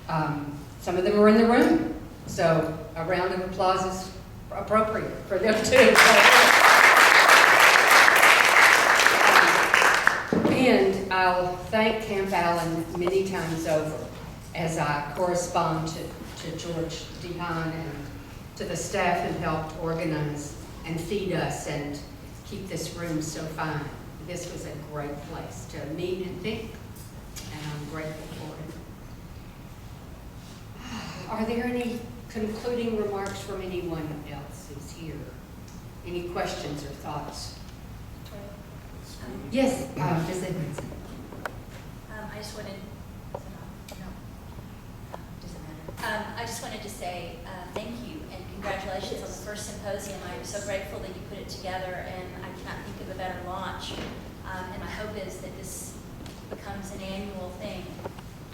Some of them are in the room, so a round of applause is appropriate for them too. And I'll thank Camp Allen many times over as I correspond to George DeHaan and to the staff who helped organize and feed us and keep this room so fine. This was a great place to meet and think, and I'm grateful for it. Are there any concluding remarks from anyone else who's here? Any questions or thoughts? Yes, Ms. Edmondson. I just wanted, doesn't matter. I just wanted to say thank you and congratulations on the first symposium. I'm so grateful that you put it together, and I cannot think of a better launch. And my hope is that this becomes an annual thing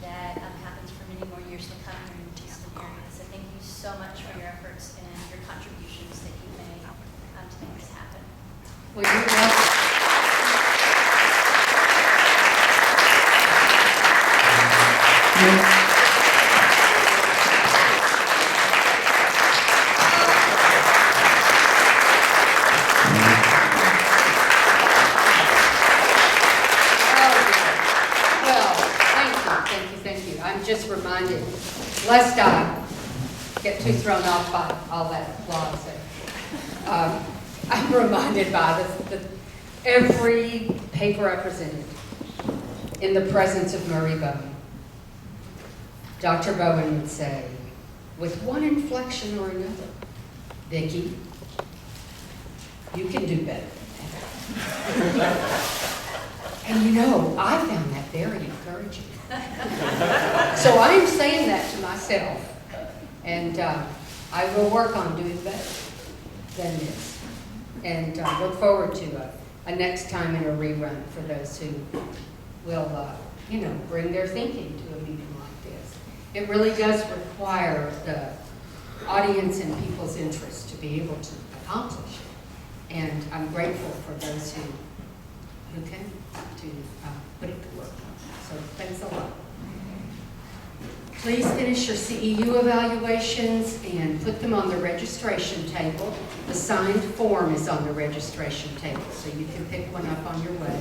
that happens for many more years to come here in the Houston area. So thank you so much for your efforts and your contributions that you made to make this happen. Well, you're welcome. Just reminded, lest I get too thrown off by all that applause, I'm reminded by every paper I presented in the presence of Murray Bowen. Dr. Bowen would say, with one inflection or another, Vicki, you can do better than that. And you know, I found that very encouraging. So I'm saying that to myself, and I will work on doing better than this, and look forward to a next time in a rerun for those who will, bring their thinking to a meeting like this. It really does require the audience and people's interest to be able to accomplish it, and I'm grateful for those who can to put it to work. So thanks a lot. Please finish your CEU evaluations and put them on the registration table. The signed form is on the registration table, so you can pick one up on your way.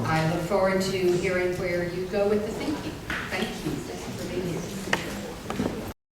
I look forward to hearing where you go with the thinking. Thank you.